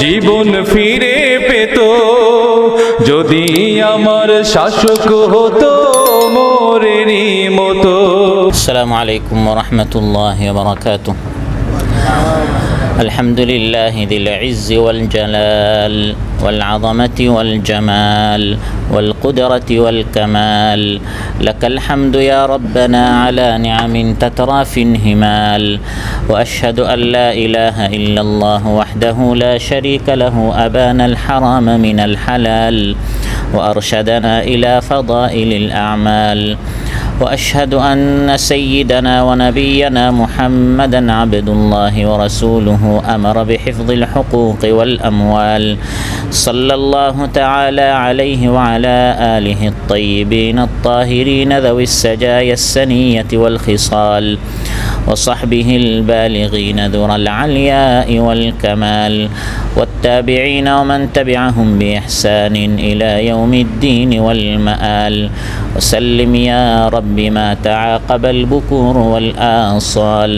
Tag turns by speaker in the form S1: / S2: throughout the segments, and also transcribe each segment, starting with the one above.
S1: জীবন ফিরে পেত, যদি আমার শাসক হতো মোরেরই মতো।
S2: আসসালামু আলাইকুম ওয়া রাহমাতুল্লাহি ওয়া বারাকাতুহু। الحمد لله ذي العز والجلال والعظمة والجمال والقدرة والكمال، لك الحمد يا ربنا على نعم تترى في انهمال، وأشهد أن لا إله إلا الله وحده لا شريك له أبان الحرام من الحلال وأرشدنا إلى فضائل الأعمال، وأشهد أن سيدنا ونبينا محمدًا عبد الله ورسوله أمر بحفظ الحقوق والأموال، صلى الله تعالى عليه وعلى آله الطيبين الطاهرين ذوي السجايا السنية والخصال، وصحبه البالغين ذر العلياء والكمال، والتابعين ومن تبعهم بإحسان إلى يوم الدين والمآل، وسلم يا رب ما تعاقب البكور والآصال.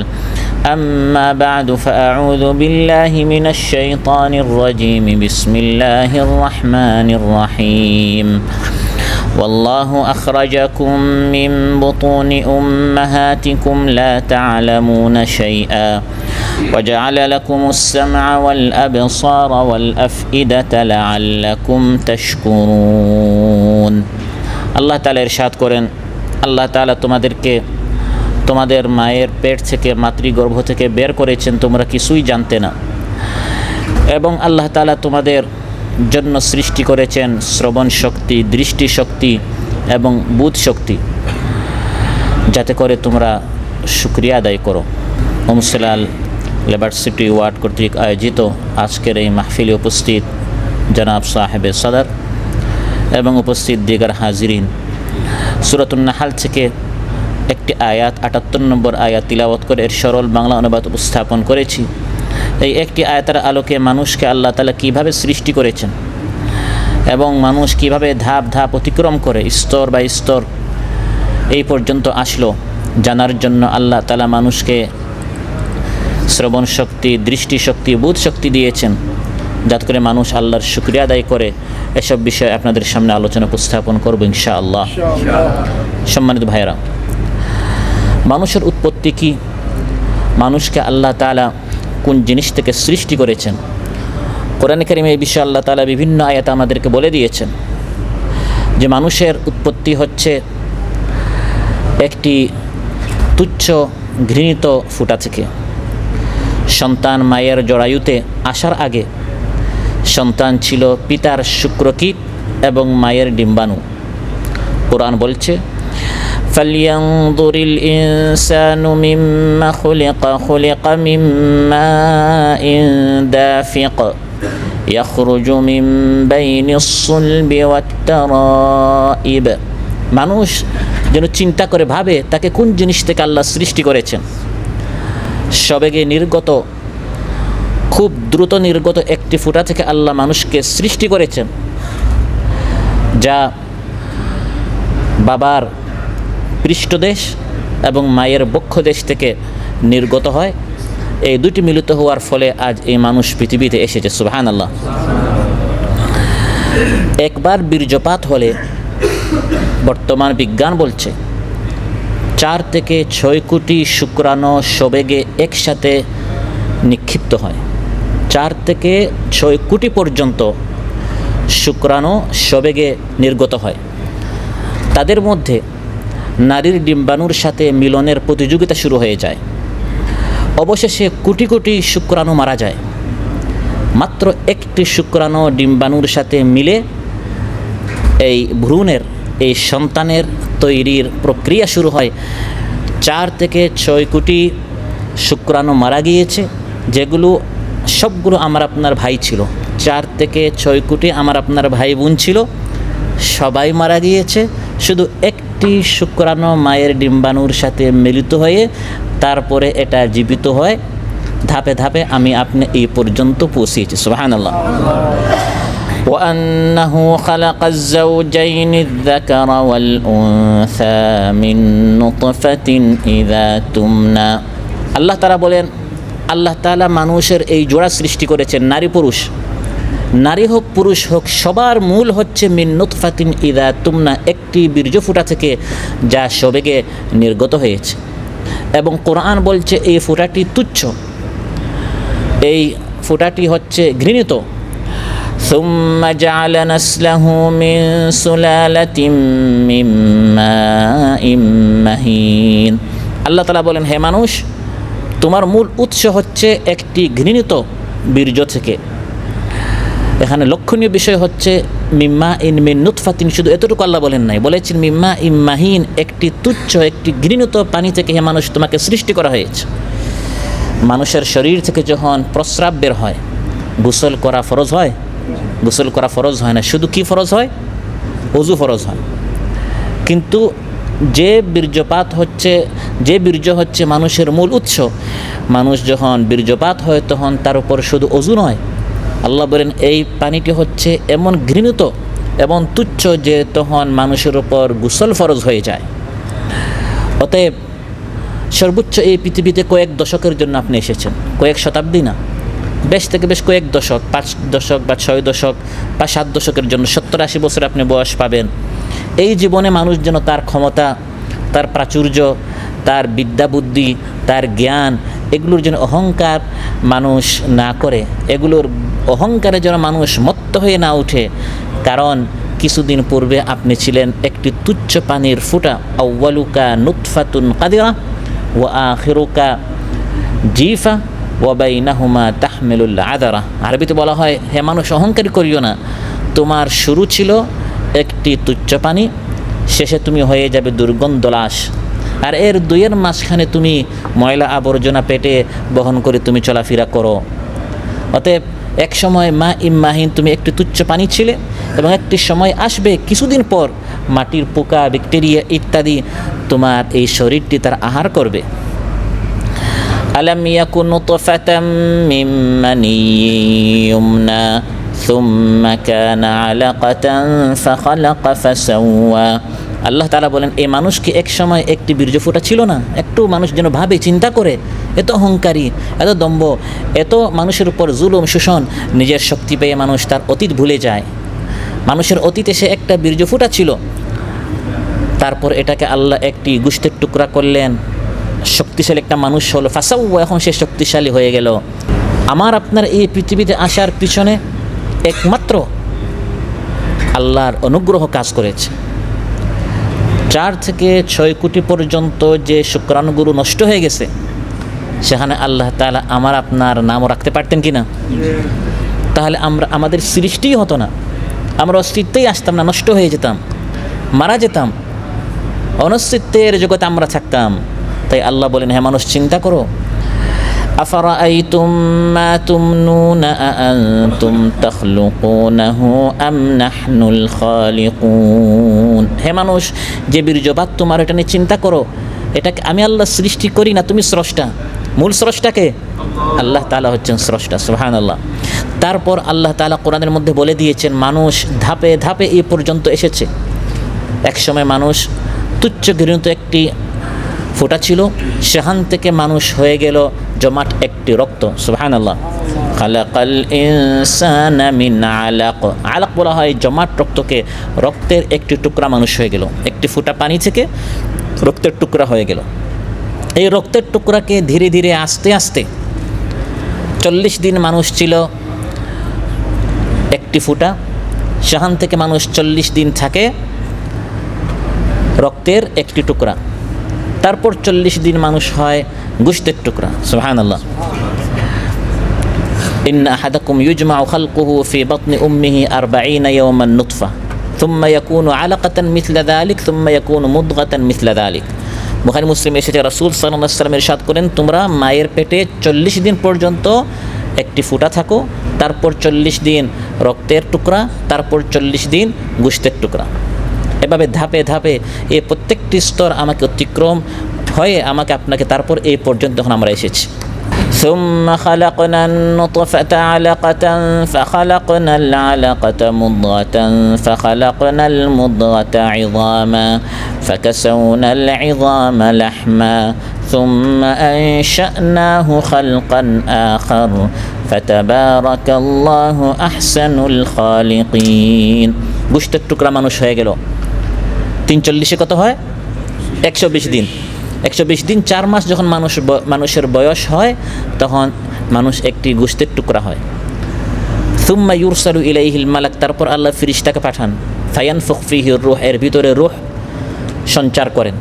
S2: أما بعد، فأعوذ بالله من الشيطان الرجيم. بسم الله الرحمن الرحيم. والله أخرجكم من بطون أمهاتكم لا تعلمون شيئا وجعل لكم السمع والأبصار والأفئدة لعلكم تشكرون. আল্লাহ তাআলা ইরশাদ করেন, আল্লাহ তাআলা তোমাদেরকে তোমাদের মায়ের পেট থেকে, মাতৃগর্ভ থেকে বের করেছেন, তোমরা কিছুই জানতে না, এবং আল্লাহ তাআলা তোমাদের জন্য সৃষ্টি করেছেন শ্রবণ শক্তি, দৃষ্টি শক্তি এবং বুধ শক্তি, যাতে করে তোমরা শুকরিয়া আদায় করো। ওমসলাল লেবার সিটি ওয়ার্ড কর্তৃক আয়োজিত আজকের এই মাহফিলে উপস্থিত জনাব সাহেবে সদর এবং উপস্থিত দিগার হাজিরিন, সূরাতুন নাহাল থেকে একটি আয়াত ৭৮ নম্বর আয়াত তিলাওয়াত করে এর সরল বাংলা অনুবাদ উপস্থাপন করেছি। এই একটি আয়াতের আলোকে মানুষকে আল্লাহ তাআলা কীভাবে সৃষ্টি করেছেন এবং মানুষ কীভাবে ধাপ ধাপ অতিক্রম করে স্তর বাই স্তর এই পর্যন্ত আসলো জানার জন্য আল্লাহ তাআলা মানুষকে শ্রবণ শক্তি, দৃষ্টি শক্তি, বুধ শক্তি দিয়েছেন, যাতে করে মানুষ আল্লাহর শুকরিয়া আদায় করে। এসব বিষয়ে আপনাদের সামনে আলোচনা উপস্থাপন করব ইনশাআল্লাহ। সম্মানিত ভাইয়েরা, মানুষের উৎপত্তি কি, মানুষকে আল্লাহ তাআলা কোন জিনিস থেকে সৃষ্টি করেছেন, কোরআনে কারিমে এই বিষয়ে আল্লাহ তাআলা বিভিন্ন আয়াতে আমাদেরকে বলে দিয়েছেন যে মানুষের উৎপত্তি হচ্ছে একটি তুচ্ছ ঘৃণিত ফুটা থেকে। সন্তান মায়ের জরায়ুতে আসার আগে সন্তান ছিল পিতার শুক্রকীট এবং মায়ের ডিম্বাণু। কোরআন বলছে, فَلْيَنْظُرِ الْإِنسَانُ مِمَّا خُلِقَ خُلِقَ مِنْ مَاءٍ دَافِقٍ يَخْرُجُ مِنْ بَيْنِ الصُّلْبِ وَالتَّرَائِبِ। মানুষ যেন চিন্তা করে ভাবে তাকে কোন জিনিস থেকে আল্লাহ সৃষ্টি করেছেন। সবেগে নির্গত, খুব দ্রুত নির্গত একটি ফুটা থেকে আল্লাহ মানুষকে সৃষ্টি করেছেন, যা বাবার পৃষ্ঠদেশ এবং মায়ের বক্ষদেশ থেকে নির্গত হয়। এই দুটি মিলিত হওয়ার ফলে আজ এই মানুষ পৃথিবীতে এসেছে। সুবহানাল্লাহ। একবার বীর্যপাত হলে বর্তমান বিজ্ঞান বলছে 4 থেকে 6 কোটি শুক্রাণু সবেগে একসাথে নিক্ষিপ্ত হয়। 4 থেকে 6 কোটি পর্যন্ত শুক্রাণু সবেগে নির্গত হয়। তাদের মধ্যে নারীর ডিম্বাণুর সাথে মিলনের প্রতিযোগিতা শুরু হয়ে যায়। অবশেষে কোটি কোটি শুক্রাণু মারা যায়। মাত্র একটি শুক্রাণু ডিম্বাণুর সাথে মিলে এই ভ্রূণের, এই সন্তানের তৈরির প্রক্রিয়া শুরু হয়। 4 থেকে 6 কোটি শুক্রাণু মারা গিয়েছে, যেগুলো সবগুলো আমার আপনার ভাই ছিল। 4 থেকে 6 কোটি আমার আপনার ভাই বোন ছিল, সবাই মারা গিয়েছে। শুধু একটি শুক্রাণু মায়ের ডিম্বাণুর সাথে মিলিত হয়ে তারপরে এটা জীবিত হয়। ধাপে ধাপে আমি আপনি এই পর্যন্ত পৌঁছেছি। সুবহানাল্লাহ। وأنه خلق الزوجين الذكر والأنثى من نطفة إذا تمنى। আল্লাহ তাআলা বলেন, আল্লাহ তাআলা মানুষের এই জোড়া সৃষ্টি করেছেন, নারী পুরুষ। নারী হোক পুরুষ হোক সবার মূল হচ্ছে মিন নুতফাতিন ইদা তুমনা, একটি বীর্য ফুটা থেকে যা সবেগে নির্গত হয়েছে। এবং কোরআন বলছে এই ফুটাটি তুচ্ছ, এই ফুটাটি হচ্ছে ঘৃণিত। ثم جعل نسله من سلالة من ماء مهين। আল্লাহ তাআলা বলেন, হে মানুষ, তোমার মূল উৎস হচ্ছে একটি ঘৃণিত বীর্য থেকে। এখানে লক্ষণীয় বিষয় হচ্ছে মিম্মা ইন মিন নুতফাতিন, শুধু এতটুকু আল্লাহ বলেন নাই, বলেছেন মিম্মা ইম্মাহিন, একটি তুচ্ছ একটি ঘৃণিত পানি থেকে হে মানুষ তোমাকে সৃষ্টি করা হয়েছে। মানুষের শরীর থেকে যখন প্রস্রাব বের হয়, গোসল করা ফরজ হয়? গোসল করা ফরজ হয় না, শুধু কি ফরজ হয়? ওযু ফরজ হয়। কিন্তু যে বীর্য হচ্ছে মানুষের মূল উৎস, মানুষ যখন বীর্যপাত হয় তখন তার উপর শুধু ওযু নয়, আল্লাহ বলেন এই পানিটি হচ্ছে এমন ঘৃণিত এবং তুচ্ছ যে তখন মানুষের উপর গোসল ফরজ হয়ে যায়। অতএব সর্বোচ্চ এই পৃথিবীতে কয়েক দশকের জন্য আপনি এসেছেন, কয়েক শতাব্দী না, বেশ থেকে বেশ কয়েক দশক, 5 দশক বা 6 দশক বা 7 দশকের জন্য 70-80 বছর আপনি বয়স পাবেন। এই জীবনে মানুষ যেন তার ক্ষমতা, তার প্রাচুর্য, তার বিদ্যা বুদ্ধি, তার জ্ঞান, এগুলোর যেন অহংকার মানুষ না করে, এগুলোর অহংকারে যেন মানুষ মত্ত হয়ে না ওঠে। কারণ কিছুদিন পূর্বে আপনি ছিলেন একটি তুচ্ছ পানির ফুটা। আউয়ালুকা নুতফাতুন কাদিরা ওয়া আখিরুকা জিফা ওয়া বাইনাহুমা তাহমিলুল আদারা। আরবিতে বলা হয়, হে মানুষ অহংকার করিও না, তোমার শুরু ছিল একটি তুচ্ছ পানি, শেষে তুমি হয়ে যাবে দুর্গন্ধ লাশ, আর এর দুইয়ের মাঝখানে তুমি ময়লা আবর্জনা পেটে বহন করে তুমি চলাফেরা করো। অতএব এক সময় মা ইম্মাহিন, তুমি একটি তুচ্ছ পানি ছিলে, এবং একটি সময় আসবে কিছুদিন পর মাটির পোকা, ব্যাকটেরিয়া ইত্যাদি তোমার এই শরীরটি তার আহার করবে। আলাম ইয়াকুন নুতফাতাম মিন মানিয়্যিন ইউমনা সুম্মা কানা আলাকাতান ফাখালাকা ফাসাওয়া। আল্লাহ তাআলা বলেন, এই মানুষকে এক সময় একটি বীর্য ফোঁটা ছিল না? একটু মানুষ যেন ভাবে, চিন্তা করে, এত অহংকারী, এত দম্ভ, এত মানুষের উপর জুলুম শোষণ, নিজের শক্তি পেয়ে মানুষ তার অতীত ভুলে যায়। মানুষের অতীতে সে একটা বীর্য ফোঁটা ছিল, তারপর এটাকে আল্লাহ একটি গোশতের টুকরা করলেন, শক্তিশালী একটা মানুষ হলো, ফাসাওয়া, এখন সে শক্তিশালী হয়ে গেল। আমার আপনার এই পৃথিবীতে আসার পিছনে একমাত্র আল্লাহর অনুগ্রহ কাজ করেছে। 4 থেকে 6 কোটি পর্যন্ত যে শুক্রাণুগুলো নষ্ট হয়ে গেছে, সেখানে আল্লাহ তাআলা আমার আপনার নামও রাখতে পারতেন কি না? তাহলে আমাদের সৃষ্টিই হতো না, আমরা অস্তিত্বেই আসতাম না, নষ্ট হয়ে যেতাম, মারা যেতাম, অনস্তিত্বের জগতে আমরা থাকতাম। তাই আল্লাহ বলেন, হে মানুষ চিন্তা করো, আফারাআইতুম মা তুমনুনা আআনতুম তাখলুকুনাহু আম নাহনুল খালিকুন। হে মানুষ, যে বীর্যপাত তোমার, এটা নিয়ে চিন্তা করো, এটাকে আমি আল্লাহ সৃষ্টি করি না, তুমি স্রষ্টা। মূল স্রষ্টাকে আল্লাহ তাআলা হচ্ছেন স্রষ্টা, সুবহানাল্লাহ। তারপর আল্লাহ তাআলা কোরআনের মধ্যে বলে দিয়েছেন, মানুষ ধাপে ধাপে এই পর্যন্ত এসেছে। একসময় মানুষ তুচ্ছ ঘৃণিত একটি ফোঁটা ছিল, সেখান থেকে মানুষ হয়ে গেল জমাট একটি রক্ত, সুবহানাল্লাহ। খালাকাল ইনসানা মিন আলাক। আলাক বলা হয় জমাট রক্তকে, রক্তের একটি টুকরা মানুষ হয়ে গেল, একটি ফোঁটা পানি থেকে রক্তের টুকরা হয়ে গেল। এই রক্তের টুকরাকে ধীরে ধীরে আস্তে আস্তে 40 দিন মানুষ ছিল একটি ফোঁটা, সেখান থেকে মানুষ 40 দিন থাকে রক্তের একটি টুকরা, তারপর 40 দিন মানুষ হয় গোশতের টুকরা, সুবহানাল্লাহ। ইন্না আহাদাকুম ইউজমাউ খালকুহু ফি বাতনি উম্মিহি 40 ইয়াওমান নুতফা থুম্মা ইয়াকুনু আলাকাতান মিসলা যালিক থুম্মা ইয়াকুনু মুদগাতান মিসলা যালিক। বুখারী মুসলিমে এসেছে, রাসূল সাল্লাল্লাহু আলাইহি ওয়াসাল্লাম ইরশাদ করেন, তোমরা মায়ের পেটে 40 দিন পর্যন্ত একটি ফোঁটা থাকো, তারপর 40 দিন রক্তের টুকরা, তারপর 40 দিন গোশতের টুকরা। এভাবে ধাপে ধাপে এই প্রত্যেকটি স্তর আমাকে অতিক্রম হয়ে আমাকে আপনাকে তারপর এই পর্যন্ত যখন আমরা এসেছি। ثم خلقنا النطفة علقة فخلقنا العلقة مضغة فخلقنا المضغة عظاما فكسونا العظام لحما ثم أنشأناه خلقا آخر ফাতাবারাকাল্লাহু আহসানুল খালিকিন। গোশতের টুকরা মানুষ হয়ে গেল। 340 কত হয়? 120 দিন। 120 দিন 4 মাস যখন মানুষের বয়স হয়, তখন মানুষ একটি গোশতের টুকরা হয়। সুম্মা ইউরসালু ইলাইহিল মালাক, তারপর আল্লাহ ফেরেশতাকে পাঠান। ফায়ানফুখ ফিহির রূহ, এর ভিতরে রূহ সঞ্চার করেন।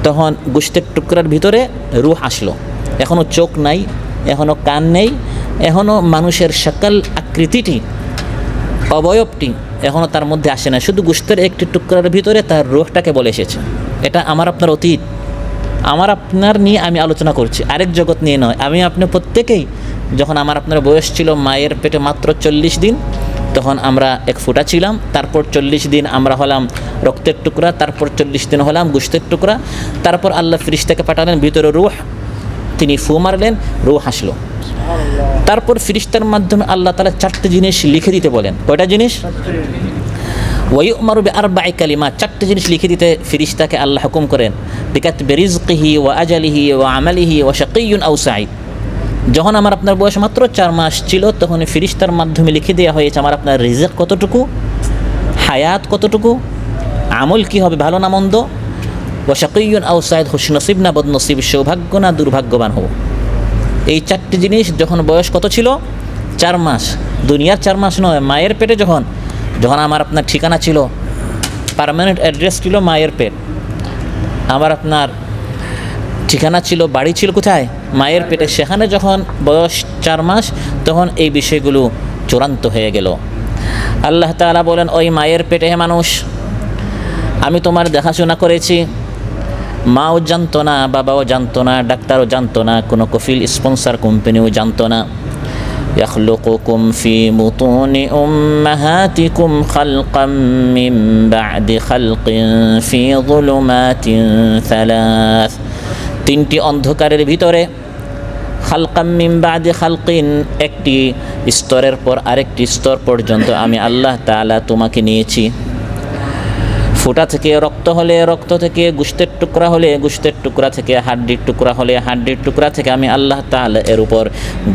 S2: তখন গোশতের টুকরার ভিতরে রূহ আসলো। এখনও চোখ নাই, এখনও কান নেই, এখনও মানুষের সকল আকৃতিটি, অবয়বটি এখনও তার মধ্যে আসে না। শুধু গোশতের একটি টুকরার ভিতরে তার রূহটাকে বলে এসেছে। এটা আমার আপনার অতীত, আমার আপনার নিয়ে আমি আলোচনা করছি, আরেক জগৎ নিয়ে নয়। আমি আপনি প্রত্যেকেই যখন আমার আপনার বয়স ছিল মায়ের পেটে মাত্র 40 দিন, তখন আমরা এক ফোঁটা ছিলাম। তারপর 40 দিন আমরা হলাম রক্তের টুকরা, তারপর 40 দিন হলাম গোশতের টুকরা। তারপর আল্লাহ ফেরেশতাকে পাঠালেন, ভিতরে রূহ, তিনি ফু মারলেন, রূহ আসলো। তারপর ফেরেশতার মাধ্যমে আল্লাহ তাআলা 4টে জিনিস লিখে দিতে বলেন। কয়টা জিনিস? ওয়ায়ুমারু বিআরবা'i কালিমাত, 4টে জিনিস লিখে দিতে ফেরেশতাকে আল্লাহ হুকুম করেন। বিকাতবি রিজকিহি ওয়া আজালিহি ওয়া আমালিহি ওয়া শাকিয়্যুন আও সাঈদ। যখন আমার আপনার বয়স মাত্র 4 মাস ছিল, তখন ফেরেশতার মাধ্যমে লিখে দেওয়া হয়েছে আমার আপনার রিজক কতটুকু, হায়াত কতটুকু, আমল কি হবে, ভালো না মন্দ, ওয়া শাকিয়্যুন আও সাঈদ, খুশনসিব না বদনসিব, সৌভাগ্য না দুর্ভাগ্যবান হব। এই 4টে জিনিস যখন বয়স কত ছিল? 4 মাস। দুনিয়ার 4 মাস নয়, মায়ের পেটে যখন আমার আপনার ঠিকানা ছিল, পার্মানেন্ট অ্যাড্রেস ছিল মায়ের পেট, আমার আপনার ঠিকানা ছিল, বাড়ি ছিল কোথায়? মায়ের পেটে। সেখানে যখন বয়স 4 মাস, তখন এই বিষয়গুলো চূড়ান্ত হয়ে গেল। আল্লাহ তাআলা বলেন, ওই মায়ের পেটে হে মানুষ, আমি তোমার দেখাশোনা করেছি। মাও জানতো না, বাবাও জানতো না, ডাক্তারও জানতো না, কোনো কফিল স্পন্সর কোম্পানিও জানতো না। يخلقكم في بطون أمهاتكم خلقا من بعد خلق في ظلمات ثلاث। 3টি অন্ধকারের ভিতরে, খালকাম মিন বাদি খালকিন, একটি স্তরের পর আরেকটি স্তর পর্যন্ত আমি আল্লাহ তাআলা তোমাকে নিয়েছি। ফোঁটা থেকে রক্ত হলে, রক্ত থেকে গোশতের টুকরা হলে, গোশতের টুকরা থেকে হাড্ডির টুকরা হলে, হাড্ডির টুকরা থেকে আমি আল্লাহ তাআলা এর উপর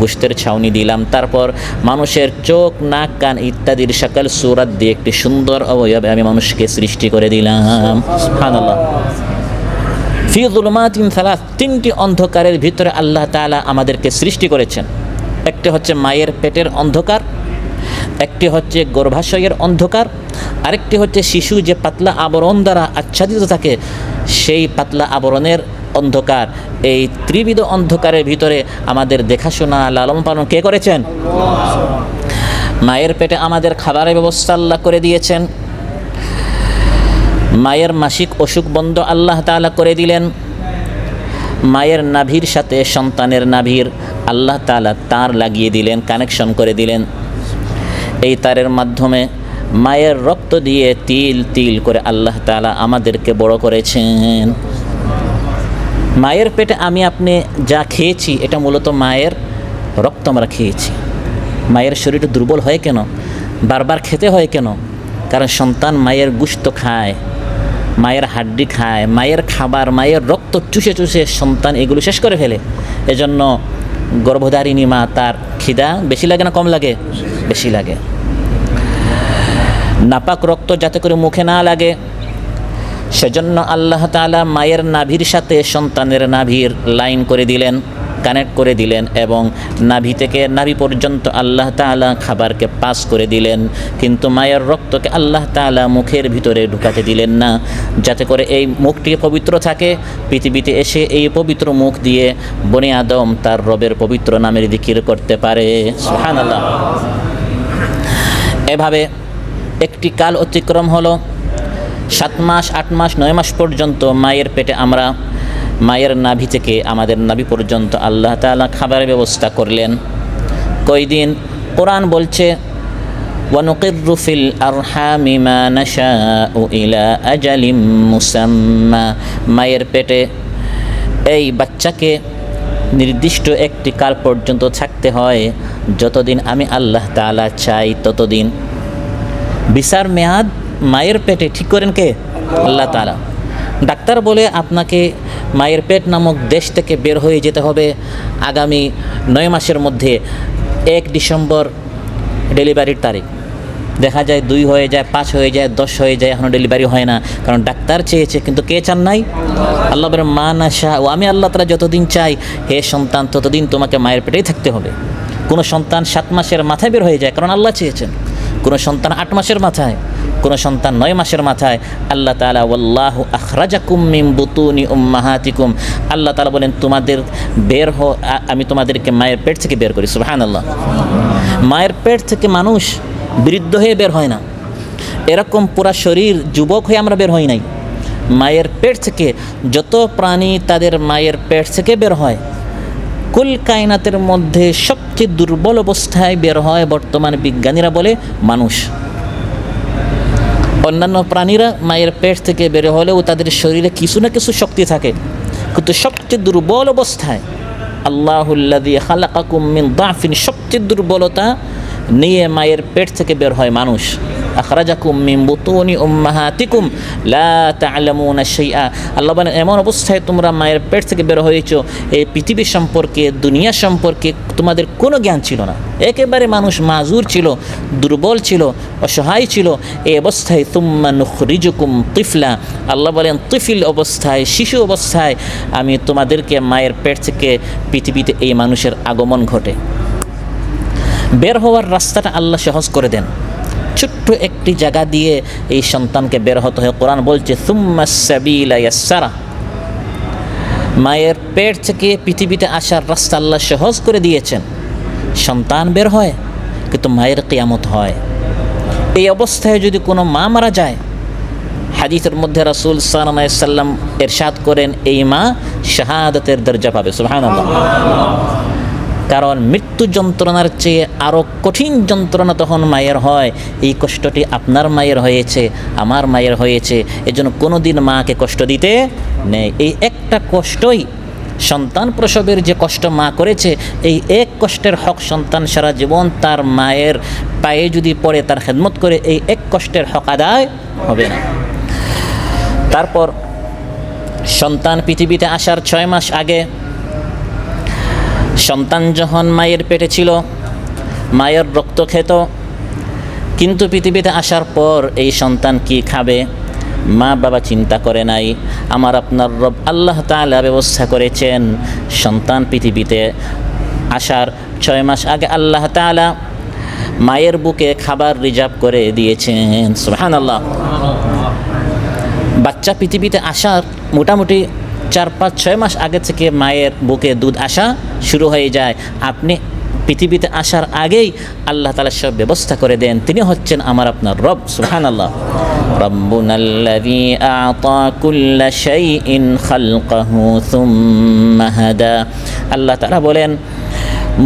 S2: গোশতের ছাউনি দিলাম। তারপর মানুষের চোখ, নাক, কান ইত্যাদির সকল সূরাত দিয়ে একটি সুন্দর অবয়বে আমি মানুষকে সৃষ্টি করে দিলাম। সুবহানাল্লাহ। ফি যুলুমাতিন সালাস, 3টি অন্ধকারের ভিতরে আল্লাহ তাআলা আমাদেরকে সৃষ্টি করেছেন। একটি হচ্ছে মায়ের পেটের অন্ধকার, একটি হচ্ছে গর্ভাশয়ের অন্ধকার, আরেকটি হচ্ছে শিশু যে পাতলা আবরণ দ্বারা আচ্ছাদিত থাকে, সেই পাতলা আবরণের অন্ধকার। এই ত্রিবিধ অন্ধকারের ভিতরে আমাদের দেখাশোনা, লালন পালন কে করেছেন? মায়ের পেটে আমাদের খাবারের ব্যবস্থা আল্লাহ করে দিয়েছেন। মায়ের মাসিক অসুখ বন্ধ আল্লাহ তাআলা করে দিলেন। মায়ের নাভির সাথে সন্তানের নাভির আল্লাহ তাআলা তার লাগিয়ে দিলেন, কানেকশন করে দিলেন। এই তারের মাধ্যমে মায়ের রক্ত দিয়ে তিল তিল করে আল্লাহ তাআলা আমাদেরকে বড় করেছেন। মায়ের পেটে আমি আপনি যা খেয়েছি, এটা মূলত মায়ের রক্ত আমরা খেয়েছি। মায়ের শরীরটা দুর্বল হয় কেন, বারবার খেতে হয় কেন? কারণ সন্তান মায়ের গোশত খায়, মায়ের হাড্ডি খায়, মায়ের খাবার, মায়ের রক্ত চুষে চুষে সন্তান এগুলো শেষ করে ফেলে। এজন্য গর্ভধারিণী মা, তার খিদা বেশি লাগে না কম লাগে? বেশি লাগে। নাপাক রক্ত যাতে করে মুখে না লাগে, সেজন্য আল্লাহ তাআলা মায়ের নাভির সাথে সন্তানের নাভির লাইন করে দিলেন, কানেক্ট করে দিলেন, এবং নাভি থেকে নাভি পর্যন্ত আল্লাহ তাআলা খাবারকে পাস করে দিলেন। কিন্তু মায়ের রক্তকে আল্লাহ তাআলা মুখের ভিতরে ঢুকাতে দিলেন না, যাতে করে এই মুখটি পবিত্র থাকে। পৃথিবীতে এসে এই পবিত্র মুখ দিয়ে বনি আদম তার রবের পবিত্র নামের জিকির করতে পারে। সুবহানাল্লাহ। এভাবে একটি কাল অতিক্রম হলো। 7 মাস, 8 মাস, 9 মাস পর্যন্ত মায়ের পেটে আমরা, মায়ের নাভি থেকে আমাদের নাভি পর্যন্ত আল্লাহ তাআলা খাবারের ব্যবস্থা করলেন। কয়দিন? কোরআন বলছে, ওয়ানুকিরু ফিল আরহামি মা নাশাউ ইলা আজালিম মুসাম্মা। মায়ের পেটে এই বাচ্চাকে নির্দিষ্ট একটি কাল পর্যন্ত থাকতে হয়, যতদিন আমি আল্লাহ তাআলা চাই ততদিন। বিচার মেয়াদ মায়ের পেটে ঠিক করেন কে? আল্লাহ তাআলা। ডাক্তার বলে আপনাকে মায়ের পেট নামক দেশ থেকে বের হয়ে যেতে হবে আগামী 9 মাসের মধ্যে। 1 ডিসেম্বর ডেলিভারির তারিখ, দেখা যায় 2 হয়ে যায়, 5 হয়ে যায়, 10 হয়ে যায়, এখনও ডেলিভারি হয় না, কারণ ডাক্তার চেয়েছে, কিন্তু কে চান নাই? আল্লাহ বলেন মা না শাহ, ও আমি আল্লাহ তাআলা যতদিন চাই হে সন্তান ততদিন তোমাকে মায়ের পেটেই থাকতে হবে। কোনো সন্তান 7 মাসের মাথায় বের হয়ে যায়, কারণ আল্লাহ চেয়েছেন। কোনো সন্তান 8 মাসের মাথায়, কোনো সন্তান 9 মাসের মাথায়। আল্লাহ তাআলা ওয়াল্লাহু আখরাজাকুম মিন বুতুনি উম্মাহাতিকুম, আল্লাহ তাআলা বলেন তোমাদের আমি তোমাদেরকে মায়ের পেট থেকে বের করি। সুবহানাল্লাহ। মায়ের পেট থেকে মানুষ বৃদ্ধ হয়ে বের হয় না, এরকম পুরা শরীর যুবক হয়ে আমরা বের হই নাই। মায়ের পেট থেকে যত প্রাণী তাদের মায়ের পেট থেকে বের হয়, কুল কায়নাতের মধ্যে সবচেয়ে দুর্বল অবস্থায় বের হয় বর্তমান বিজ্ঞানীরা বলে মানুষ। অন্যান্য প্রাণীরা মায়ের পেট থেকে বের হলেও তাদের শরীরে কিছু না কিছু শক্তি থাকে, কিন্তু সবচেয়ে দুর্বল অবস্থায় আল্লাহুল্লাযী খালাকাকুম মিন দাফিন, সবচেয়ে দুর্বলতা নিয়ে মায়ের পেট থেকে বের হয় মানুষ। আখরাজাকুম মিন বুতুনি উম্মাহাতিকুম লা তা'লামুনা শাইআ, আল্লাহ বলেন এমন অবস্থায় তোমরা মায়ের পেট থেকে বের হয়েছো, এই পৃথিবী সম্পর্কে, দুনিয়া সম্পর্কে তোমাদের কোনো জ্ঞান ছিল না, একেবারে মানুষ মাজুর ছিল, দুর্বল ছিল, অসহায় ছিল। এই অবস্থায় তুম্মা নুখরিজুকুম তিফলা, আল্লাহ বলেন তিফিল অবস্থায়, শিশু অবস্থায় আমি তোমাদেরকে মায়ের পেট থেকে পৃথিবীতে এই মানুষের আগমন ঘটে। বের হওয়ার রাস্তাটা আল্লাহ সহজ করে দেন, ছোট্ট একটি জায়গা দিয়ে এই সন্তানকে বের হতে হয়। কোরআন বলছে সুম্মাস সাবিলা ইয়াসসারা, মায়ের পেট থেকে পৃথিবীতে আসার রাস্তা আল্লাহ সহজ করে দিয়েছেন। সন্তান বের হয়, কিন্তু মায়ের কিয়ামত হয়। এই অবস্থায় যদি কোনো মা মারা যায়, হাদিসের মধ্যে রাসূল সাল্লাল্লাহু আলাইহি সাল্লাম ইরশাদ করেন এই মা শাহাদাতের দরজা পাবে। সুবহানাল্লাহ। কারণ মৃত্যু যন্ত্রণার চেয়ে আরও কঠিন যন্ত্রণা তখন মায়ের হয়। এই কষ্টটি আপনার মায়ের হয়েছে, আমার মায়ের হয়েছে, এজন্য কোনো দিন মাকে কষ্ট দিতে নেই। এই একটা কষ্টই, সন্তান প্রসবের যে কষ্ট মা করেছে, এই এক কষ্টের হক সন্তান সারা জীবন তার মায়ের পায়ে যদি পড়ে, তার খেদমত করে, এই এক কষ্টের হক আদায় হবে না। তারপর সন্তান পৃথিবীতে আসার 6 মাস আগে সন্তান যখন মায়ের পেটে ছিল, মায়ের রক্ত খেত, কিন্তু পৃথিবীতে আসার পর এই সন্তান কি খাবে মা বাবা চিন্তা করে নাই। আমার আপনার রব আল্লাহ তাআলা ব্যবস্থা করেছেন, সন্তান পৃথিবীতে আসার 6 মাস আগে আল্লাহ তাআলা মায়ের বুকে খাবার রিজার্ভ করে দিয়েছেন। সুবহানাল্লাহ। বাচ্চা পৃথিবীতে আসার মোটামুটি 4-5-6 মাস আগে থেকে মায়ের বুকে দুধ আসা শুরু হয়ে যায়। আপনি পৃথিবীতে আসার আগেই আল্লাহ তাআলা সব ব্যবস্থা করে দেন। তিনি হচ্ছেন আমার আপনার রব। সুবহানাল্লাহ। রব্বুনাল্লাযী আ'তা কুল্লা শাইইন খালকাহু সুম্মা হাদা। আল্লাহ তাআলা বলেন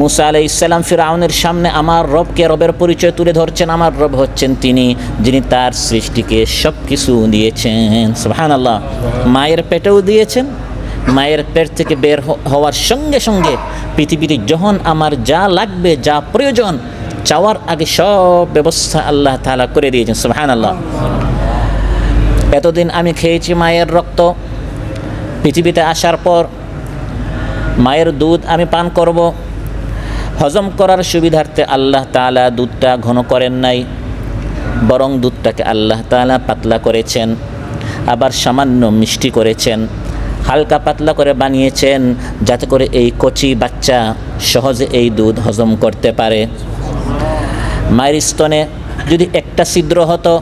S2: মুসা আলাইহিস সালাম ফিরআউনের সামনে আমার রবকে, রবের পরিচয় তুলে ধরছেন। আমার রব হচ্ছেন তিনি যিনি তার সৃষ্টিকে সব কিছু দিয়েছেন। সুবহানাল্লাহ। মায়ের পেটেও দিয়েছেন, মায়ের পেট থেকে বের হওয়ার সঙ্গে সঙ্গে পৃথিবীতে যখন আমার যা লাগবে, যা প্রয়োজন, চাওয়ার আগে সব ব্যবস্থা আল্লাহ তাআলা করে দিয়েছেন। সুবহানাল্লাহ। এতদিন আমি খেয়েছি মায়ের রক্ত, পৃথিবীতে আসার পর মায়ের দুধ আমি পান করব। হজম করার সুবিধার্থে আল্লাহ তাআলা দুধটা ঘন করেন নাই, বরং দুধটাকে আল্লাহ তাআলা পাতলা করেছেন, আবার সামান্য মিষ্টি করেছেন, হালকা পাতলা করে বানিয়েছেন, যাতে করে এই কচি বাচ্চা সহজে এই দুধ হজম করতে পারে। মায়ের স্তনে যদি একটা ছিদ্র হতো,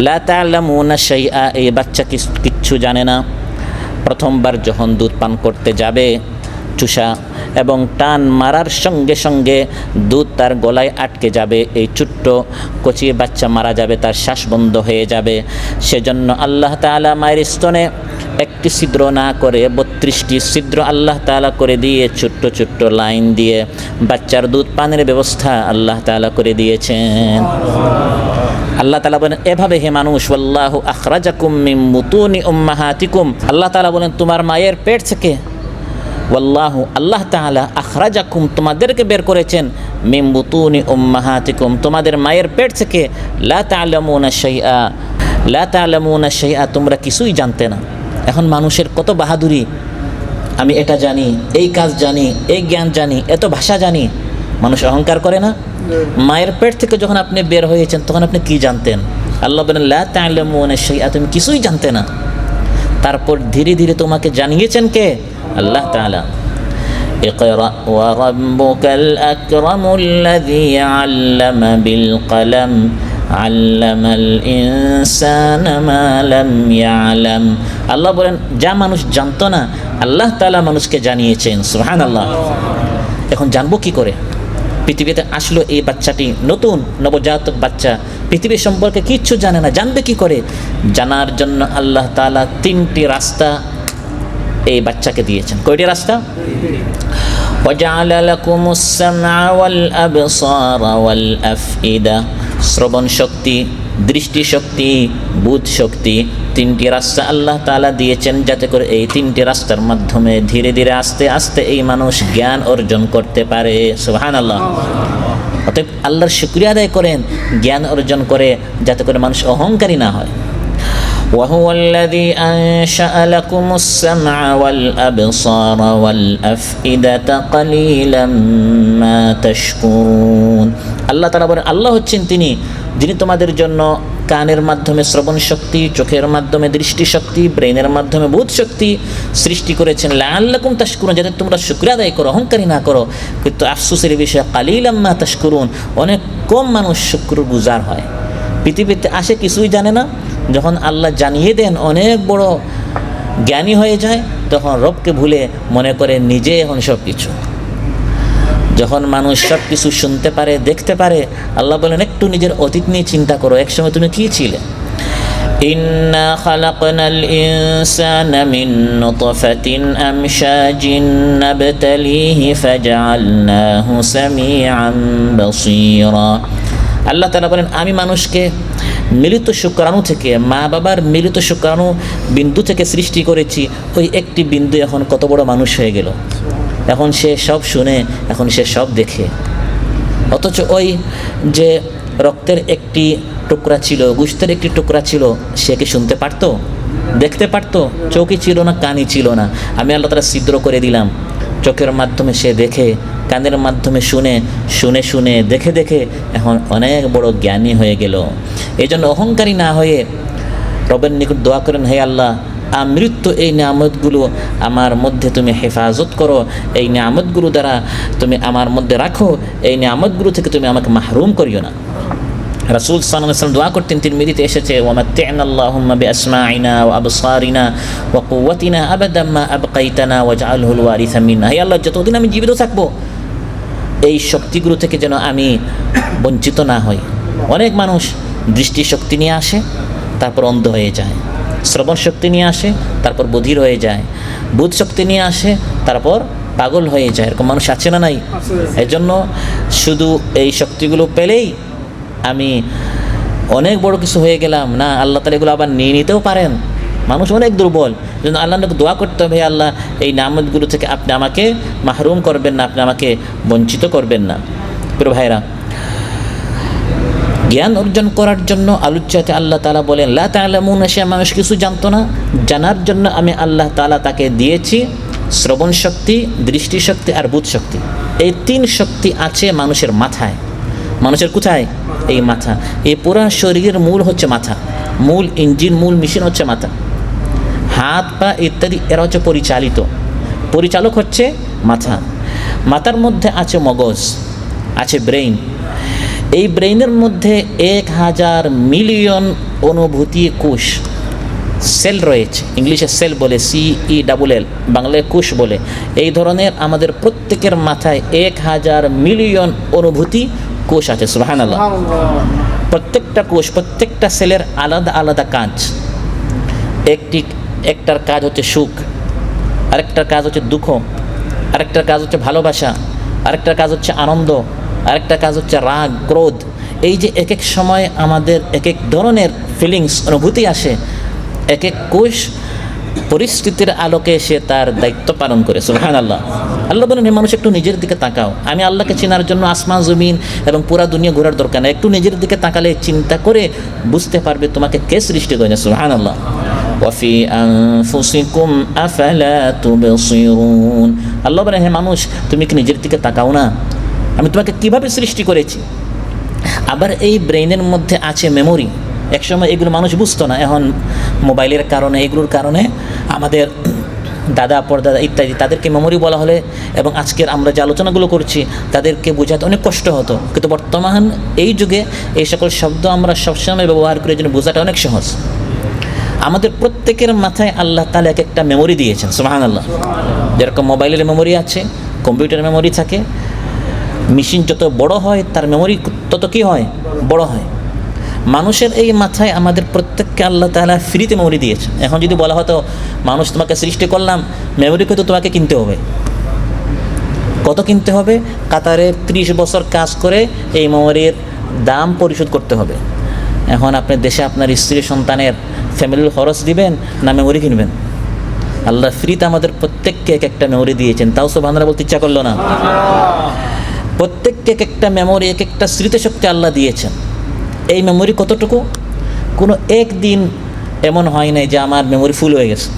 S2: লা তা'লামুনা শাইআ, এই বাচ্চা কিচ্ছু জানে না। প্রথমবার যখন দুধ পান করতে যাবে, চুষা এবং টান মারার সঙ্গে সঙ্গে দুধ তার গলায় আটকে যাবে, এই ছোট্ট কচি বাচ্চা মারা যাবে, তার শ্বাস বন্ধ হয়ে যাবে। সেজন্য আল্লাহ তাআলা মায়ের স্তনে একটি ছিদ্র না করে 32টি ছিদ্র আল্লাহ তাআলা করে দিয়ে, ছোট্ট ছোট্ট লাইন দিয়ে বাচ্চার দুধ পানের ব্যবস্থা আল্লাহ তাআলা করে দিয়েছেন। আল্লাহ তাআলা বলেন এভাবে হে মানুষ, ওয়াল্লাহু আখরাজাকুম মিন বুতুনি উম্মাহাতিকুম, আল্লাহ তাআলা বলেন তোমার মায়ের পেট থেকে, ওয়াল্লাহু আল্লাহ তাআলা আখরাজাকুম তোমাদেরকে বের করেছেন, মিন বুতুনি উম্মাহাতিকুম তোমাদের মায়ের পেট থেকে, লা তা'লামুনা শাইআ, লা তা'লামুনা শাইআ তোমরা কিছুই জানতে না। এখন মানুষের কত বাহাদুরি, আমি এটা জানি, এই কাজ জানি, এই জ্ঞান জানি, এত ভাষা জানি। মানুষ অহংকার করে না? মায়ের পেট থেকে যখন আপনি বের হয়েছেন তখন আপনি কি জানতেন? আল্লাহ বলেন লা তা'লামুনা শাইআ, তুমি কিছুই জানতে না। তারপর ধীরে ধীরে তোমাকে জানিয়েছেন কে? আল্লাহ তাআলা। ইকরা ওয়া রাব্বুকাল আকরামুল্লাযী আল্লামা বিল কলম আল্লামাল ইনসানা মা লাম ইয়ালাম। আল্লাহ বলেন যা মানুষ জানতো না আল্লাহ তাআলা মানুষকে জানিয়েছেন। সুবহানাল্লাহ। এখন জানবো কি করে? পৃথিবীতে আসলো এই বাচ্চাটি, নতুন নবজাতক বাচ্চা, পৃথিবী সম্পর্কে কিচ্ছু জানে না, জানবে কি করে? জানার জন্য আল্লাহ তাআলা 3টি রাস্তা এই বাচ্চাকে দিয়েছেন। কয়টি রাস্তা? ওয়াজআলা লাকুমুস সামআ ওয়াল আবসারা ওয়াল আফইদা, শ্রবণ শক্তি, দৃষ্টি শক্তি, বুধ শক্তি, 3টি রাস্তা আল্লাহ তাআলা দিয়েছেন যাতে করে এই 3টি রাস্তার মাধ্যমে ধীরে ধীরে আস্তে আস্তে এই মানুষ জ্ঞান অর্জন করতে পারে। সুবহানাল্লাহ। অতএব আল্লাহর শুকরিয়া আদায় করেন জ্ঞান অর্জন করে, যাতে করে মানুষ অহংকারী না হয়। وهو الذي أنشأ لكم السمع والأبصار والأفئدة قليلا ما تشكرون। আল্লাহ তাআলা বলেন আল্লাহ হচ্ছেন তিনি যিনি তোমাদের জন্য কানের মাধ্যমে শ্রবণ শক্তি, চোখের মাধ্যমে দৃষ্টি শক্তি, ব্রেনের মাধ্যমে বোধ শক্তি সৃষ্টি করেছেন। লাআল্লাকুম তাশকুরুন, যাতে তোমরা শুকরিয়া আদায় করো, অহংকারী না করো। কিন্তু আফসোসের বিষয় কালিলাম মা তাশকুরুন, অনেক কম মানুষ শুকরগুজার হয়। পৃথিবীতে আসে কিছুই জানে না, যখন আল্লাহ জানিয়ে দেন অনেক বড় জ্ঞানী হয়ে যায়, তখন রবকে ভুলে মনে করে নিজে এখন সব কিছু। যখন মানুষ সব কিছু শুনতে পারে, দেখতে পারে, আল্লাহ বলেন একটু নিজের অতীত নিয়ে চিন্তা করো, একসময় তুমি কি ছিলে? ইন্না খালাকনাল ইনসানা মিন নুতফাতিন আমশাজিন নাবতালিহি ফাজআলনাহু সামিআন বাসীরা। আল্লাহ তাআলা বলেন আমি মানুষকে মিলিত শুক্রাণু থেকে, মা বাবার মিলিত শুক্রাণু বিন্দু থেকে সৃষ্টি করেছি। ওই একটি বিন্দু এখন কত বড় মানুষ হয়ে গেল, এখন সে সব শুনে, এখন সে সব দেখে। অথচ ওই যে রক্তের একটি টুকরা ছিল, গোশতের একটি টুকরা ছিল, সে কি শুনতে পারতো, দেখতে পারতো? চোখই ছিল না, কানই ছিল না। আমি আল্লাহ তাআলা ছিদ্র করে দিলাম, চোখের মাধ্যমে সে দেখে, কানের মাধ্যমে শুনে, শুনে শুনে দেখে দেখে এখন অনেক বড় জ্ঞানী হয়ে গেল। এই জন্য অহংকারী না হয়ে রবের নিকট দোয়া করেন, হে আল্লাহ আমৃত্যু এই নিয়ামতগুলো আমার মধ্যে তুমি হেফাজত করো, এই নিয়ামতগুলো দ্বারা তুমি আমার মধ্যে রাখো, এই নিয়ামতগুলো থেকে তুমি আমাকে মাহরুম করিও না। রাসূল সাল্লাল্লাহু আলাইহি ওয়াসাল্লাম দোয়া করতেন, তিরমিজিতে এসেছে, ওয়ামাত্তি'না আল্লাহুম্মা বিআসমা'iনা ওয়া আবসারিনা ওয়া কুওয়াতিনা আবাদাম মা আবকাইতানা ওয়াজআলহুল ওয়ারিসা মিন্না। হে আল্লাহ, যতদিন আমি জীবিত থাকবো এই শক্তিগুলো থেকে যেন আমি বঞ্চিত না হই। অনেক মানুষ দৃষ্টি শক্তি নিয়ে আসে, তারপর অন্ধ হয়ে যায়। শ্রবণ শক্তি নিয়ে আসে, তারপর বধির হয়ে যায়। বুধ শক্তি নিয়ে আসে, তারপর পাগল হয়ে যায়। এরকম মানুষ আছে না নাই? এই জন্য শুধু এই শক্তিগুলো পেলেই আমি অনেক বড় কিছু হয়ে গেলাম না, আল্লাহ তাআলা এগুলো আবার নিয়ে নিতেও পারেন। মানুষ অনেক দুর্বল, যেন আল্লাহকে দোয়া করতে হবে, আল্লাহ এই নিয়ামতগুলো থেকে আপনি আমাকে মাহরুম করবেন না, আপনি আমাকে বঞ্চিত করবেন না। প্রিয় ভাইরা, জ্ঞান অর্জন করার জন্য আলোচ্যতে আল্লাহ তাআলা বলেন লা তা'লামুনা শাইআন, মানুষ কিছু জানতো না, জানার জন্য আমি আল্লাহ তাআলা তাকে দিয়েছি শ্রবণ শক্তি, দৃষ্টি শক্তি আর বুধ শক্তি। এই 3 শক্তি আছে মানুষের মাথায়। মানুষের কোথায়? এই মাথা। এই পুরো শরীরের মূল হচ্ছে মাথা, মূল ইঞ্জিন, মূল মেশিন হচ্ছে মাথা। হাত পা ইত্যাদি এরা হচ্ছে পরিচালক হচ্ছে মাথা। মাথার মধ্যে আছে মগজ, আছে ব্রেইন। এই ব্রেইনের মধ্যে 1000 মিলিয়ন অনুভূতি কোষ, সেল রয়েছে। ইংলিশে সেল বলে, CELL, বাংলায় কোষ বলে। এই ধরনের আমাদের প্রত্যেকের মাথায় 1000 মিলিয়ন অনুভূতি কোষ আছে। সুবহানাল্লাহ। প্রত্যেকটা কোষ, প্রত্যেকটা সেলের আলাদা আলাদা কাজ। একটার কাজ হচ্ছে সুখ, আরেকটার কাজ হচ্ছে দুঃখ, আরেকটার কাজ হচ্ছে ভালোবাসা, আরেকটার কাজ হচ্ছে আনন্দ, আরেকটা কাজ হচ্ছে রাগ, ক্রোধ। এই যে এক এক সময় আমাদের এক এক ধরনের ফিলিংস, অনুভূতি আসে, এক এক কোষ পরিস্থিতির আলোকে সে তার দায়িত্ব পালন করে। সুবহানাল্লাহ। আল্লাহ বলেন, হে মানুষ একটু নিজের দিকে তাকাও। আমি আল্লাহকে চেনার জন্য আসমান জমিন এবং পুরা দুনিয়া ঘোরার দরকার নেই, একটু নিজের দিকে তাকালে চিন্তা করে বুঝতে পারবে তোমাকে কে সৃষ্টি করেছে। সুবহানাল্লাহ। ওয়াফি আনফুসিকুম আফালা তুবসিরুন। আল্লাহ বলেন, হে মানুষ তুমি কি নিজের দিকে তাকাও না? আমি তোমাকে কিভাবে সৃষ্টি করেছি। আবার এই ব্রেইনের মধ্যে আছে মেমোরি। একসময় এগুলো মানুষ বুঝতো না, এখন মোবাইলের কারণে, এগুলোর কারণে আমাদের দাদা পরদাদা ইত্যাদি তাদেরকে মেমোরি বলা হলে, এবং আজকের আমরা যে আলোচনাগুলো করছি তাদেরকে বোঝাতে অনেক কষ্ট হতো। কিন্তু বর্তমান এই যুগে এই সকল শব্দ আমরা সবসময় ব্যবহার করে জন্য বোঝাটা অনেক সহজ। আমাদের প্রত্যেকের মাথায় আল্লাহ তাআলা এক একটা মেমোরি দিয়েছেন, সুবহানাল্লাহ। যেরকম মোবাইলের মেমোরি আছে, কম্পিউটারের মেমোরি থাকে, মেশিন যত বড় হয় তার মেমোরি তত কী হয়, বড় হয়। মানুষের এই মাথায় আমাদের প্রত্যেককে আল্লাহ তাআলা ফ্রিতে মেমোরি দিয়েছে। এখন যদি বলা হতো মানুষ তোমাকে সৃষ্টি করলাম, মেমোরি কিন্তু তোমাকে কিনতে হবে। কত কিনতে হবে? কাতারে 30 বছর কাজ করে এই মেমোরির দাম পরিশোধ করতে হবে। এখন আপনি দেশে আপনার স্ত্রী সন্তানের ফ্যামিলির খরচ দিবেন না মেমোরি কিনবেন? আল্লাহ ফ্রিতে আমাদের প্রত্যেককে এক একটা মেমোরি দিয়েছেন, তাও সুবহানাল্লাহ বলতে ইচ্ছা করলো না। প্রত্যেককে এক একটা মেমোরি, এক একটা স্মৃতিশক্তি আল্লাহ দিয়েছেন। এই মেমোরি কতটুকু? কোনো একদিন এমন হয় নাই যে আমার মেমোরি ফুল হয়ে গেছে।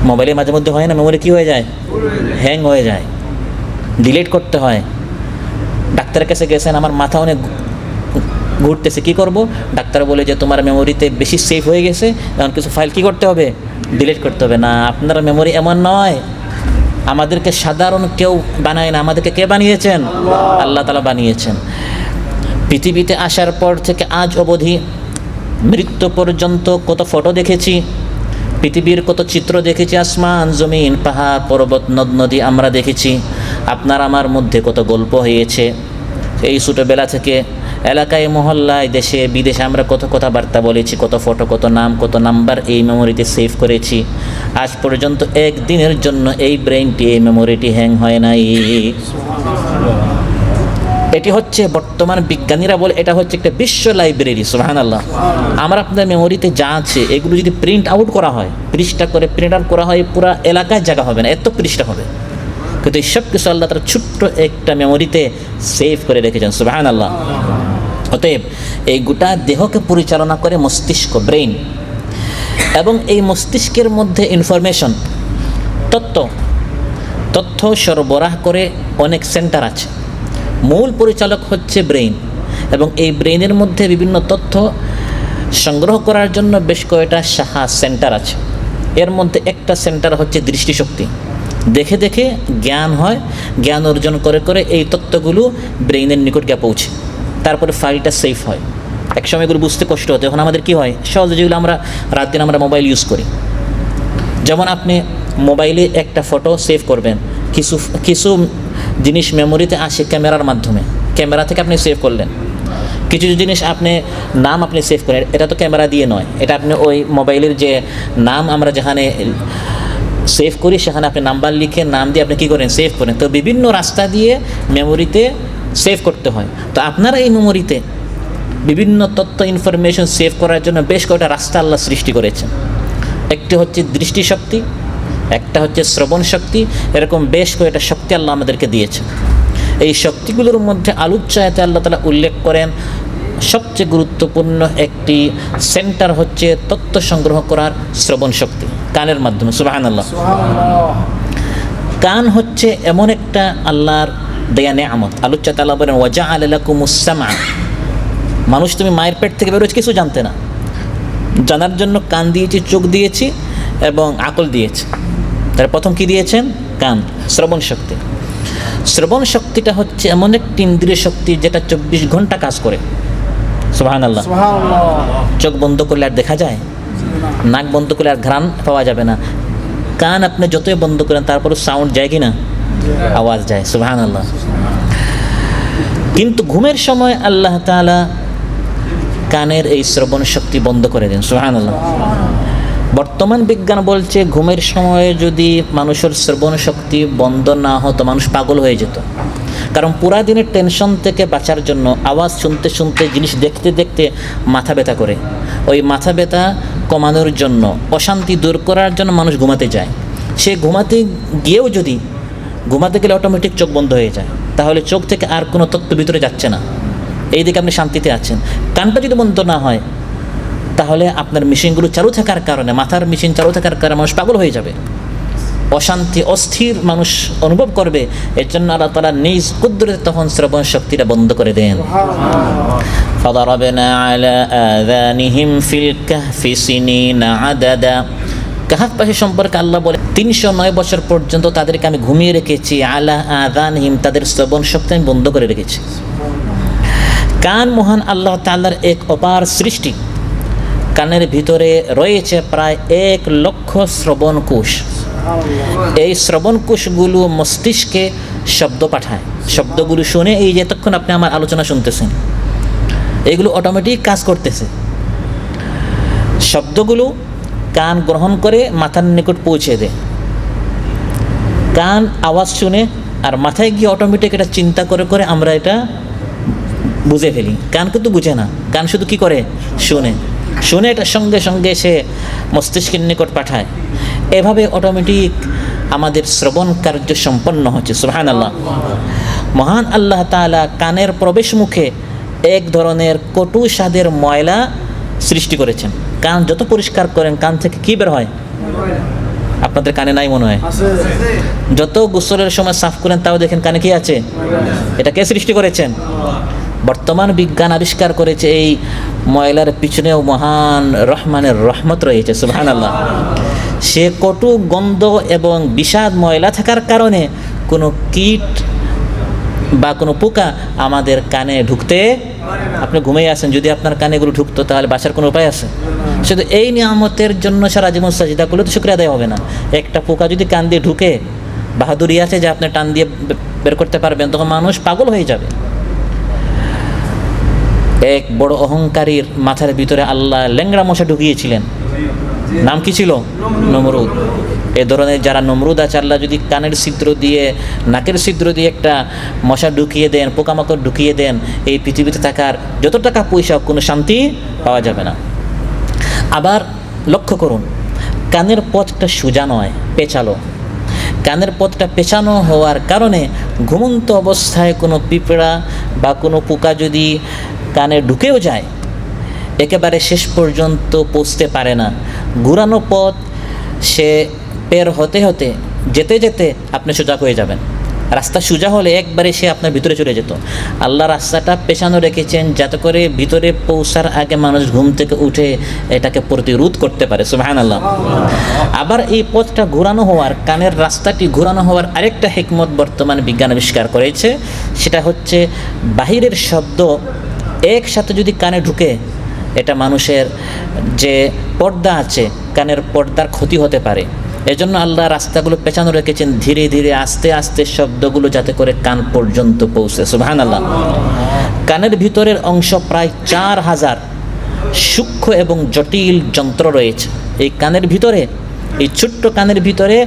S2: মোবাইলে মাঝে মধ্যে হয় না, মেমোরি কী হয়ে যায়, হ্যাং হয়ে যায়, ডিলিট করতে হয়। ডাক্তারের কাছে গেছেন, আমার মাথা অনেক ঘুরতেছে, কী করব? ডাক্তার বলে যে তোমার মেমোরিতে বেশি সেভ হয়ে গেছে, এখন কিছু ফাইল কী করতে হবে, ডিলিট করতে হবে। না, আপনার মেমোরি এমন নয়। আমাদেরকে সাধারণ কেউ বানায় না, আমাদেরকে কে বানিয়েছেন? আল্লাহ তাআলা বানিয়েছেন। পৃথিবীতে আসার পর থেকে আজ অবধি মৃত্যু পর্যন্ত কত ফটো দেখেছি, পৃথিবীর কত চিত্র দেখেছি, আসমান জমিন পাহাড় পর্বত নদ নদী আমরা দেখেছি। আপনার আমার মধ্যে কত গল্প হয়েছে। এই ছোটোবেলা থেকে এলাকায় মহল্লায় দেশে বিদেশে আমরা কত কথাবার্তা বলেছি, কত ফটো, কত নাম, কত নাম্বার এই মেমোরিতে সেভ করেছি। আজ পর্যন্ত একদিনের জন্য এই ব্রেনটি, এই মেমোরিটি হ্যাং হয় নাই। এটি হচ্ছে বর্তমান বিজ্ঞানীরা বলে এটা হচ্ছে একটা বিশ্ব লাইব্রেরি, সুবহানাল্লাহ। আমার আপনার মেমোরিতে যা আছে এগুলো যদি প্রিন্ট আউট করা হয়, পৃষ্ঠা করে প্রিন্ট আউট করা হয়, পুরো এলাকায় জায়গা হবে না, এত পৃষ্ঠা হবে। কিন্তু এই সব কিছু আল্লাহ তাআলা ছোট্ট একটা মেমোরিতে সেভ করে রেখেছেন, সুবহানাল্লাহ। অতএব এই গোটা দেহকে পরিচালনা করে মস্তিষ্ক, ব্রেইন, এবং এই মস্তিষ্কের মধ্যে ইনফরমেশন, তথ্য সরবরাহ করে অনেক সেন্টার আছে। মূল পরিচালক হচ্ছে ব্রেইন, এবং এই ব্রেইনের মধ্যে বিভিন্ন তথ্য সংগ্রহ করার জন্য বেশ কয়েকটা শাখা সেন্টার আছে। এর মধ্যে একটা সেন্টার হচ্ছে দৃষ্টিশক্তি। দেখে দেখে জ্ঞান হয়, জ্ঞান অর্জন করে করে এই তথ্যগুলো ব্রেইনের নিকট গিয়ে পৌঁছে, তারপরে ফাইলটা সেফ হয়। একসময় এগুলো বুঝতে কষ্ট হতো, এখন আমাদের কী হয়, সহজে যেগুলো আমরা রাত দিন আমরা মোবাইল ইউজ করি। যেমন আপনি মোবাইলে একটা ফটো সেভ করবেন, কিছু জিনিস মেমোরিতে আসে ক্যামেরার মাধ্যমে, ক্যামেরা থেকে আপনি সেভ করলেন। কিছু জিনিস আপনি নাম আপনি সেভ করেন, এটা তো ক্যামেরা দিয়ে নয়, এটা আপনি ওই মোবাইলের যে নাম আমরা যেখানে সেভ করি সেখানে আপনি নাম্বার লিখে নাম দিয়ে আপনি কী করেন, সেভ করেন। তো বিভিন্ন রাস্তা দিয়ে মেমোরিতে সেভ করতে হয়। তো আপনারা এই মেমোরিতে বিভিন্ন তথ্য ইনফরমেশন সেভ করার জন্য বেশ কয়েকটা রাস্তা আল্লাহ সৃষ্টি করেছেন। একটি হচ্ছে দৃষ্টিশক্তি, একটা হচ্ছে শ্রবণ শক্তি, এরকম বেশ কয়েকটা শক্তি আল্লাহ আমাদেরকে দিয়েছেন। এই শক্তিগুলোর মধ্যে আলোচ্য আয়াতে আল্লাহ তাআলা উল্লেখ করেন সবচেয়ে গুরুত্বপূর্ণ একটি সেন্টার হচ্ছে তথ্য সংগ্রহ করার শ্রবণ শক্তি, কানের মাধ্যমে, সুবহানাল্লাহ। কান হচ্ছে এমন একটা আল্লাহর দেয়া নেয়ামত। আলোচ্য আয়াতে আল্লাহ বলেন ওয়াজআলা লাকুমুস সামআ। মানুষ তুমি মায়ের পেট থেকে বেরোচ্ছে কিছু জানতে না, জানার জন্য কান দিয়েছি, চোখ দিয়েছি এবং আকল দিয়েছি। তার প্রথম কি দিয়েছেন? কান, শ্রবণ শক্তি। শ্রবণ শক্তিটা হচ্ছে এমন একটি ইন্দ্রিয় শক্তি যেটা 24 ঘন্টা কাজ করে, সুবহানাল্লাহ। চোখ বন্ধ করলে আর দেখা যায়, নাক বন্ধ করলে আর ঘ্রাণ পাওয়া যাবে না। কান আপনি যতই বন্ধ করেন তারপরে সাউন্ড যায় কি না, আওয়াজ যায়, সুবহানাল্লাহ। কিন্তু ঘুমের সময় আল্লাহ তাআলা কানের এই শ্রবণ শক্তি বন্ধ করে দেন, সুবহানাল্লাহ। বর্তমান বিজ্ঞান বলছে ঘুমের সময়ে যদি মানুষের শ্রবণ শক্তি বন্ধ না হতো মানুষ পাগল হয়ে যেত। কারণ পুরা দিনের টেনশন থেকে বাঁচার জন্য আওয়াজ শুনতে শুনতে, জিনিস দেখতে দেখতে মাথা ব্যথা করে। ওই মাথা ব্যথা কমানোর জন্য, অশান্তি দূর করার জন্য মানুষ ঘুমাতে যায়। সে ঘুমাতে গিয়েও যদি ঘুমাতে গেলে অটোমেটিক চোখ বন্ধ হয়ে যায়, তাহলে চোখ থেকে আর কোনো তথ্য ভিতরে যাচ্ছে না, এই দিকে আপনি শান্তিতে আছেন। কানটা যদি বন্ধ না হয় তাহলে আপনার মেশিনগুলো চালু থাকার কারণে, মাথার মেশিন চালু থাকার কারণে মানুষ পাগল হয়ে যাবে। অশান্তি, অস্থির মানুষ অনুভব করবে। এর জন্য আল্লাহ তাআলা নিজ কুদরতে তখন শ্রবণ শক্তিটা বন্ধ করে দেন। فضربنا على آذانهم في الكهف سنين عددا। কাহাফবাসী সম্পর্কে আল্লাহ বলে 309 বছর পর্যন্ত তাদেরকে আমি ঘুমিয়ে রেখেছি। আলা আযানহিম, তাদের শ্রবণ শক্তি আমি বন্ধ করে রেখেছি। কান মহান আল্লাহ তাআলার এক অপার সৃষ্টি। কানের ভিতরে রয়েছে প্রায় 1 লক্ষ শ্রবণ কোষ। এই শ্রবণ কোষগুলো মস্তিষ্কে শব্দ পাঠায়। শব্দগুলো শুনে, এই যে এতক্ষণ আপনি আমার আলোচনা শুনতেছেন, এগুলো অটোমেটিক কাজ করতেছে। শব্দগুলো কান গ্রহণ করে মাথার নিকট পৌঁছে দেয়। কান আওয়াজ শুনে আর মাথায় গিয়ে অটোমেটিক এটা চিন্তা করে করে আমরা এটা বুঝে ফেলি। কান কিন্তু বুঝে না, কান শুধু কি করে, শুনে। শুনে এটা সঙ্গে সঙ্গে সে মস্তিষ্কের নিকট পাঠায়। এভাবে অটোমেটিক আমাদের শ্রবণ কার্য সম্পন্ন হচ্ছে। সুবহানাল্লাহ। মহান আল্লাহ তাআলা কানের প্রবেশ মুখে এক ধরনের কটু স্বাদের ময়লা সৃষ্টি করেছেন। কান যত পরিষ্কার করেন, কান থেকে কি বের হয়? আপনাদের কানে নাই মনে হয়? যত গোসলের সময় সাফ করেন, তাও দেখেন কানে কি আছে? এটা কে সৃষ্টি করেছেন? বর্তমান বিজ্ঞান আবিষ্কার করেছে এই ময়লার পিছনেও মহান রহমানের রহমত রয়েছে। সুবহানাল্লাহ। সে কটু গন্ধ এবং বিষাদ ময়লা থাকার কারণে কোনো কীট বা কোনো পোকা আমাদের কানে ঢুকতে, আপনি ঘুমিয়ে আছেন, যদি আপনার কানে এগুলো ঢুকতো তাহলে বাঁচার কোনো উপায় আছে? শুধু এই নিয়ামতের জন্য সারা জীবন সাজদা করলে তো শুকরিয়া আদায় হবে না। একটা পোকা যদি কান দিয়ে ঢুকে, বাহাদুরি আছে যে আপনি টান দিয়ে বের করতে পারবেন, তখন মানুষ পাগল হয়ে যাবে। এক বড় অহংকারীর মাথার ভিতরে আল্লাহ ল্যাংড়া মশা ঢুকিয়েছিলেন। নাম কি ছিল? নমরুদ। এ ধরনের যারা নমরুদ আছে, আল্লাহ যদি কানের ছিদ্র দিয়ে, নাকের ছিদ্র দিয়ে একটা মশা ঢুকিয়ে দেন, পোকামাকড় ঢুকিয়ে দেন, এই পৃথিবীতে থাকার যত টাকা পয়সা, কোনো শান্তি পাওয়া যাবে না। আবার লক্ষ্য করুন, কানের পথটা সোজা নয়, পেঁচালো। কানের পথটা পেঁচানো হওয়ার কারণে ঘুমন্ত অবস্থায় কোনো পিঁপড়া বা কোনো পোকা যদি কানে ঢুকেও যায়, একেবারে শেষ পর্যন্ত পৌঁছতে পারে না। ঘুরানো পথ সে পের হতে হতে, যেতে যেতে আপনি সোজা হয়ে যাবেন। রাস্তা সোজা হলে একবারে সে আপনার ভিতরে চলে যেত। আল্লাহ রাস্তাটা পেছানো রেখেছেন যাতে করে ভিতরে পৌঁছার আগে মানুষ ঘুম থেকে উঠে এটাকে প্রতিরোধ করতে পারে। সুবহানাল্লাহ। আবার এই পথটা ঘোরানো হওয়ার, কানের রাস্তাটি ঘোরানো হওয়ার আরেকটা হিকমত বর্তমান বিজ্ঞান আবিষ্কার করেছে। সেটা হচ্ছে বাহিরের শব্দ একসাথে যদি কানে ঢুকে, এটা মানুষের যে পর্দা আছে, কানের পর্দার ক্ষতি হতে পারে। এজন্য আল্লাহ রাস্তাগুলো পেছানো রেখেছেন, ধীরে ধীরে আস্তে আস্তে শব্দগুলো যাতে করে কান পর্যন্ত পৌঁছে। সুবহানাল্লাহ। কানের ভিতরের অংশ প্রায় 4000 সূক্ষ্ম এবং জটিল যন্ত্র রয়েছে। এই কানের ভিতরে, এই ছোট্ট কানের ভিতরে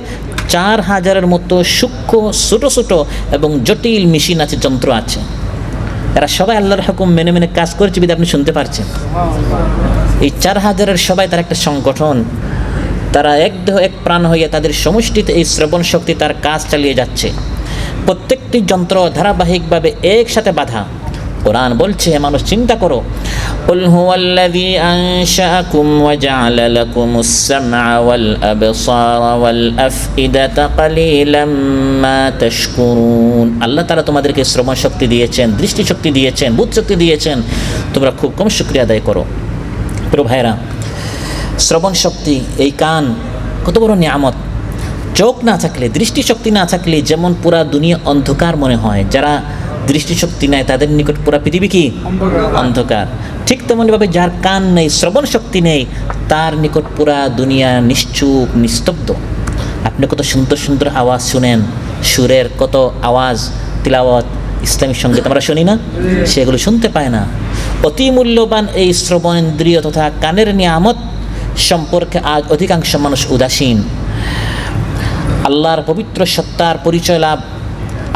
S2: 4000-এর মতো সূক্ষ্ম ছোট ছোট এবং জটিল মেশিন আছে, যন্ত্র আছে। এরা সবাই আল্লাহর হুকুম মেনে মেনে কাজ করছে, বিধে আপনি শুনতে পারছেন। এই 4000-এর সবাই তার একটা সংগঠন। তারা এক দেহ এক প্রাণ হয়ে তাদের সমষ্টিতে এই শ্রবণ শক্তি তার কাজ চালিয়ে যাচ্ছে। প্রত্যেকটি যন্ত্র ধারাবাহিকভাবে একসাথে বাঁধা। কোরআন বলছে, মানুষ চিন্তা করো, কুল হুয়াল্লাযী আনশাআকুম ওয়া জাআলা লাকুমুস সামআ ওয়াল আবসারা ওয়াল আফইদাতা কালিলাম মা তাশকুরুন। আল্লাহ তাআলা তোমাদেরকে শ্রবণ শক্তি দিয়েছেন, দৃষ্টি শক্তি দিয়েছেন, বুদ্ধি শক্তি দিয়েছেন, তোমরা খুব কম শুকরিয়া আদায় করো। প্রিয় ভাইরা, শ্রবণ শক্তি, এই কান কত বড় নিয়ামত। চোখ না থাকলে, দৃষ্টিশক্তি না থাকলে যেমন পুরা দুনিয়া অন্ধকার মনে হয়, যারা দৃষ্টিশক্তি নেয় তাদের নিকট পুরা পৃথিবী কি অন্ধকার। ঠিক তেমনইভাবে যার কান নেই, শ্রবণ শক্তি নেই, তার নিকট পুরা দুনিয়া নিশ্চুপ, নিস্তব্ধ। আপনি কত সুন্দর সুন্দর আওয়াজ শুনেন, সুরের কত আওয়াজ, তিলাওয়াত, ইসলামী সঙ্গীত আমরা শুনি না, সেগুলো শুনতে পায় না। অতি মূল্যবান এই শ্রবণেন্দ্রিয় তথা কানের নিয়ামত সম্পর্কে আজ অধিকাংশ মানুষ উদাসীন। আল্লাহর পবিত্র সত্তার পরিচয় লাভ,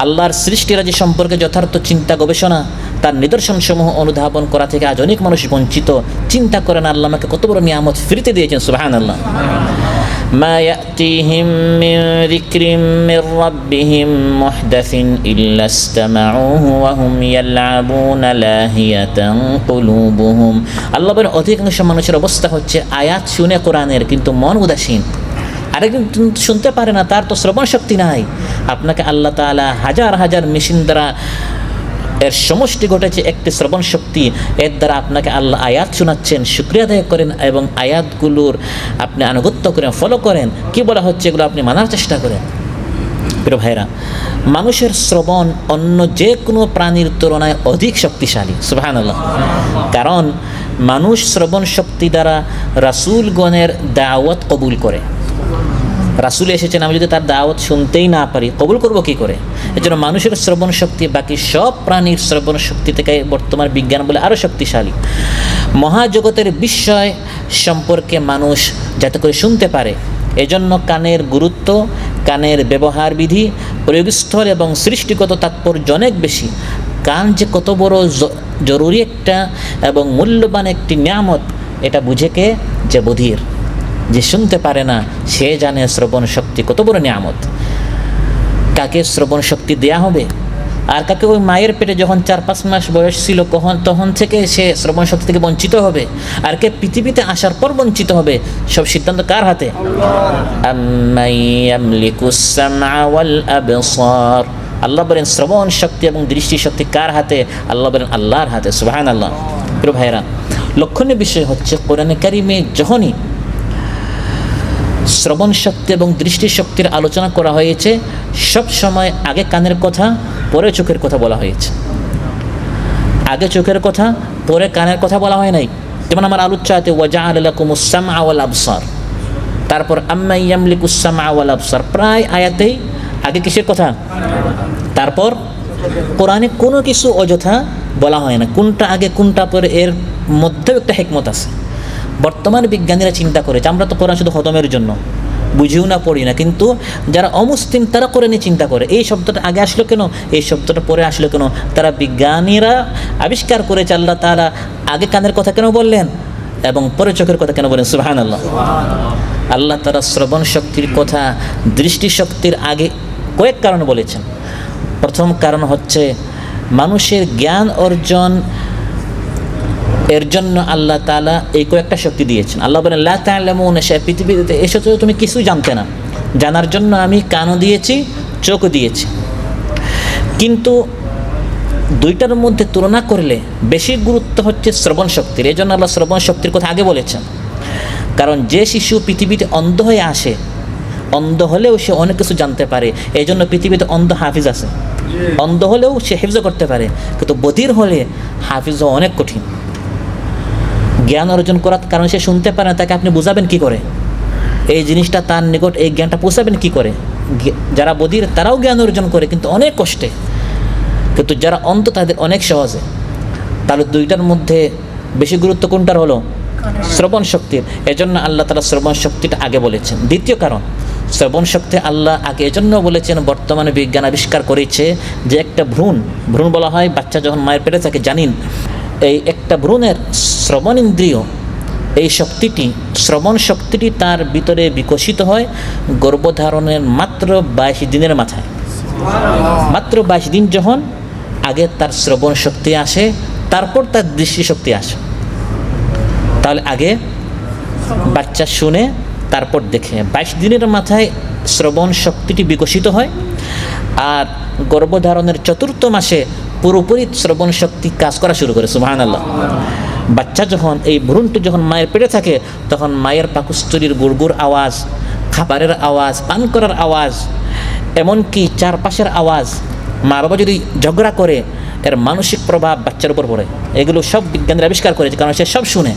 S2: আল্লাহর সৃষ্টিরাজি সম্পর্কে যথার্থ চিন্তা গবেষণা, তার নিদর্শনসমূহ অনুধাবন করা থেকে আজ অনেক মানুষ বঞ্চিত। চিন্তা করেন, আল্লাহ আমাকে কত বড় নিয়ামত ফ্রিতে দিয়েছেন। সুবহানাল্লাহ। মা ইয়াতিহিম মিন যিকরিম মির রাব্বিহিম মুহদাসিন ইল্লা ইসতামাউহু ওয়া হুম ইয়ালআবুনা লাহিয়াতান কুলুবুহুম। আল্লাহ বলেন, অধিকাংশ মানুষের অবস্থা হচ্ছে আয়াত শুনে কোরআনের কিন্তু মন উদাসীন। আরেকজন শুনতে পারে না, তার তো শ্রবণ শক্তি নাই। আপনাকে আল্লাহ তাআলা হাজার হাজার মেশিন দ্বারা এর সমষ্টি ঘটেছে একটি শ্রবণ শক্তি, এর দ্বারা আপনাকে আল্লাহ আয়াত শোনাচ্ছেন, শুকরিয়া আদায় করেন এবং আয়াতগুলোর আপনি আনুগত্য করেন, ফলো করেন, কি বলা হচ্ছে এগুলো আপনি মানার চেষ্টা করেন। প্রিয় ভাইরা, মানুষের শ্রবণ অন্য যে কোনো প্রাণীর তুলনায় অধিক শক্তিশালী, সুবহানাল্লাহ। কারণ মানুষ শ্রবণ শক্তি দ্বারা রাসূলগণের দাওয়াত কবুল করে। রাসূল এসেছেন, আমি যদি তার দাওয়াত শুনতেই না পারি কবুল করব কি করে? এজন্য মানুষের শ্রবণ শক্তি বাকি সব প্রাণীর শ্রবণ শক্তি থেকে বর্তমান বিজ্ঞান বলে আরও শক্তিশালী। মহাজগতের বিষয় সম্পর্কে মানুষ যাতে করে শুনতে পারে, এজন্য কানের গুরুত্ব, কানের ব্যবহার বিধি, প্রয়োগস্থল এবং সৃষ্টিগত তাৎপর্য অনেক বেশি। কান যে কত বড় জরুরি একটা এবং মূল্যবান একটি নিয়ামত, এটা বুঝে কে? যে বধির, যে শুনতে পারে না, সে জানে শ্রবণ শক্তি কত বড় নিয়ামত। কাকে শ্রবণ শক্তি দেয়া হবে? আর কাকে ওই মায়ের পেটে যখন 4-5 মাস বয়স ছিল তখন থেকে সে শ্রবণ শক্তি থেকে বঞ্চিত হবে, আর কে পৃথিবীতে আসার পর বঞ্চিত হবে, সব সিদ্ধান্ত কার হাতে? আম্মান ইয়ামলিকুস সামআ ওয়াল আবসার। আল্লাহ বলেন শ্রবণ শক্তি এবং দৃষ্টি শক্তি কার হাতে? আল্লাহ বলেন আল্লাহর হাতে, সুবহানাল্লাহ। প্রিয় ভাইরা, লক্ষণীয় বিষয় হচ্ছে কোরআনে কারিমে যখনই শ্রবণ শক্তি এবং দৃষ্টি শক্তির আলোচনা করা হয়েছে, সব সময় আগে কানের কথা পরে চোখের কথা বলা হয়েছে। আগে চোখের কথা পরে কানের কথা বলা হয় নাই। যেমন আমার আলোচ্যাতে ওয়াজআলা লাকুমুস সামআ ওয়াল আবসার, তারপর আম্মা ইয়ামলিকুস সামআ ওয়াল আবসার, প্রায় আয়াতেই আগে কিসের কথা, তারপর কোরআনে কোনো কিছু অযথা বলা হয় না, কোনটা আগে কোনটা পরে, এর মধ্যেও একটা হিকমত আছে। বর্তমান বিজ্ঞানীরা চিন্তা করেছে, আমরা তো কোরআন শুধু হজমের জন্য বুঝিও না, পড়ি না, কিন্তু যারা অমুসলিম তারা কোরআনে চিন্তা করে এই শব্দটা আগে আসলো কেন, এই শব্দটা পরে আসলো কেন। তারা বিজ্ঞানীরা আবিষ্কার করেছে আল্লাহ তাআলা আগে কানের কথা কেন বললেন এবং পরে চোখের কথা কেন বললেন, সুবহানাল্লাহ। আল্লাহ তাআলা শ্রবণ শক্তির কথা দৃষ্টি শক্তির আগে কয়েক কারণে বলেছেন। প্রথম কারণ হচ্ছে মানুষের জ্ঞান অর্জন এর জন্য আল্লাহ তাআলা এই কয়েকটা শক্তি দিয়েছেন। আল্লাহ বলেন লা তা'লামুনা শাইআ, পৃথিবীতে এসেছো তুমি কিছুই জানতে না, জানার জন্য আমি কানও দিয়েছি, চোখও দিয়েছি। কিন্তু দুইটার মধ্যে তুলনা করলে বেশি গুরুত্ব হচ্ছে শ্রবণ শক্তির। এই জন্য আল্লাহ শ্রবণ শক্তির কথা আগে বলেছেন। কারণ যে শিশু পৃথিবীতে অন্ধ হয়ে আসে, অন্ধ হলেও সে অনেক কিছু জানতে পারে। এই জন্য পৃথিবীতে অন্ধ হাফিজ আছে, অন্ধ হলেও সে হিফজ করতে পারে। কিন্তু বধির হলে হাফিজ হওয়া অনেক কঠিন। জ্ঞান অর্জন করার কারণ সে শুনতে পারে না, তাকে আপনি বুঝাবেন কি করে? এই জিনিসটা তার নিকট, এই জ্ঞানটা পৌঁছাবেন কি করে? যারা বধির তারাও জ্ঞান অর্জন করে কিন্তু অনেক কষ্টে, কিন্তু যারা অন্ধ তাদের অনেক সহজে। তাহলে দুইটার মধ্যে বেশি গুরুত্ব কোনটার হলো? শ্রবণ শক্তির। এজন্য আল্লাহ তাআলা শ্রবণ শক্তিটা আগে বলেছেন। দ্বিতীয় কারণ, শ্রবণ শক্তি আল্লাহ আগে এজন্য বলেছেন, বর্তমানে বিজ্ঞান আবিষ্কার করেছে যে একটা ভ্রূণ বলা হয়, বাচ্চা যখন মায়ের পেটে থাকে জানিন, এই একটা ভ্রূণের শ্রবণ ইন্দ্রিয়, এই শক্তিটি, শ্রবণ শক্তিটি তার ভিতরে বিকশিত হয় গর্ভধারণের মাত্র 22 দিনের মাথায়। মাত্র 22 দিন যখন আগে তার শ্রবণ শক্তি আসে, তারপর তার দৃষ্টি শক্তি আসে। তাহলে আগে বাচ্চা শুনে তারপর দেখে, 22 দিনের মাথায় শ্রবণ শক্তিটি বিকশিত হয়। আর গর্ভধারণের 4র্থ মাসে পুরোপুরি শ্রবণ শক্তি কাজ করা শুরু করে, সুবহানাল্লাহ। বাচ্চা যখন, এই ভ্রূণটি যখন মায়ের পেটে থাকে, তখন মায়ের পাকস্থলীর গুড়গুড় আওয়াজ, খাবারের আওয়াজ, পান করার আওয়াজ, এমনকি চারপাশের আওয়াজ, মা বাবা যদি ঝগড়া করে এর মানসিক প্রভাব বাচ্চার উপর পড়ে। এগুলো সব বিজ্ঞানীরা আবিষ্কার করেছে, কারণ সে সব শুনে।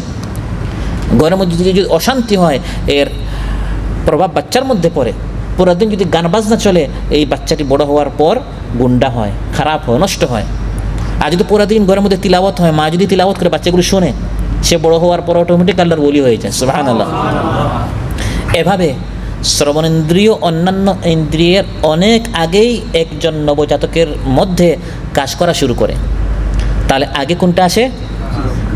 S2: ঘরের মধ্যে যদি অশান্তি হয়, এর প্রভাব বাচ্চার মধ্যে পড়ে। পুরো দিন যদি গান বাজনা চলে, এই বাচ্চাটি বড় হওয়ার পর গুন্ডা হয়, খারাপ হয়, নষ্ট হয়। আর যদি পুরো দিন ঘরের মধ্যে তিলাওয়াত হয়, মা যদি তিলাওয়াত করে বাচ্চাগুলো শুনে, সে বড় হওয়ার পর অটোমেটিক আল্লাহর ওলি হয়ে যায়, সুবহানাল্লাহ। এভাবে শ্রবণেন্দ্রিয় অন্যান্য ইন্দ্রিয়ের অনেক আগেই একজন নবজাতকের মধ্যে কাজ করা শুরু করে। তাহলে আগে কোনটা আসে?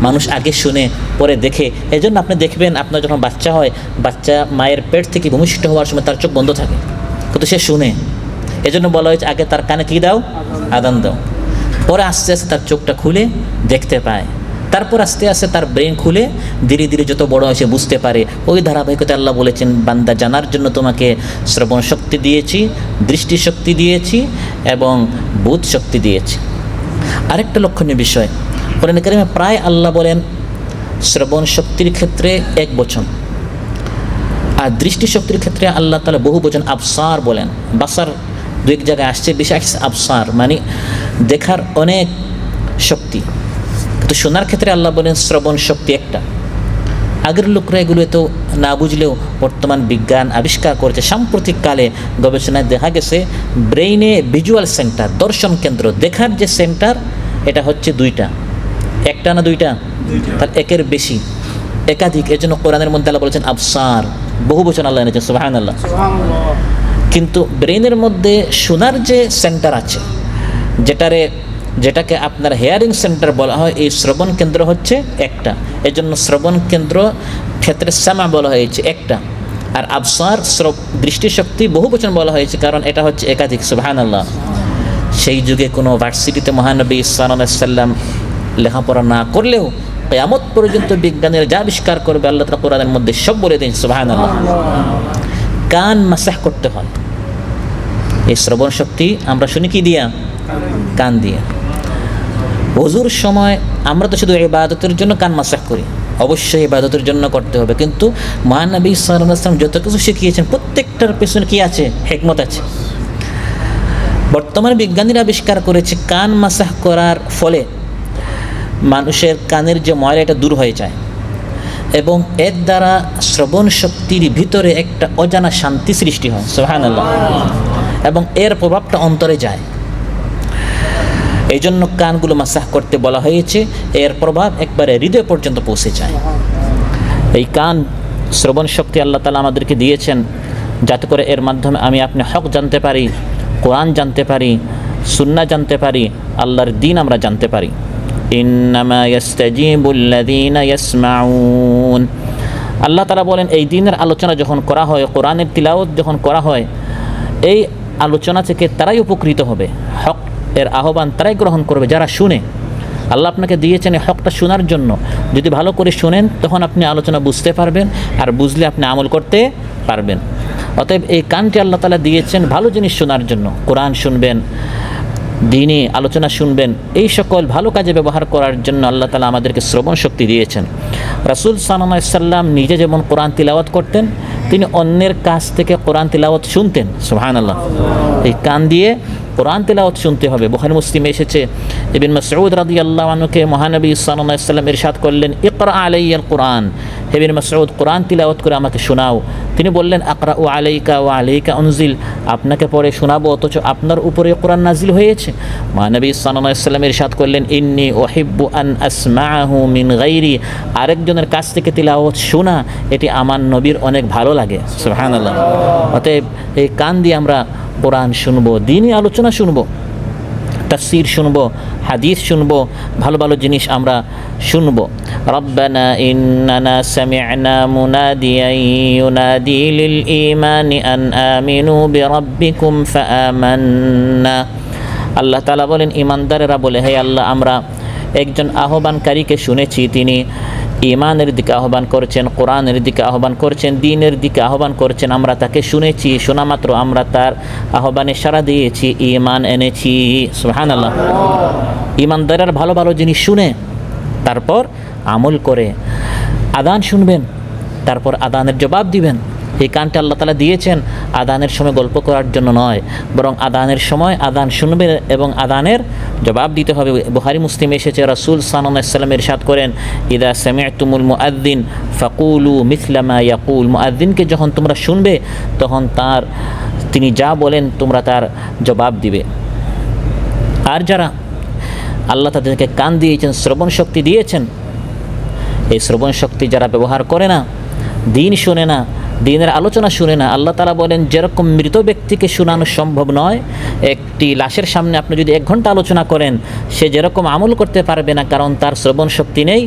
S2: মানুষ আগে শুনে পরে দেখে। এই জন্য আপনি দেখবেন, আপনার যখন বাচ্চা হয়, বাচ্চা মায়ের পেট থেকে ভূমিষ্ঠ হওয়ার সময় তার চোখ বন্ধ থাকে, কিন্তু সে শুনে। এই জন্য বলা হয়েছে আগে তার কানে কী দাও? আদান দাও। পরে আস্তে আস্তে তার চোখটা খুলে দেখতে পায়। তারপর আস্তে আস্তে তার ব্রেন খুলে ধীরে ধীরে যত বড় হয় সে বুঝতে পারে। ওই ধারাবাহিকতা আল্লাহ বলেছেন, বান্দা জানার জন্য তোমাকে শ্রবণ শক্তি দিয়েছি, দৃষ্টি শক্তি দিয়েছি এবং বোধ শক্তি দিয়েছি। আরেকটা লক্ষণীয় বিষয়, কোরআন কারিমে প্রায় আল্লাহ বলেন শ্রবণ শক্তির ক্ষেত্রে এক বচন, আর দৃষ্টি শক্তির ক্ষেত্রে আল্লাহ তাআলা বহু বচন আবসার বলেন। বাসার দু এক জায়গায় আসছে, বেশি আসছে আবসার, মানে দেখার অনেক শক্তি। কিন্তু শোনার ক্ষেত্রে আল্লাহ বলেন শ্রবণ শক্তি একটা। আগের লোকরা এগুলো তো না বুঝলেও বর্তমান বিজ্ঞান আবিষ্কার করেছে। সাম্প্রতিককালে গবেষণায় দেখা গেছে ব্রেইনে ভিজুয়াল সেন্টার, দর্শন কেন্দ্র, দেখার যে সেন্টার, এটা হচ্ছে দুইটা। একটা না দুইটা? তাহলে একের বেশি, একাধিক। এর জন্য কোরআনের মধ্যে আল্লাহ বলেছেন আবসার, বহু বচন আল্লাহ এনেছেন, সুবহানাল্লাহ। কিন্তু ব্রেইনের মধ্যে শোনার যে সেন্টার আছে, যেটাকে আপনার হেয়ারিং সেন্টার বলা হয়, এই শ্রবণ কেন্দ্র হচ্ছে একটা। এর জন্য শ্রবণ কেন্দ্র ক্ষেত্রে সামা বলা হয়েছে একটা, আর আবসার দৃষ্টিশক্তি বহু বচন বলা হয়েছে, কারণ এটা হচ্ছে একাধিক, সুবহানাল্লাহ। সেই যুগে কোনো ভার্সিটিতে মহানবী সাল্লাল্লাহু আলাইহি ওয়াসাল্লাম লেখাপড়া না করলেও কিয়ামত পর্যন্ত বিজ্ঞানীরা যা আবিষ্কার করবে আল্লাহ তাআলা কোরআনের মধ্যে সব বলে দেন, সুবহানাল্লাহ। কান মাসাহ করতে হয়। এই শ্রবণ শক্তি আমরা শুনি কি দিয়া? কান দিয়া। ওযুর সময় আমরা তো শুধু ইবাদতের জন্য কান মাসাহ করি, অবশ্যই ইবাদতের জন্য করতে হবে, কিন্তু মহানবী সাল্লাল্লাহু আলাইহি ওয়াসাল্লাম যত কিছু শিখিয়েছেন প্রত্যেকটার পেছনে কি আছে? হিকমত আছে। বর্তমানে বিজ্ঞানীরা আবিষ্কার করেছে কান মাসাহ করার ফলে মানুষের কানের যে ময়লা এটা দূর হয়ে যায়, এবং এর দ্বারা শ্রবণ শক্তির ভিতরে একটা অজানা শান্তি সৃষ্টি হয়, সুবহানাল্লাহ, এবং এর প্রভাবটা অন্তরে যায়। এই জন্য কানগুলো মাসাহ করতে বলা হয়েছে, এর প্রভাব একবারে হৃদয় পর্যন্ত পৌঁছে যায়। এই কান শ্রবণ শক্তি আল্লাহ তাআলা আমাদেরকে দিয়েছেন যাতে করে এর মাধ্যমে আমি আপনি হক জানতে পারি, কোরআন জানতে পারি, সুন্নাহ জানতে পারি, আল্লাহর দ্বীন আমরা জানতে পারি। ইন্নামা ইয়াস্তাজিবুল্লাযীনা ইয়াসমাউন, আল্লাহ তাআলা বলেন এই দ্বীনের আলোচনা যখন করা হয়, কোরআনের তিলাওয়াত যখন করা হয়, এই আলোচনা থেকে তারাই উপকৃত হবে। হক এর আহ্বান তারাই গ্রহণ করবে যারা শুনে। আল্লাহ আপনাকে দিয়েছেন এই হকটা শোনার জন্য। যদি ভালো করে শোনেন তখন আপনি আলোচনা বুঝতে পারবেন, আর বুঝলে আপনি আমল করতে পারবেন। অতএব এই কানটি আল্লাহ তাআলা দিয়েছেন ভালো জিনিস শোনার জন্য। কোরআন শুনবেন, দ্বীনি আলোচনা শুনবেন, এই সকল ভালো কাজে ব্যবহার করার জন্য আল্লাহ তাআলা আমাদেরকে শ্রবণ শক্তি দিয়েছেন। রাসূল সাল্লাল্লাহু আলাইহি সাল্লাম নিজে যেমন কোরআন তিলাওয়াত করতেন, তিনি অন্যের কাছ থেকে কোরআন তিলাওয়াত শুনতেন, সুবহানাল্লাহ। এই কান দিয়ে কোরআন তিলাওয়াত শুনতে হবে। বুখারী মুসলিমে এসেছে, ইবনে মাসউদ রাদিয়াল্লাহু আনহুকে মহানবী সাল্লাল্লাহু আলাইহি সাল্লাম ইরশাদ করলেন, ইকরা আলাইয়াল কোরআন, হে ইবনে মাসউদ কোরআন তিলাওয়াত করে আমাকে শোনাও। তিনি বললেন, আকরাউ আলাইকা ওয়া আলাইকা উনজিল, আপনাকে পড়ে শোনাবো অথচ আপনার উপরে কোরআন নাজিল হয়েছে। মহানবী সাল্লাল্লাহু আলাইহি সাল্লাম ইরশাদ করলেন, ইন্নী উহিব্বু আন আসমাআহু মিন গায়রি, আরেকজনের কাছ থেকে তিলাওয়াত শোনা এটি আমার নবীর অনেক ভালো লাগে, সুবহানাল্লাহ। অতএব এই কান দিয়ে আমরা কোরআন শুনবো, দ্বীনি আলোচনা শুনবো, তাফসীর শুনবো, হাদিস শুনবো, ভালো ভালো জিনিস আমরা শুনবো। রব্বানা ইন্নানা সামি'না মুনাদিয়ান ইউনাদি লিল ঈমানি আন আমিনু বিরাব্বিকুম ফাআমান্না। আল্লাহ তাআলা বলেন ঈমানদারেরা বলে, হে আল্লাহ আমরা একজন আহ্বানকারীকে শুনেছি, তিনি ঈমানের দিকে আহ্বান করছেন, কোরআনের দিকে আহ্বান করছেন, দ্বীনের দিকে আহ্বান করছেন। আমরা তাকে শুনেছি, শোনা মাত্র আমরা তার আহ্বানে সাড়া দিয়েছি, ঈমান এনেছি, সুবহানাল্লাহ। ঈমানদারের ভালো ভালো জিনিস শুনে তারপর আমল করে। আযান শুনবেন, তারপর আযানের জবাব দিবেন। এই কানটা আল্লাহ তাআলা দিয়েছেন আযানের সময় গল্প করার জন্য নয়, বরং আযানের সময় আযান শুনবে এবং আযানের জবাব দিতে হবে। বুখারী মুসলিমে এসেছে, রাসূল সাল্লাল্লাহু আলাইহি ওয়াসাল্লাম ইরশাদ করেন, ইযা সামি'তুমুল মুআযযিন ফাকুলু মিছলা মা ইয়াকুল, মুআযযিনকে যখন তোমরা শুনবে তখন তিনি যা বলেন তোমরা তার জবাব দিবে। আর যারা আল্লাহ তাদেরকে কান দিয়েছেন, শ্রবণ শক্তি দিয়েছেন, এই শ্রবণ শক্তি যারা ব্যবহার করে না, দ্বীন শোনে না, দ্বীনের আলোচনা শুনে না, আল্লাহ তাআলা বলেন যেরকম মৃত ব্যক্তিকে শোনানো সম্ভব নয়, একটি লাশের সামনে আপনি যদি 1 ঘন্টা আলোচনা করেন সে যেরকম আমল করতে পারবে না, কারণ তার শ্রবণ শক্তি নেই।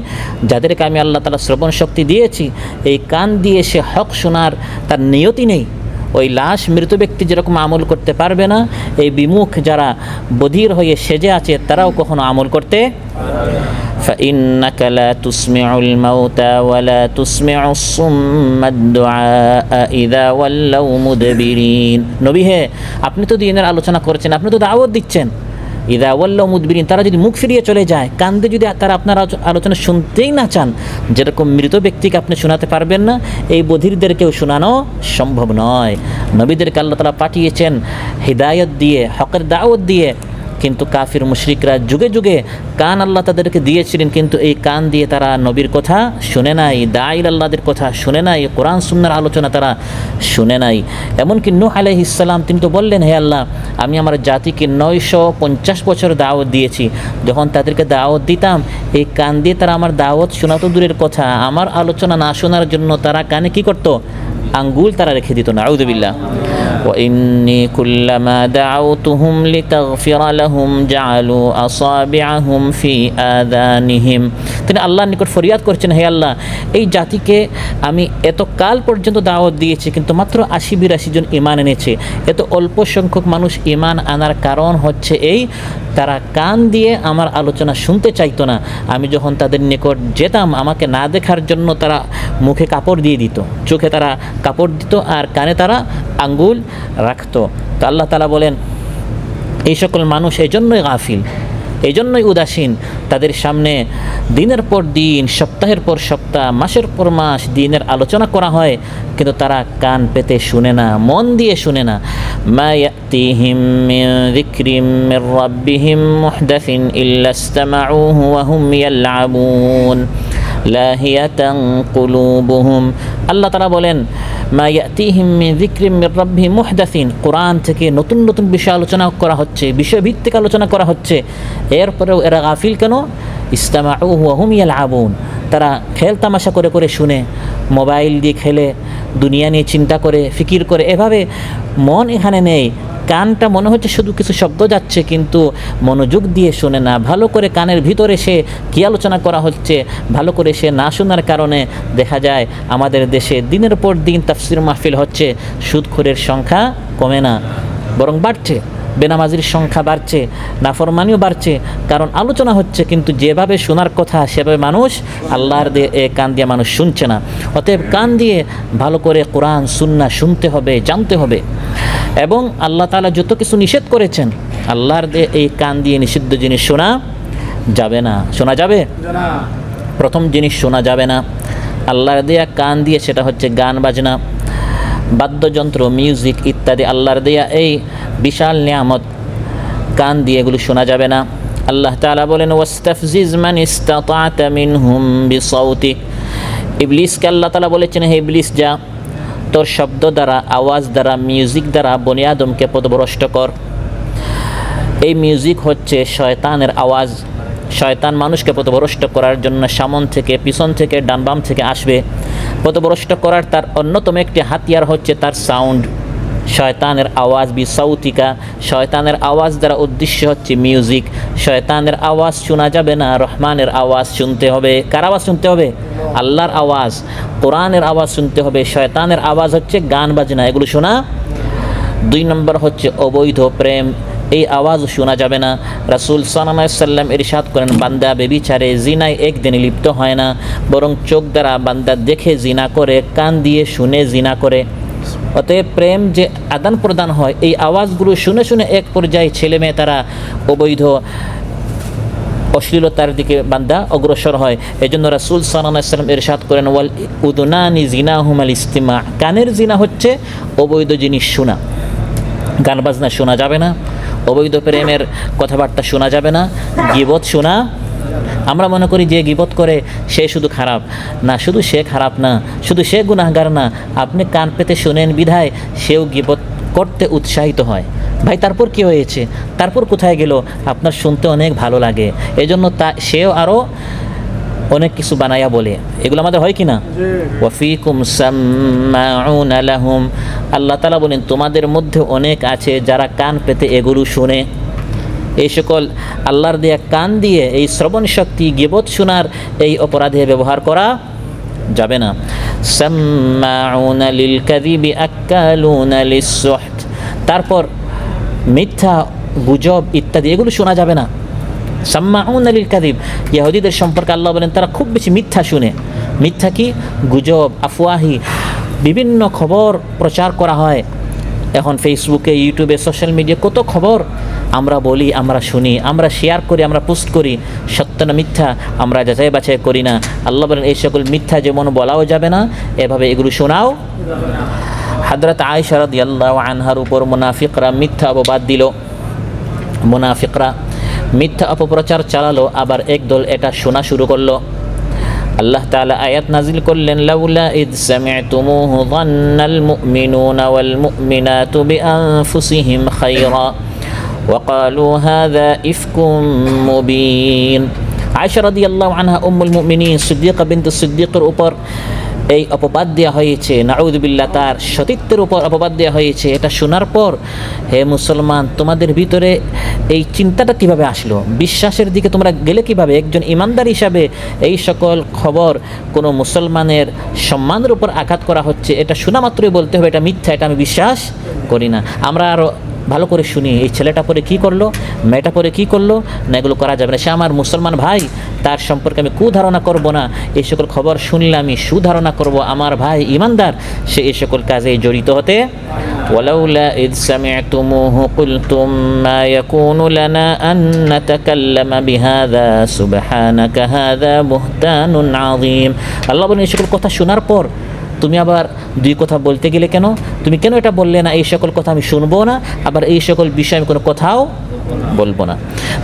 S2: যাদেরকে আমি আল্লাহ তাআলা শ্রবণ শক্তি দিয়েছি, এই কান দিয়ে সে হক শোনার তার নিয়তি নেই, ওই লাশ মৃত ব্যক্তি যেরকম আমল করতে পারবে না, এই বিমুখ যারা বধির হয়ে সেজে আছে তারাও কখনো আমল করতে। فإنك لا تسمع الموتى ولا تسمع الصم الدعاء إذا ولوا مدبرين নবী হে আপনি তো দ্বীনের আলোচনা করেছেন, আপনি তো দাওয়াত দিচ্ছেন। ইদা ওয়াল্লাউ মুদবিরিন, তারা যদি মুখ ফিরিয়ে চলে যায়, কান্দে যদি তারা আপনার আলোচনা শুনতেই না চান, যেরকম মৃত ব্যক্তিকে আপনি শোনাতে পারবেন না, এই বধিরদেরকেও শোনানো সম্ভব নয়। নবীদেরকে আল্লাহ তাআলা পাঠিয়েছেন হিদায়াত দিয়ে, হকের দাওয়াত দিয়ে, কিন্তু কাফির মুশরিকরা যুগে যুগে কান আল্লাহ তাদেরকে দিয়েছিলেন, কিন্তু এই কান দিয়ে তারা নবীর কথা শুনে নাই, দাঈল আল্লাহদের কথা শুনে নাই, কোরআন সুন্নাহর আলোচনা তারা শুনে নাই। এমনকি নূহ আলাইহিস সালাম তিনি তো বললেন, হে আল্লাহ, আমি আমার জাতিকে 950 বছর দাওয়াত দিয়েছি, যখন তাদেরকে দাওয়াত দিতাম এই কান দিয়ে তারা আমার দাওয়াত শোনা তো দূরের কথা, আমার আলোচনা না শোনার জন্য তারা কানে কি করত, আঙ্গুল তারা রেখে দিত। নাউযু বিল্লাহ। وإني كلما دعوتهم لتغفر لهم جعلوا أصابعهم في آذانهم, তিনি আল্লাহর নিকট ফরিয়াদ করছেন, হে আল্লাহ, এই জাতিকে আমি এত কাল পর্যন্ত দাওয়াত দিয়েছি, কিন্তু মাত্র 80-82 জন ঈমান এনেছে। এত অল্প সংখ্যক মানুষ ঈমান আনার কারণ হচ্ছে এই, তারা কান দিয়ে আমার আলোচনা শুনতে চাইতো না। আমি যখন তাদের নিকট যেতাম, আমাকে না দেখার জন্য তারা মুখে কাপড় দিয়ে দিত, চোখে তারা কাপড় দিত, আর কানে তারা আঙ্গুল রাখতো। তো আল্লাহ তাআলা বলেন, এই সকল মানুষ এই জন্যই গাফিল, এই জন্যই উদাসীন। তাদের সামনে দিনের পর দিন, সপ্তাহের পর সপ্তাহ, মাসের পর মাস দিনের আলোচনা করা হয়, কিন্তু তারা কান পেতে শুনে না, মন দিয়ে শুনে না। মা ইয়াতিহিম মিন যিকরিম মির রাব্বিহিম মুহদাসিন ইল্লা ইসতামাউহু ওয়া হুম ইয়ালআবুন লাহিয়াতান কুলুবুহুম। আল্লাহ তাআলা বলেন, মা ইয়াতিহিম মিন যিকরিম মির রাব্বিহিম মুহদাসিন, কোরআন থেকে নতুন নতুন বিষয় আলোচনা করা হচ্ছে, বিষয়ভিত্তিক আলোচনা করা হচ্ছে, এরপরেও এরা গাফিল কেন? ইসতামাউহু ওয়া হুম ইয়ালআবুন, তারা খেল তামাশা করে করে শুনে, মোবাইল দিয়ে খেলে, দুনিয়া নিয়ে চিন্তা করে, ফিকির করে, এভাবে মন এখানে নেই। কানটা মনে হচ্ছে শুধু কিছু শব্দ যাচ্ছে, কিন্তু মনোযোগ দিয়ে শোনে না। ভালো করে কানের ভিতরে সে কী আলোচনা করা হচ্ছে ভালো করে সে না শোনার কারণে দেখা যায় আমাদের দেশে দিনের পর দিন তাফসির মাহফিল হচ্ছে, সুদখোরের সংখ্যা কমে না, বরং বাড়ছে। বেনামাজির সংখ্যা বাড়ছে, নাফরমানিও বাড়ছে, কারণ আলোচনা হচ্ছে, কিন্তু যেভাবে শোনার কথা সেভাবে মানুষ আল্লাহর কান দিয়ে মানুষ শুনছে না। অতএব কান দিয়ে ভালো করে কোরআন সুন্নাহ শুনতে হবে, জানতে হবে। এবং আল্লাহ তাআলা যত কিছু নিষেধ করেছেন, আল্লাহর এই কান দিয়ে নিষিদ্ধ জিনিস শোনা যাবে না। শোনা যাবে? প্রথম জিনিস শোনা যাবে না আল্লাহর দেয়া কান দিয়ে, সেটা হচ্ছে গান বাজনা, বাদ্যযন্ত্র, মিউজিক ইত্যাদি। আল্লাহর দেয়া এই বিশাল নিয়ামত, কান দিয়ে এগুলো শোনা যাবে না। আল্লাহ তাআলা বলেন, ওয়াস্তাফজিজ মান ইসতাতা'তা মিনহুম বিসাউতিক। ইবলিসকে আল্লাহ তাআলা বলেছেন, হে ইবলিস, যা তোর শব্দ দ্বারা, আওয়াজ দ্বারা, মিউজিক দ্বারা বনি আদমকে পথভ্রষ্ট কর। এই মিউজিক হচ্ছে শয়তানের আওয়াজ। শয়তান মানুষকে পথভ্রষ্ট করার জন্য সামন থেকে, পিছন থেকে, ডান বাম থেকে আসবে। পথভ্রষ্ট করার তার অন্যতম একটি হাতিয়ার হচ্ছে তার সাউন্ড, শয়তানের আওয়াজ। বিসাউতিকা, শয়তানের আওয়াজ দ্বারা উদ্দেশ্য হচ্ছে মিউজিক। শয়তানের আওয়াজ শোনা যাবে না, রহমানের আওয়াজ শুনতে হবে। কার আওয়াজ শুনতে হবে? আল্লাহর আওয়াজ, কোরআনের আওয়াজ শুনতে হবে। শয়তানের আওয়াজ হচ্ছে গান বাজনা, এগুলো শোনা। 2 নম্বর হচ্ছে অবৈধ প্রেম, এই আওয়াজ শোনা যাবে না। রাসূল সাল্লাল্লাহু আলাইহি সাল্লাম ইরশাদ করেন, বান্দা বেবিচারে, জিনায় একদিনে লিপ্ত হয় না, বরং চোখ দ্বারা বান্দা দেখে জিনা করে, কান দিয়ে শুনে জিনা করে। অতএব প্রেম যে আদান প্রদান হয়, এই আওয়াজগুলো শুনে শুনে এক পর্যায়ে ছেলে মেয়ে তারা অবৈধ অশ্লীলতার দিকে বান্দা অগ্রসর হয়। এই জন্য রাসূল সাল্লাল্লাহু আলাইহি সাল্লাম ইরশাদ করেন, ওয়াল উদুনানি জিনাহুমাল ইস্তিমা, কানের জিনা হচ্ছে অবৈধ জিনিস শোনা। গান বাজনা শোনা যাবে না, অবৈধ প্রেমের কথাবার্তা শোনা যাবে না, গীবত শোনা। আমরা মনে করি যে গীবত করে সে শুধু খারাপ না, শুধু সে খারাপ না, শুধু সে গুনাহগার না, আপনি কান পেতে শোনেন বিধায় সেও গীবত করতে উৎসাহিত হয়। ভাই তারপর কি হয়েছে, তারপর কোথায় গেল, আপনার শুনতে অনেক ভালো লাগে, এজন্য সেও আরও অনেক কিছু বানাইয়া বলে। এগুলো আমাদের হয় কি না? ওয়াফিকুম সাম্মাউনা লাহুম, আল্লাহ তাআলা বলেন তোমাদের মধ্যে অনেক আছে যারা কান পেতে এগুলো শুনে। এই সকল আল্লাহর দেয়া কান দিয়ে এই শ্রবণ শক্তি গীবত শোনার এই অপরাধে ব্যবহার করা যাবে না। সাম্মাউনা লিল কাযিবি আক্কালুনা লিস-সুহত, তারপর মিথ্যা, গুজব ইত্যাদি এগুলো শোনা যাবে না। সাম্মাউন লিল কাযিব, ইহুদিদের সম্পর্কে আল্লাহ বলেন তারা খুব বেশি মিথ্যা শুনে। মিথ্যা কি? গুজব, আফওয়াহি, বিভিন্ন খবর প্রচার করা হয়। এখন ফেসবুকে, ইউটিউবে, সোশ্যাল মিডিয়া কত খবর আমরা বলি, আমরা শুনি, আমরা শেয়ার করি, আমরা পোস্ট করি, সত্য না মিথ্যা আমরা যাচাই বাছাই করি না। আল্লাহ বলেন এই সকল মিথ্যা যেমন বলাও যাবে না, এভাবে এগুলো শোনাও। হযরত আয়েশা রাদিয়াল্লাহু আনহার উপর মুনাফিকরা মিথ্যা অপবাদ দিল, মুনাফিকরা মিথ্যা অপপ্রচার চালালো, আবার একদল এটা শোনা শুরু করলো। আল্লাহ তাআলা আয়াত নাজিল করলেন, লাউলা ইদ সামি'তুমুহু যান্নাল মুমিনুনা ওয়াল মুমিনাতু বিআনফুসিহিম খায়রা ওয়া ক্বালু হাযা ইফকুম মুবিন। আয়েশা রাদিয়াল্লাহু আনহা উম্মুল মুমিনিন সিদ্দিকা বিনতুস সিদ্দিকের উপর এই অপবাদ দেওয়া হয়েছে, নাউযুবিল্লাহ, তার সতীত্বের উপর অপবাদ দেওয়া হয়েছে। এটা শোনার পর হে মুসলমান, তোমাদের ভিতরে এই চিন্তাটা কিভাবে আসলো? বিশ্বাসের দিকে তোমরা গেলে কিভাবে? একজন ইমানদার হিসাবে এই সকল খবর কোনো মুসলমানের সম্মানের উপর আঘাত করা হচ্ছে, এটা শোনা মাত্রই বলতে হবে এটা মিথ্যা, এটা আমি বিশ্বাস করি না। আমরা আরও ভালো করে শুনি, এই ছেলেটা পরে কি করলো, মেয়েটা পরে কি করলো, না এগুলো করা যাবে না। সে আমার মুসলমান ভাই, তার সম্পর্কে আমি কুধারণা করব না। এই সকল খবর শুনলে আমি সুধারণা করব, আমার ভাই ইমানদার, সে এই সকল কাজে জড়িত হতে। ওয়ালাউলা ইদ সামি'তুমুহু কুলতুম মা ইয়াকুনু লানা আন নাতাকাল্লামা বিহাযা সুবহানাকা হাযা বুহতানুন আযীম। আল্লাহ বলেন এই সকল কথা শোনার পর তুমি আবার দুই কথা বলতে গেলে কেন? তুমি কেন এটা বললে না এই সকল কথা আমি শুনবো না, আবার এই সকল বিষয়ে আমি কোনো কথাও বলবো না?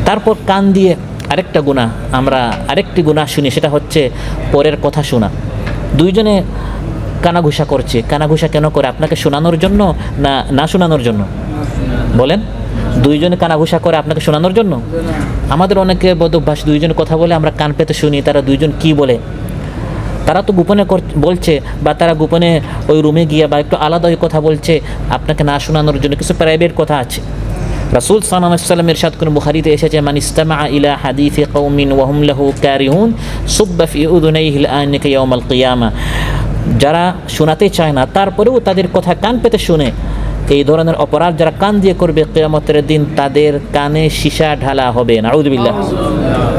S2: তারপর কান দিয়ে আরেকটা গুনাহ, আমরা আরেকটি গুনাহ শুনি, সেটা হচ্ছে পরের কথা শোনা। দুইজনে কানাঘুষা করছে, কানাঘুষা কেন করে? আপনাকে শোনানোর জন্য না না শোনানোর জন্য? বলেন, দুইজনে কানাঘুষা করে আপনাকে শোনানোর জন্য? আমাদের অনেকে বদভ্যাস, দুইজনে কথা বলে আমরা কান পেতে শুনি তারা দুইজন কি বলে। তারা তো গোপনে বলছে, বা তারা গোপনে ওই রুমে গিয়ে বা একটু আলাদা ওই কথা বলছে আপনাকে না শোনানোর জন্য, কিছু প্রাইভেট কথা আছে। রাসূল সাল্লাল্লাহু আলাইহি ওয়াসাল্লাম ইরশাদ করেন, বুখারীতে এসেছে, মান ইসতামাআ ইলা হাদিসি কওমিন ওয়া হুম লাহু কারিহুন সুব্বা ফি উযুনাইহি আল-আনিকা ইয়াউমাল কিয়ামা। যারা শোনাতে চায় না তারপরেও তাদের কথা কান পেতে শুনে, এই ধরনের অপরাধ যারা কান দিয়ে করবে, কিয়ামতের দিন তাদের কানে সীসা ঢালা হবে। নাউযুবিল্লাহ।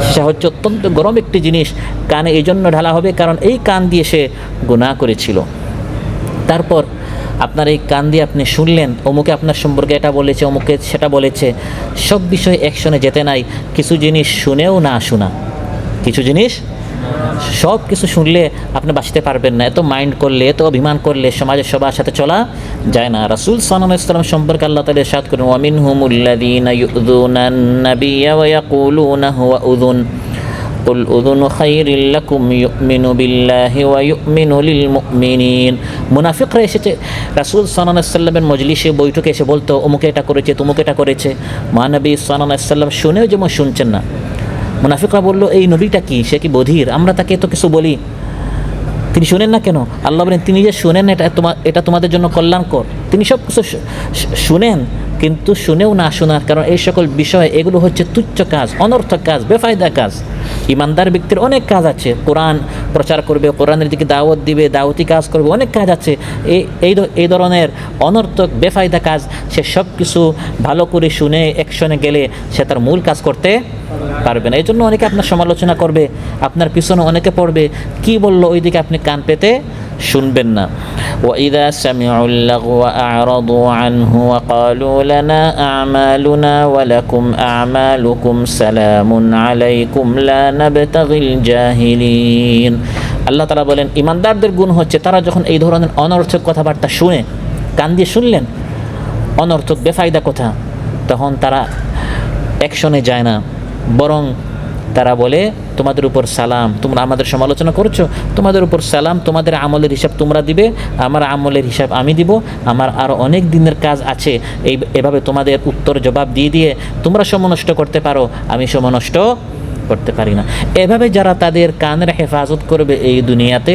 S2: সীসা হচ্ছে অত্যন্ত গরম একটি জিনিস, কানে এই জন্য ঢালা হবে কারণ এই কান দিয়ে সে গুনাহ করেছিল। তারপর আপনার এই কান দিয়ে আপনি শুনলেন অমুকে আপনার সম্পর্কে এটা বলেছে, অমুকে সেটা বলেছে, সব বিষয় একসঙ্গে যেতে নাই। কিছু জিনিস শুনেও না শোনা, কিছু জিনিস সব কিছু শুনলে আপনি বাঁচতে পারবেন না। এত মাইন্ড করলে, এত অভিমান করলে সমাজের সবার সাথে চলা যায় না। রাসূল সাল্লাল্লাহু আলাইহি ওয়াসাল্লাম সম্পর্কে আল্লাহ তাআলা ইরশাদ করেন, ওয়া মিনহুমুল্লাযীনা ইউযুনান নাবিয়্যা ওয়া ইয়াকুলুনা হুয়া উযুন কুল উযুনু খায়রিল লাকুম ইউমিনু বিল্লাহি ওয়া ইউমিনু লিল মুমিনিন। মুনাফিকরা এসেছে রাসূল সাল্লাল্লাহু আলাইহি ওয়াসাল্লামের মজলিসে, বৈঠকে এসে বলতো অমুকে এটা করেছে, তমুকে এটা করেছে। মহানবী সাল্লাল্লাহু আলাইহি ওয়াসাল্লাম শুনেও যেমন শুনছেন না। মুনাফিকরা বলল, এই নবীটা কি, সে কি বধির? আমরা তাকে এত কিছু বলি, তিনি শুনেন না কেন? আল্লাহ বলেন, তিনি যে শুনেন এটা তোমাদের জন্য কল্যাণকর। তিনি সব কিছু শুনেন, কিন্তু শুনেও না শোনার কারণ এই সকল বিষয়, এগুলো হচ্ছে তুচ্ছ কাজ, অনর্থক কাজ, বেফায়দা কাজ। ইমানদার ব্যক্তির অনেক কাজ আছে, কোরআন প্রচার করবে, কোরআনের দিকে দাওয়াত দিবে, দাওয়াতি কাজ করবে, অনেক কাজ আছে। এই ধরনের অনর্থক বেফায়দা কাজ সে সব কিছু ভালো করে শুনে একশনে গেলে সে তার মূল কাজ করতে পারবে না। এই জন্য অনেকে আপনার সমালোচনা করবে, আপনার পিছনে অনেকে পড়বে, কি বললো ওই দিকে আপনি কান পেতে শুনবেন না। وَإِذَا سَمِعُوا اللَّغْوَ أَعْرَضُوا عَنْهُ وَقَالُوا لَنَا أَعْمَالُنَا وَلَكُمْ أَعْمَالُكُمْ سَلَامٌ عَلَيْكُمْ لَا نَبْتَغِي الْجَاهِلِينَ। আল্লাহ তাআলা বলেন, ইমানদারদের গুণ হচ্ছে তারা যখন এই ধরনের অনর্থক কথাবার্তা শুনে, কান দিয়ে শুনলেন অনর্থক বেফায়দা কথা, তখন তারা অ্যাকশনে যায় না, বরং তারা বলে তোমাদের উপর সালাম, তোমরা আমাদের সমালোচনা করছো, তোমাদের উপর সালাম, তোমাদের আমলের হিসাব তোমরা দিবে, আমার আমলের হিসাব আমি দিব, আমার আরও অনেক দিনের কাজ আছে। এভাবে তোমাদের উত্তর জবাব দিয়ে দিয়ে তোমরা সময় নষ্ট করতে পারো, আমি সময় নষ্ট করতে পারি না। এভাবে যারা তাদের কানের হেফাজত করবে এই দুনিয়াতে,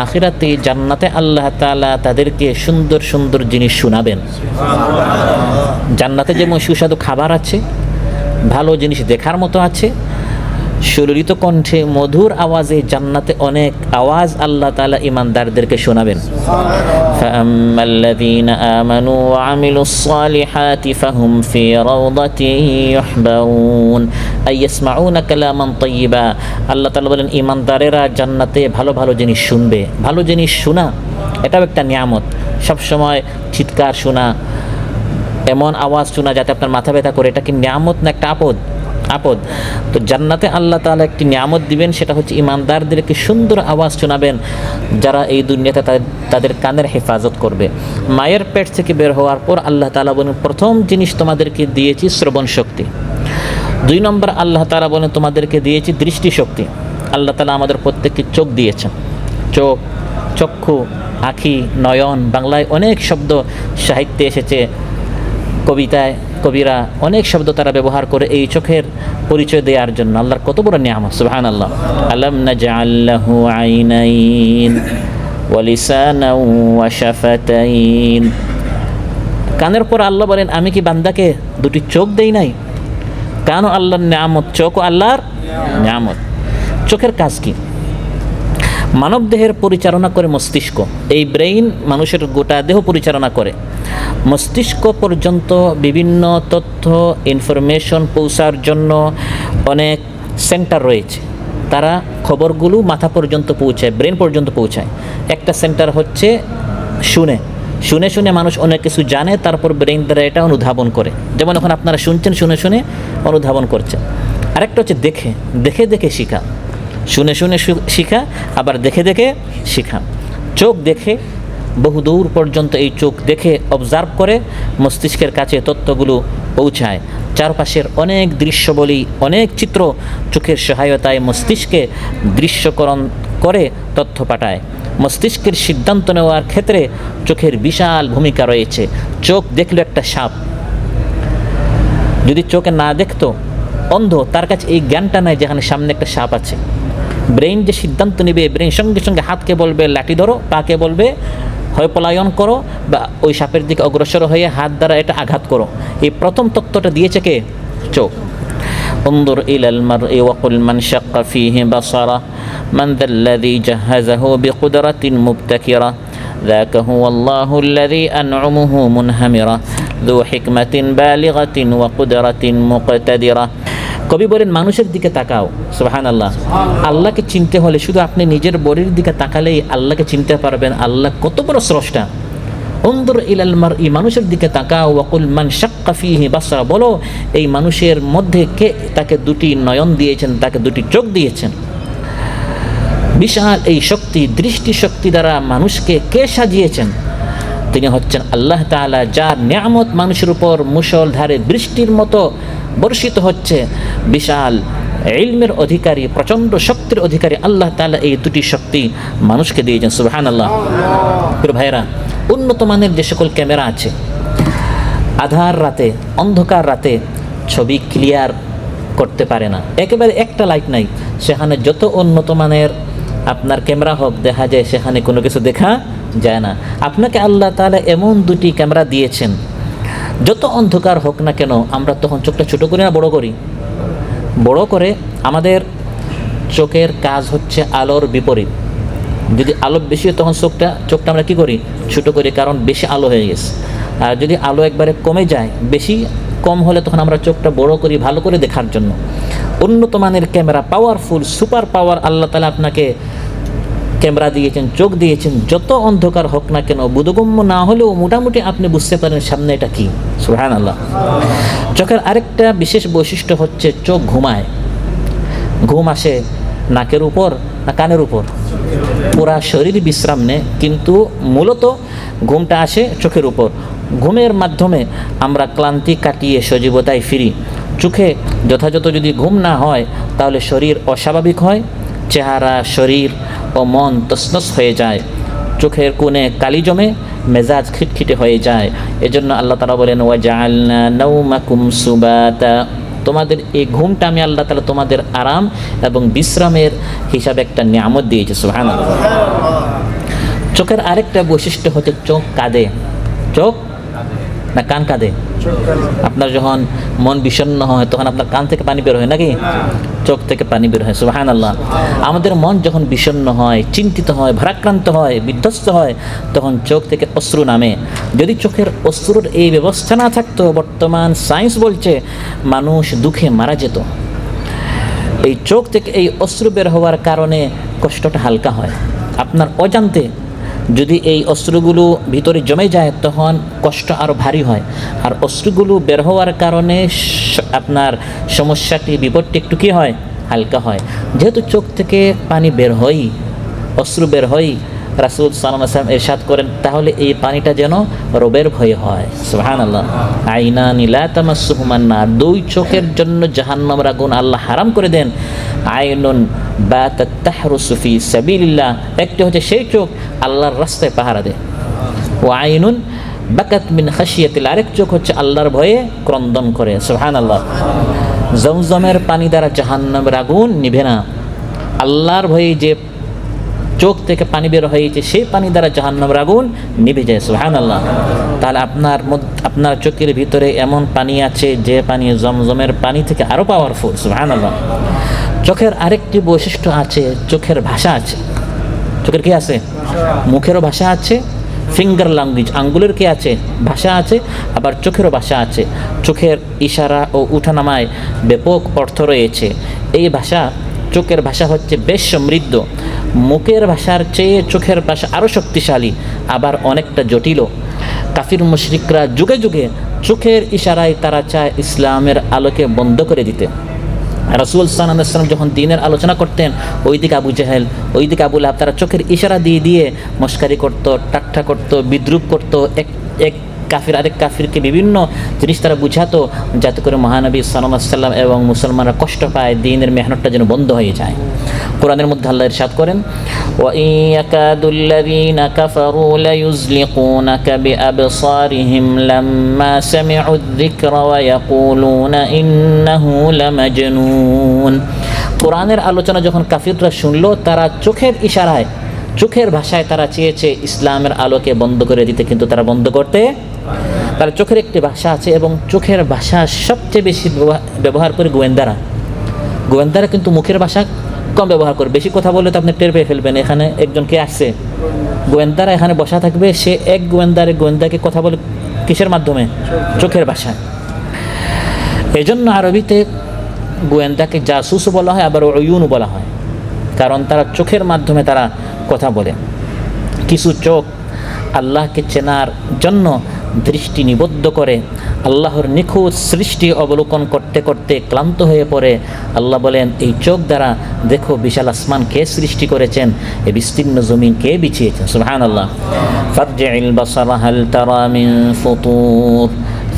S2: আখিরাতে জান্নাতে আল্লাহ তাআলা তাদেরকে সুন্দর সুন্দর জিনিস শোনাবেন। জান্নাতে যেমন সুস্বাদু খাবার আছে, ভালো জিনিস দেখার মতো আছে, সুললিত কণ্ঠে মধুর আওয়াজে জান্নাতে অনেক আওয়াজ আল্লাহ তাআলা ঈমানদারদেরকে শোনাবেন। ফাআম্মাল্লাযীনা আমানু ওয়া আমিলুস সালিহাতি ফাহুম ফি রাওদাতিন ইউহবারুন আই ইয়াসমাউনা কালামান তাইয়্যিবা। আল্লাহ তাআলা বলেন ঈমানদারেরা জান্নাতে ভালো ভালো জিনিস শুনবে। ভালো জিনিস শোনা এটাও একটা নিয়ামত। সবসময় চিৎকার শোনা, এমন আওয়াজ শোনা যাতে আপনার মাথা ব্যথা করে, এটা কি নিয়ামত না একটা আপদ? আপদ। তো জান্নাতে আল্লাহ তাআলা একটি নিয়ামত দিবেন, সেটা হচ্ছে ঈমানদারদেরকে সুন্দর আওয়াজ শোনাবেন যারা এই দুনিয়াতে তাদের কানের হেফাজত করবে। মায়ের পেট থেকে বের হওয়ার পর আল্লাহ তাআলা বলেন প্রথম জিনিস তোমাদেরকে দিয়েছি শ্রবণ শক্তি। 2 নম্বর আল্লাহ তাআলা বলেন তোমাদেরকে দিয়েছি দৃষ্টিশক্তি। আল্লাহ তাআলা আমাদের প্রত্যেককে চোখ দিয়েছেন। চোখ, চক্ষু, আখি, নয়ন, বাংলায় অনেক শব্দ সাহিত্যে এসেছে, কবিতায় কবিরা অনেক শব্দ তারা ব্যবহার করে এই চোখের পরিচয় দেওয়ার জন্য। আল্লাহর কত বড় নিয়ামত, সুবহানাল্লাহ। আলাম নাজআল লাহু আইনাইন ওয়া লিসানান ওয়া শাফাতাইন। কানের পর আল্লাহ বলেন আমি কি বান্দাকে 2টি চোখ দেই নাই? কানও আল্লাহর নিয়ামত, চোখও আল্লাহর নিয়ামত। চোখের কাজ কি? মানব দেহের পরিচালনা করে মস্তিষ্ক। এই ব্রেইন মানুষের গোটা দেহ পরিচালনা করে। মস্তিষ্ক পর্যন্ত বিভিন্ন তথ্য ইনফরমেশন পৌঁছার জন্য অনেক সেন্টার রয়েছে। তারা খবরগুলো মাথা পর্যন্ত পৌঁছায়, ব্রেন পর্যন্ত পৌঁছায়। একটা সেন্টার হচ্ছে শুনে শুনে শুনে মানুষ অনেক কিছু জানে, তারপর ব্রেন দ্বারা এটা অনুধাবন করে। যেমন এখন আপনারা শুনছেন, শুনে শুনে অনুধাবন করছেন। আরেকটা হচ্ছে দেখে দেখে দেখে শিখা। শুনে শুনে শিখা, আবার দেখে দেখে শিখা। চোখ দেখে বহুদূর পর্যন্ত এই চোখ দেখে অবজার্ভ করে মস্তিষ্কের কাছে তথ্যগুলো পৌঁছায়। চারপাশের অনেক দৃশ্যবলী, অনেক চিত্র চোখের সহায়তায় মস্তিষ্কে দৃশ্যকরণ করে তথ্য পাঠায়। মস্তিষ্কের সিদ্ধান্ত নেওয়ার ক্ষেত্রে চোখের বিশাল ভূমিকা রয়েছে। চোখ দেখলো একটা সাপ, যদি চোখে না দেখতো, অন্ধ, তার কাছে এই জ্ঞানটা নাই যেখানে সামনে একটা সাপ আছে। ব্রেইন যে সিদ্ধান্ত নেবে, ব্রেইন সঙ্গে সঙ্গে হাতকে বলবে লাঠি ধরো, পাকে বলবে হয় পলায়ন করো, বা ওই সাপের দিকে অগ্রসর হয়ে হাত দ্বারা এটা আঘাত করো। এই প্রথম তত্ত্বটা দিয়েছে কে? চোখ। انظر إلى المرء وقل من شق فيه بصره من ذا الذي جهزه بقدرة مبتكرة ذاك هو الله الذي أنعمه منهمرة ذو حكمة بالغة وقدرة مقتدرة। কবি বলেন মানুষের দিকে তাকাও, সুবহানাল্লাহ। আল্লাহকে চিনতে হলে শুধু আপনি নিজের বডির দিকে তাকালেই আল্লাহকে চিনতে পারবেন আল্লাহ কত বড় স্রষ্টা। উনজুর ইলাল মারই, মানুষের দিকে তাকাও। ওয়াকুল মান শাক্কা ফীহি বাসরা, বলো এই মানুষের মধ্যে কে তাকে 2টি নয়ন দিয়েছেন, তাকে 2টি চোখ দিয়েছেন। বিশাল এই শক্তি, দৃষ্টি শক্তি দ্বারা মানুষকে কে সাজিয়েছেন? তিনি হচ্ছেন আল্লাহ তাআলা, যার নিয়ামত মানুষের উপর মুষলধারে বৃষ্টির মতো বর্ষিত হচ্ছে। বিশাল ইলমের অধিকারী, প্রচণ্ড শক্তির অধিকারী আল্লাহ তাআলা এই 2টি শক্তি মানুষকে দিয়েছেন, সুবহানাল্লাহ। প্রিয় ভাইরা, উন্নত মানের যে সকল ক্যামেরা আছে, আধার রাতে, অন্ধকার রাতে ছবি ক্লিয়ার করতে পারে না, একেবারে একটা লাইট নাই, সেখানে যত উন্নত মানের আপনার ক্যামেরা হোক, দেখা যায় সেখানে কোনো কিছু দেখা যায় না। আপনাকে আল্লাহ তাআলা এমন 2টি ক্যামেরা দিয়েছেন, যত অন্ধকার হোক না কেন আমরা তখন চোখটা ছোটো করি না বড় করি? বড় করে। আমাদের চোখের কাজ হচ্ছে আলোর বিপরীত। যদি আলো বেশি হয় তখন চোখটা আমরা কী করি? ছোটো করি, কারণ বেশি আলো হয়ে গেছে। আর যদি আলো একবারে কমে যায়, বেশি কম হলে তখন আমরা চোখটা বড় করি ভালো করে দেখার জন্য। উন্নত মানের ক্যামেরা, পাওয়ারফুল, সুপার পাওয়ার আল্লাহ তাআলা আপনাকে ক্যামেরা দিয়েছেন, চোখ দিয়েছেন। যত অন্ধকার হোক না কেন, বোধগম্য না হলেও মোটামুটি আপনি বুঝতে পারেন সামনে এটা কি, সুবহানাল্লাহ। চোখের আরেকটা বিশেষ বৈশিষ্ট্য হচ্ছে চোখ ঘুমায়। ঘুম আসে নাকের উপর না কানের উপর? পুরা শরীর বিশ্রাম নেয়, কিন্তু মূলত ঘুমটা আসে চোখের উপর। ঘুমের মাধ্যমে আমরা ক্লান্তি কাটিয়ে সজীবতায় ফিরি। চোখে যথাযথ যদি ঘুম না হয় তাহলে শরীর অস্বাভাবিক হয়, চেহারা, শরীর ও মন তছনছ হয়ে যায়, চোখের কোণে কালি জমে, মেজাজ খিটখিটে হয়ে যায়। এজন্য আল্লাহ তাআলা বলেন ওয়াজআলনা নাওমাকুম সুবাতা, তোমাদের এই ঘুমটা আমি আল্লাহ তাআলা তোমাদের আরাম এবং বিশ্রামের হিসাবে একটা নিয়ামত দিয়েছে, সুবহানাল্লাহ। চোখের আরেকটা বৈশিষ্ট্য হচ্ছে চোখ কাঁদে। চোখ না কান কাঁদে? আপনার যখন মন বিষণ্ণ হয় তখন আপনার কান থেকে পানি বের হয় নাকি? চোখ থেকে পানি বের হয়। সুবহানাল্লাহ। আমাদের মন যখন বিষণ্ণ হয়, চিন্তিত হয়, ভারাক্রান্ত হয়, বিধ্বস্ত হয়, তখন চোখ থেকে অশ্রু নামে। যদি চোখের অশ্রুর এই ব্যবস্থা না থাকতো, বর্তমান সায়েন্স বলছে মানুষ দুঃখে মারা যেত। এই চোখ থেকে এই অশ্রু বের হওয়ার কারণে কষ্টটা হালকা হয়। আপনার অজান্তে যদি এই অশ্রুগুলো ভিতরে জমে যায় তখন কষ্ট আরও ভারী হয়, আর অশ্রুগুলো বের হওয়ার কারণে আপনার সমস্যাটি, বিপদটি একটু কী হয়, হালকা হয়। যেহেতু চোখ থেকে পানি বের হয়, অশ্রু বের হয়, রাসূল সাল্লাল্লাহু আলাইহি ওয়াসাল্লাম ইরশাদ করেন তাহলে এই পানিটা যেন রবের ভয় হয়। সুবহানাল্লাহ। আইনানি লা তামাসসুহুমান নার, দুই চোখের জন্য জাহান্নামের আগুন আল্লাহ হারাম করে দেন। আইনুন বাতাত তাহরুসু ফি সাবিলিল্লাহ, একটি হচ্ছে সেই চোখ আল্লাহর রাস্তায় পাহারা দেয়। ও আইনুন বাকাত মিন খাশিয়াতিল্লাহ, আরেক চোখ হচ্ছে আল্লাহর ভয়ে ক্রন্দন করে। সুবহানাল্লাহ। জমজমের পানি দ্বারা জাহান্নামের আগুন নিভে না, আল্লাহর ভয়ে যে চোখ থেকে পানি বের হয়েছে সেই পানি দ্বারা জাহান্নামের আগুন নিভে যায়। সুবহানাল্লাহ। তাহলে আপনার চোখের ভিতরে এমন পানি আছে যে পানি জমজমের পানি থেকে আরও পাওয়ারফুল। সুবহানাল্লাহ। চোখের আরেকটি বৈশিষ্ট্য আছে, চোখের ভাষা আছে। চোখের কি আছে? মুখেরও ভাষা আছে, ফিঙ্গার ল্যাঙ্গুয়েজ, আঙ্গুলের কি আছে? ভাষা আছে, আবার চোখেরও ভাষা আছে। চোখের ইশারা ও উঠানামায় ব্যাপক অর্থ রয়েছে। এই ভাষা, চোখের ভাষা হচ্ছে বেশ সমৃদ্ধ। মুখের ভাষার চেয়ে চোখের ভাষা আরও শক্তিশালী, আবার অনেকটা জটিলও। কাফির মুশরিকরা যুগে যুগে চোখের ইশারায় তারা চায় ইসলামের আলোকে বন্ধ করে দিতে। রাসূল সাল্লাল্লাহু আলাইহি ওয়াসাল্লাম যখন দ্বীনের আলোচনা করতেন, ওইদিকে আবু জাহেল, ওইদিকে আবু লাহাব, তারা চোখের ইশারা দিয়ে দিয়ে মস্কারি করতো, ঠাট্টা করতো, বিদ্রূপ করতো। এক কাফির আরেক কাফিরকে বিভিন্ন জিনিস তারা বুঝাতো, যাতে করে মহানবী সাল্লাল্লাহু আলাইহি ওয়াসাল্লাম এবং মুসলমানরা কষ্ট পায়, দ্বীনের মেহনতটা যেন বন্ধ হয়ে যায়। কোরআনের মধ্যে আল্লাহ ইরশাদ করেন, ওয়া ইয়াকাদুল্লাযীনা কাফারু লায়ুযলিকুনাকা বিআবসারিহিম লাম্মা সামি'উ যিকরা ওয়া ইয়াকুলুনা ইন্নাহু লামাজনুন। কোরআনের আলোচনা যখন কাফিররা শুনলো, তারা চোখের ইশারায়, চোখের ভাষায় তারা চেয়েছে ইসলামের আলোকে বন্ধ করে দিতে, কিন্তু তারা বন্ধ করতে, তার চোখের একটি ভাষা আছে এবং চোখের ভাষা সবচেয়ে বেশি ব্যবহার করে গোয়েন্দারা। গোয়েন্দারা কিন্তু মুখের ভাষা কম ব্যবহার করে। বেশি কথা বললে তো আপনি টের পেয়ে ফেলবেন এখানে একজন কে আসছে। গোয়েন্দারা এখানে বসা থাকবে, সে এক গোয়েন্দাকে কথা বলে কিসের মাধ্যমে? চোখের ভাষায়। এই জন্য আরবিতে গোয়েন্দাকে জাসুস বলা হয়, আবার উয়ুন বলা হয়, কারণ তারা চোখের মাধ্যমে তারা কথা বলে। কিছু চোখ আল্লাহকে চেনার জন্য দৃষ্টি নিবদ্ধ করে, আল্লাহর নিখুঁত সৃষ্টি অবলোকন করতে করতে ক্লান্ত হয়ে পড়ে। আল্লাহ বলেন, এই চোখ দ্বারা দেখো বিশাল আসমান কে সৃষ্টি করেছেন, এই বিস্তীর্ণ জমিন কে বিছিয়েছেন। সুবহানাল্লাহ। ফারজি'ল বাসারা হাল তারা মিন ফুতুর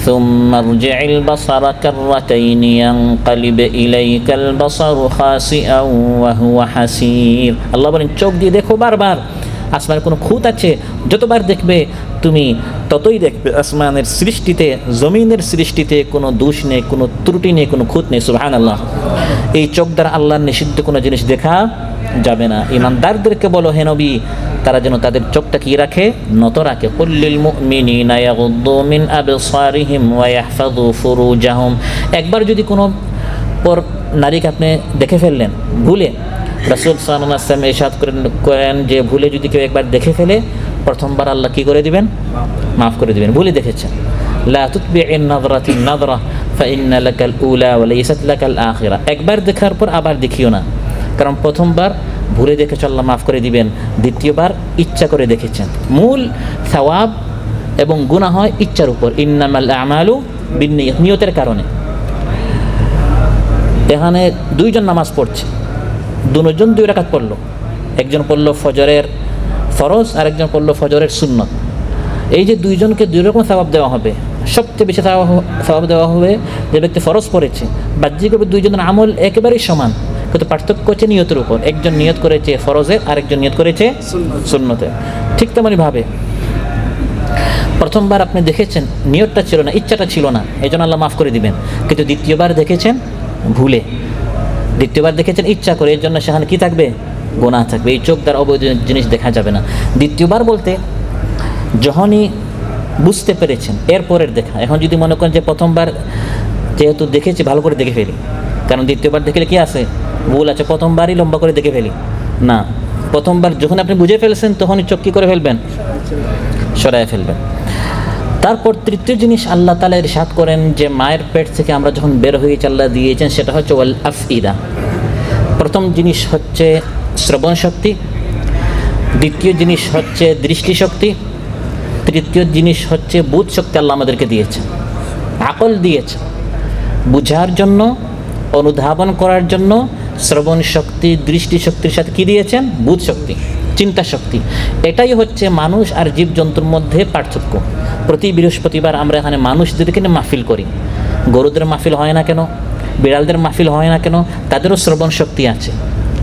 S2: ثم ارجع البصر كرتين ينقلب إليك البصر خاسئا وهو حسير। আল্লাহ বলেন, চোখ দিয়ে দেখো বারবার, আসমানের কোনো খুঁত আছে, যতবার দেখবে তুমি ততই দেখবে আসমানের সৃষ্টিতে, জমিনের সৃষ্টিতে কোনো দোষ নেই, কোনো ত্রুটি নেই, কোনো খুঁত নেই। সুবহানাল্লাহ। এই চোখ দ্বারা আল্লাহর নিষিদ্ধ কোনো জিনিস দেখা যাবে না। ইমানদারদেরকে বলো হে নবী, তারা যেন তাদের চোখটা কি রাখে? নত রাখে। কুল্লিল মুমিনিনা ইয়াগুদ্দু মিন আবসারিহিম ওয়া ইয়াহফাযু ফুরুজাহুম। একবার যদি কোনো পর নারীকে আপনি দেখে ফেললেন ভুলে, রাসূল সাল্লাল্লাহু আলাইহি ওয়াসাল্লাম ইরশাদ করেন যে ভুলে যদি কেউ একবার দেখে ফেলে, প্রথমবার আল্লাহ কি করে দিবেন? মাফ করে দিবেন। ভুলে দেখেছেন, লা তুতবি'ন নাযরাতিন নাযরা ফাইন্না লাকাল উলা ওয়া লাইসাত লাকাল আখিরা। একবার দেখার পর আবার দেখিও না, কারণ প্রথমবার ভুলে দেখেছ আল্লাহ মাফ করে দিবেন, দ্বিতীয়বার ইচ্ছা করে দেখেছেন। মূল সওয়াব এবং গুনাহ হয় ইচ্ছার উপর। ইন্নামাল আমালু বিন্নিয়াত, নিয়তের কারণে। এখানে দুইজন নামাজ পড়ছে, দুজন 2 রাকাত পড়লো, একজন পড়লো ফজরের ফরজ আর একজন পড়লো ফজরের সুন্নত। এই যে দুইজনকে 2 রকম সওয়াব দেওয়া হবে। সবচেয়ে বেশি সওয়াব দেওয়া হবে যে ব্যক্তি ফরজ পড়েছে। বাহ্যিকভাবে দুইজনের আমল একেবারেই সমান, কিন্তু পার্থক্য হচ্ছে নিয়তের উপর। একজন নিয়ত করেছে ফরজের, আরেকজন নিয়ত করেছে সুন্নতের। ঠিক তেমনইভাবে প্রথমবার আপনি দেখেছেন, নিয়তটা ছিল না, ইচ্ছাটা ছিল না, এই জন্য আল্লাহ মাফ করে দিবেন। কিন্তু দ্বিতীয়বার দেখেছেন ভুলে, দ্বিতীয়বার দেখেছেন ইচ্ছা করে, এর জন্য সেখানে কী থাকবে? গুনাহ থাকবে। এই চোখ দ্বারা অবৈধ জিনিস দেখা যাবে না। দ্বিতীয়বার বলতে যখনই বুঝতে পেরেছেন, এরপরের দেখা। এখন যদি মনে করেন যে প্রথমবার যেহেতু দেখেছি ভালো করে দেখে ফেলি, কারণ দ্বিতীয়বার দেখলে কি আছে, ভুল আছে, প্রথমবারই লম্বা করে দেখে ফেলি না, প্রথমবার যখন আপনি বুঝে ফেলছেন তখনই চোখ কী করে ফেলবেন, সরায় ফেলবেন। তারপর তৃতীয় জিনিস আল্লাহ তাআলা ইরশাদ করেন যে মায়ের পেট থেকে আমরা যখন বের হয়েছি আল্লাহ দিয়েছেন সেটা হচ্ছে ওয়াল আফইদা। প্রথম জিনিস হচ্ছে শ্রবণ শক্তি, দ্বিতীয় জিনিস হচ্ছে দৃষ্টিশক্তি, তৃতীয় জিনিস হচ্ছে বুধ শক্তি আল্লাহ আমাদেরকে দিয়েছে, আকল দিয়েছে বুঝার জন্য, অনুধাবন করার জন্য। শ্রবণ শক্তি দৃষ্টিশক্তির সাথে কি দিয়েছেন, বুধ শক্তি, চিন্তা শক্তি। এটাই হচ্ছে মানুষ আর জীবজন্তুর মধ্যে পার্থক্য। প্রতি বৃহস্পতিবার আমরা এখানে মানুষদেরকে নিয়ে মাহফিল করি, গরুদের মাহফিল হয় না কেন, বিড়ালদের মাহফিল হয় না কেন? তাদেরও শ্রবণ শক্তি আছে,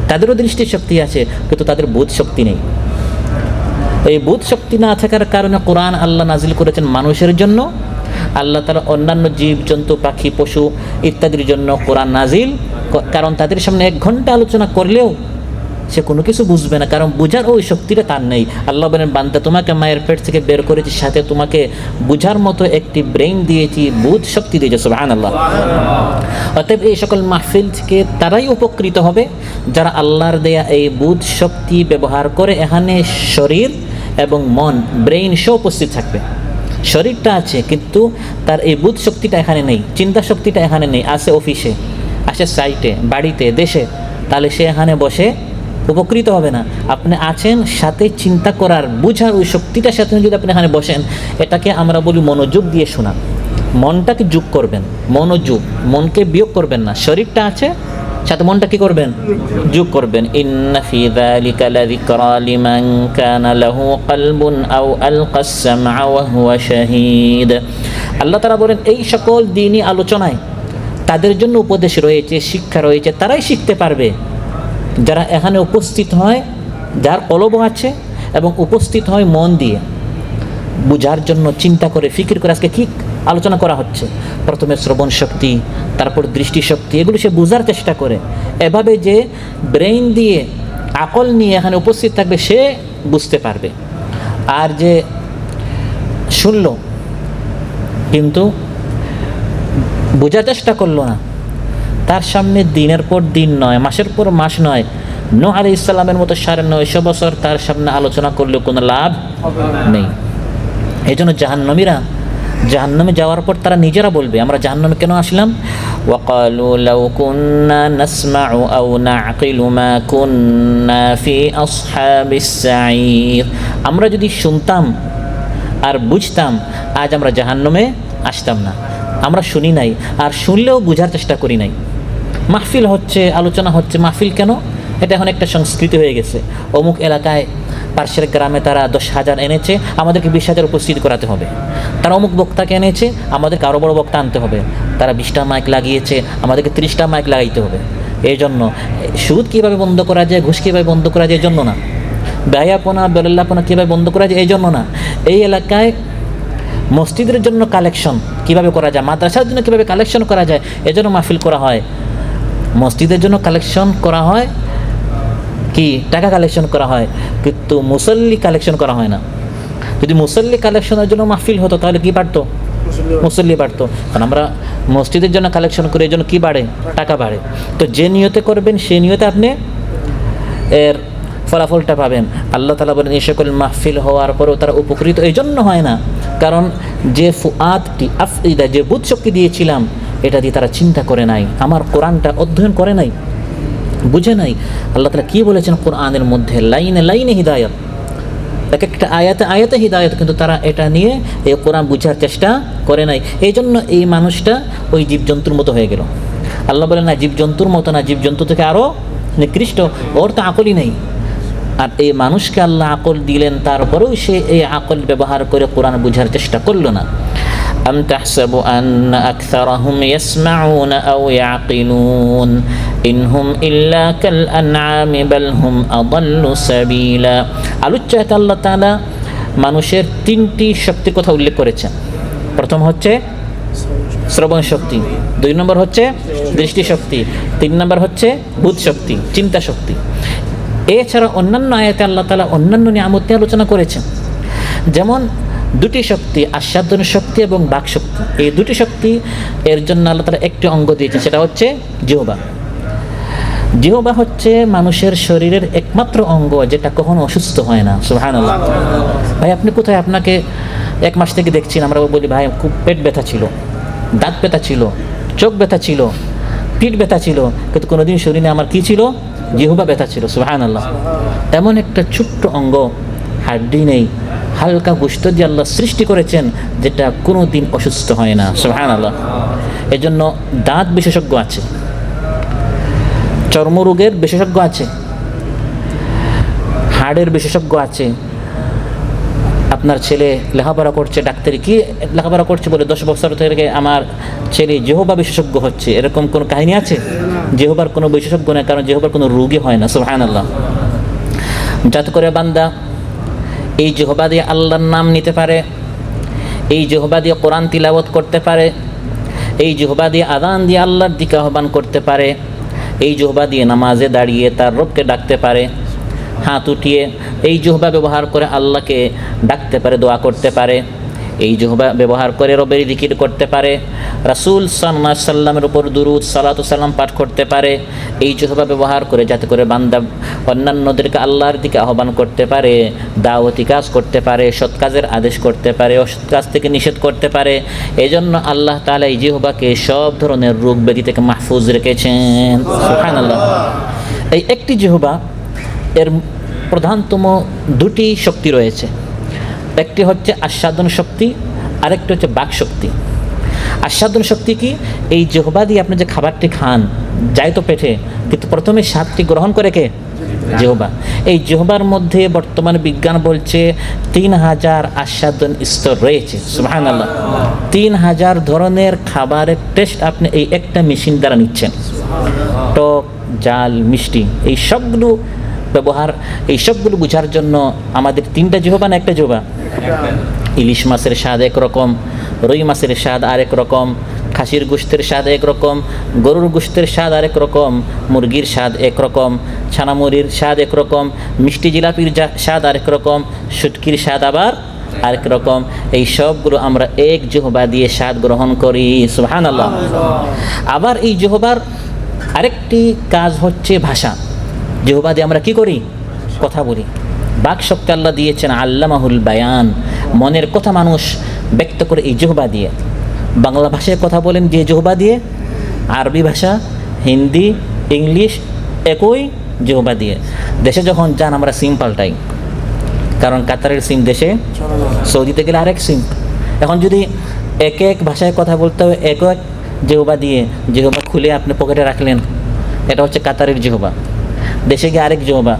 S2: তাদেরও দৃষ্টিশক্তি আছে, কিন্তু তাদের বোধ শক্তি নেই। এই বোধ শক্তি না থাকার কারণে কোরআন আল্লাহ নাজিল করেছেন মানুষের জন্য, আল্লাহ তাআলা অন্যান্য জীবজন্তু পাখি পশু ইত্যাদির জন্য কোরআন নাজিল, কারণ তাদের সামনে 1 ঘন্টা আলোচনা করলেও সে কোনো কিছু বুঝবে না, কারণ বুঝার ওই শক্তিটা তার নেই। আল্লাহ বলেন বান্দা তোমাকে মায়ের পেট থেকে বের করেছি, সাথে তোমাকে বুঝার মতো একটি ব্রেইন দিয়েছি, বুধ শক্তি দিয়েছে, সুবহানাল্লাহ। অতএব এই সকল মাহফিল থেকে তারাই উপকৃত হবে যারা আল্লাহর দেয়া এই বুধ শক্তি ব্যবহার করে এখানে শরীর এবং মন, ব্রেইন সব উপস্থিত থাকবে। শরীরটা আছে কিন্তু তার এই বুধ শক্তিটা এখানে নেই, চিন্তা শক্তিটা এখানে নেই, আছে অফিসে, আছে সাইটে, বাড়িতে, দেশে, তাহলে সে এখানে বসে উপকৃত হবে না। আপনি আছেন সাথে চিন্তা করার বুঝার ওই শক্তিটার সাথে যদি আপনি এখানে বসেন, এটাকে আমরা বলি মনোযোগ দিয়ে শোনা। মনটাকে যোগ করবেন, মনোযোগ, মনকে বিয়োগ করবেন না। শরীরটা আছে সাথে মনটা কি করবেন, যোগ করবেন। ইন্না ফি যালিকা লাযিকরা লিমান কানা লাহু কলবুন আও আলকাস সামআ ওয়া হুয়া শাহীদ। আল্লাহ তাআলা বলেন এই সকল দ্বীনি আলোচনায় তাদের জন্য উপদেশ রয়েছে, শিক্ষা রয়েছে, তারাই শিখতে পারবে যারা এখানে উপস্থিত হয়, যার কলব আছে এবং উপস্থিত হয় মন দিয়ে, বুঝার জন্য, চিন্তা করে, ফিকির করে আজকে কী আলোচনা করা হচ্ছে। প্রথমে শ্রবণ শক্তি, তারপর দৃষ্টিশক্তি, এগুলো সে বোঝার চেষ্টা করে। এভাবে যে ব্রেইন দিয়ে, আকল নিয়ে এখানে উপস্থিত থাকবে সে বুঝতে পারবে। আর যে শুনল কিন্তু বোঝার চেষ্টা করলো না, তার সামনে দিনের পর দিন নয়, মাসের পর মাস নয়, নূহ আলাইহিস সালামের মতো 950 বছর তার সামনে আলোচনা করলেও কোনো লাভ নেই। এই জন্য জাহান্নামে যাওয়ার পর তারা নিজেরা বলবে আমরা জাহান্নামে কেন আসলাম, ওয়াকালু লাউ কুন্না নাসমাউ আও নাআকিলু মা কুন্না ফি আসহাবিস সাঈর। আমরা যদি শুনতাম আর বুঝতাম আজ আমরা জাহান্নামে আসতাম না। আমরা শুনি নাই, আর শুনলেও বোঝার চেষ্টা করি নাই। মাহফিল হচ্ছে, আলোচনা হচ্ছে, মাহফিল কেন? এটা এখন একটা সংস্কৃতি হয়ে গেছে। অমুক এলাকায় পার্শ্বের গ্রামে তারা 10,000 এনেছে, আমাদেরকে 20,000 উপস্থিত করাতে হবে। তারা অমুক বক্তাকে এনেছে, আমাদেরকে আরও বড় বক্তা আনতে হবে। তারা 20টা মাইক লাগিয়েছে, আমাদেরকে 30টা মাইক লাগাইতে হবে। এই জন্য সুদ কীভাবে বন্ধ করা যায়, ঘুষ কীভাবে বন্ধ করা যায়, এই জন্য না। ব্যয়াপনা বেলাল্লাপনা কীভাবে বন্ধ করা যায়, এই জন্য না। এই এলাকায় মসজিদের জন্য কালেকশন কীভাবে করা যায়, মাদ্রাসার জন্য কীভাবে কালেকশন করা যায়, এজন্য মাহফিল করা হয়। মসজিদের জন্য কালেকশন করা হয়, কি টাকা কালেকশন করা হয়, কিন্তু মুসল্লি কালেকশন করা হয় না। যদি মুসল্লি কালেকশনের জন্য মাহফিল হতো তাহলে কি বাড়তো, মুসল্লি বাড়তো। কারণ আমরা মসজিদের জন্য কালেকশন করি, এই জন্য কী বাড়ে, টাকা বাড়ে। তো যে নিয়তে করবেন সেই নিয়তে আপনি এর ফলাফলটা পাবেন। আল্লাহ তাআলা বলেন এই সকল মাহফিল হওয়ার পরেও তারা উপকৃত এই জন্য হয় না, কারণ যে ফুআদটি আফইদা, যে বুধ শক্তি দিয়েছিলাম, এটা দিয়ে তারা চিন্তা করে নাই, আমার কোরআনটা অধ্যয়ন করে নাই, বুঝে নাই। আল্লাহ তাআলা কী বলেছেন কোরআনের মধ্যে, লাইনে লাইনে হিদায়াত, এক একটা আয়াতে আয়াতে হিদায়াত, কিন্তু তারা এটা নিয়ে এই কোরআন বুঝার চেষ্টা করে নাই। এই জন্য এই মানুষটা ওই জীবজন্তুর মতো হয়ে গেল। আল্লাহ বলেন না, জীবজন্তুর মতো না, জীবজন্তু থেকে আরও নিকৃষ্ট, ওর তো আকলই নেই। আর এই মানুষকে আল্লাহ আকল দিলেন, তারপরেও সে এই আকল ব্যবহার করে কোরআন বুঝার চেষ্টা করলো না। আম তাহসাবু আন্না আকসারাহুম ইয়াসমাউনা আও ইয়াকিলুন ইনহুম ইল্লা কাল আনআমি বাল হুম আদাল্লু সাবিলা। আলোচ্যে আল্লাহ তাআলা মানুষের 3টি শক্তির কথা উল্লেখ করেছেন। প্রথম হচ্ছে শ্রবণ শক্তি, 2 নম্বর হচ্ছে দৃষ্টিশক্তি, 3 নম্বর হচ্ছে বুধ শক্তি, চিন্তা শক্তি। এছাড়া অন্যান্য আয়াতে আল্লাহ তাআলা অন্যান্য নিয়ামত নিয়ে আলোচনা করেছেন। যেমন দুটি শক্তি, আস্বাদন শক্তি এবং বাক শক্তি। এই দুটি শক্তি এর জন্য আল্লাহ তাআলা একটি অঙ্গ দিয়েছে, সেটা হচ্ছে জিহ্বা। জিহ্বা হচ্ছে মানুষের শরীরের একমাত্র অঙ্গ যেটা কখনো অসুস্থ হয় না। সুবহানাল্লাহ। ভাই আপনি কোথায়? আপনাকে 1 মাস থেকে দেখছি, আমরা বলি ভাই খুব পেট ব্যথা ছিল, দাঁত ব্যথা ছিল, চোখ ব্যথা ছিল, পিঠ ব্যথা ছিল, কিন্তু কোনোদিন শরীরে আমার কি ছিল? জিহ্বা ব্যথা ছিল। সুবহানাল্লাহ। এমন একটা ছোট্ট অঙ্গ, হাড্ডি নেই, হালকা গোশত দিয়ে আল্লাহ সৃষ্টি করেছেন, যেটা কোনো দিন অসুস্থ হয় না। সুবহানাল্লাহ। এজন্য দাঁত বিশেষজ্ঞ আছে, চর্মরোগের বিশেষজ্ঞ আছে, হাড়ের বিশেষজ্ঞ আছে। আপনার ছেলে লেখাপড়া করছে, ডাক্তারি কি লেখাপড়া করছে বলে 10 বছর থেকে আমার ছেলে জিহ্বা বিশেষজ্ঞ হচ্ছে, এরকম কোনো কাহিনী আছে? জিহ্বার কোনো বিশেষজ্ঞ নেই, কারণ জিহ্বার কোনো রোগী হয় না। সুবহানাল্লাহ। যাতে করে বান্দা এই জিহ্বা দিয়ে আল্লাহর নাম নিতে পারে, এই জিহ্বা দিয়ে কোরআন তিলাওয়াত করতে পারে, এই জিহ্বা দিয়ে আযান দিয়ে আল্লাহর দিকে আহ্বান করতে পারে, এই জিহ্বা দিয়ে নামাজে দাঁড়িয়ে তার রবকে ডাকতে পারে, হাত উঠিয়ে এই জিহ্বা ব্যবহার করে আল্লাহকে ডাকতে পারে, দোয়া করতে পারে, এই জিহ্বা ব্যবহার করে রবের জিকির করতে পারে, রাসূল সাল্লাল্লাহু আলাইহি সাল্লামের উপর দুরূদ সালাতু সালাম পাঠ করতে পারে, এই জিহ্বা ব্যবহার করে যাতে করে বান্দা অন্যান্যদেরকে আল্লাহর দিকে আহ্বান করতে পারে, দাওয়াতি কাজ করতে পারে, সৎ কাজের আদেশ করতে পারে, অসৎ কাজ থেকে নিষেধ করতে পারে। এজন্য আল্লাহ তাআলা এই জিহ্বাকে সব ধরনের রোগ ব্যাধি থেকে মাহফুজ রেখেছেন। সুবহানাল্লাহ। এই একটি জিহ্বা, এর প্রধানতম দুটি শক্তি রয়েছে, একটি হচ্ছে আস্বাদন শক্তি, আরেকটি হচ্ছে বাক শক্তি। আস্বাদন শক্তি কি? এই জিহ্বা দিয়ে আপনি যে খাবারটি খান যায় তো পেটে, কিন্তু প্রথমে স্বাদটি গ্রহণ করে কে? জিহ্বা। এই জিহ্বার মধ্যে বর্তমানে বিজ্ঞান বলছে 3000 আস্বাদন স্তর রয়েছে। সুবহানাল্লাহ। 3000 ধরনের খাবারের টেস্ট আপনি এই একটা মেশিন দ্বারা নিচ্ছেন। টক, ঝাল, মিষ্টি, এই সবগুলো ব্যবহার, এই সবগুলো বোঝার জন্য আমাদের 3টা জিহ্বা না একটা জিহ্বা? ইলিশ মাছের স্বাদ একরকম, রুই মাছের স্বাদ আরেক রকম, খাসির গোশতের স্বাদ একরকম, গরুর গোশতের স্বাদ আরেক রকম, মুরগির স্বাদ একরকম, ছানামুড়ির স্বাদ একরকম, মিষ্টি জিলাপির স্বাদ আরেক রকম, শুটকির স্বাদ আবার আরেক রকম। এই সবগুলো আমরা এক জিহ্বা দিয়ে স্বাদ গ্রহণ করি। সুবহানাল্লাহ। আবার এই জিহ্বার আরেকটি কাজ হচ্ছে ভাষা। জিহ্বা দিয়ে আমরা কি করি? কথা বলি। বাক শক্তি আল্লাহ দিয়েছেন আল্লামাহুল বায়ান, মনের কথা মানুষ ব্যক্ত করে এই জিহ্বা দিয়ে। বাংলা ভাষায় কথা বলেন যে জিহ্বা দিয়ে, আরবি ভাষা, হিন্দি, ইংলিশ একই জিহ্বা দিয়ে। দেশে যখন যান আমরা সিম পাল্টাই, কারণ কাতারের সিম দেশে, সৌদিতে গেলে আরেক সিম। এখন যদি এক এক ভাষায় কথা বলতে হবে এক এক জিহ্বা দিয়ে, জিহ্বা খুলে আপনি পকেটে রাখলেন, এটা হচ্ছে কাতারের জিহ্বা। দেশে গিয়ে আরেক জিহ্বা,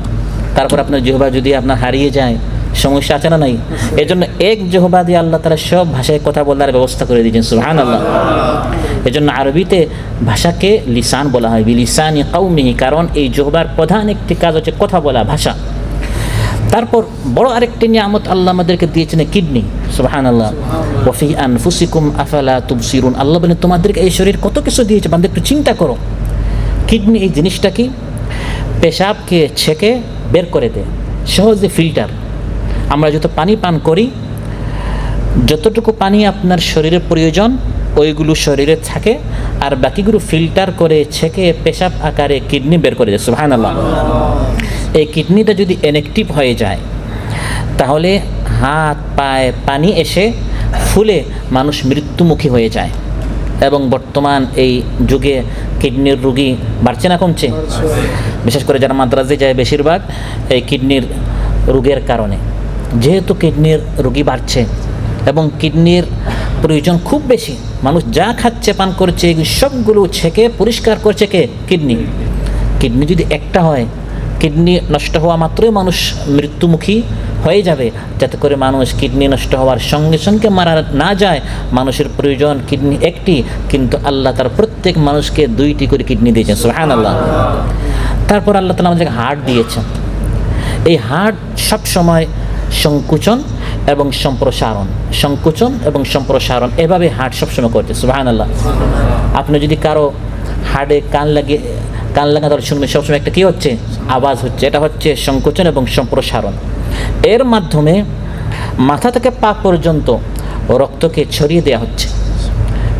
S2: তারপর আপনার জিহ্বা যদি আপনার হারিয়ে যায়, সমস্যা আছে না নাই? এই জন্য এক জিহ্বা দিয়ে আল্লাহ তাআলা সব ভাষায় কথা বলার ব্যবস্থা করে দিয়েছেন। সুবহানাল্লাহ। এই জন্য আরবিতে ভাষাকে লিসান বলা হয়, বিলিসানি কওমিহি, কারণ এই জিহ্বার প্রধান একটি কাজ হচ্ছে কথা বলা, ভাষা। তারপর বড় আরেকটি নিয়ামত আল্লাহ আমাদেরকে দিয়েছেন কিডনি। সুবহানাল্লাহ। ওয়া ফি আনফুসিকুম আফালা তুবসিরুন, আল্লাহ বলেন তোমাদেরকে এই শরীর কত কিছু দিয়েছে, বান্দা একটু চিন্তা করো। কিডনি এই জিনিসটা কি? পেশাবকে ছেঁকে বের করে দেয়, সহজে ফিল্টার। আমরা যত পানি পান করি, যতটুকু পানি আপনার শরীরের প্রয়োজন ওইগুলো শরীরে থাকে, আর বাকিগুলো ফিল্টার করে ছেঁকে পেশাব আকারে কিডনি বের করে দেয়। সুবহানাল্লাহ। এই কিডনিটা যদি ইনঅ্যাক্টিভ হয়ে যায়, তাহলে হাত পায়ে পানি এসে ফুলে মানুষ মৃত্যুমুখী হয়ে যায়। এবং বর্তমান এই যুগে কিডনির রোগী বাড়ছে না কমছে? বিশেষ করে যারা মাদ্রাজে যায় বেশিরভাগ এই কিডনির রোগের কারণে। যেহেতু কিডনির রোগী বাড়ছে এবং কিডনির প্রয়োজন খুব বেশি, মানুষ যা খাচ্ছে পান করছে সবগুলো ছেঁকে পরিষ্কার করছে কে? কিডনি। কিডনি যদি একটা হয়, কিডনি নষ্ট হওয়া মাত্রই মানুষ মৃত্যুমুখী হয়ে যাবে। যাতে করে মানুষ কিডনি নষ্ট হওয়ার সঙ্গে সঙ্গে মারা না যায়। মানুষের প্রয়োজন কিডনি একটি, কিন্তু আল্লাহ তার প্রত্যেক মানুষকে 2টি করে কিডনি দিয়েছেন। সুবহানাল্লাহ। তারপর আল্লাহ তাআলা আমাদেরকে হার্ট দিয়েছেন। এই হার্ট সবসময় সংকুচন এবং সম্প্রসারণ, সংকুচন এবং সম্প্রসারণ, এভাবে হার্ট সবসময় করছে। সুবহানাল্লাহ। আপনি যদি কারো হার্টে কান লাগানোর শুনবেন সবসময় একটা কী হচ্ছে? আওয়াজ হচ্ছে। এটা হচ্ছে সংকোচন এবং সম্প্রসারণ। এর মাধ্যমে মাথা থেকে পা পর্যন্ত রক্তকে ছড়িয়ে দেওয়া হচ্ছে।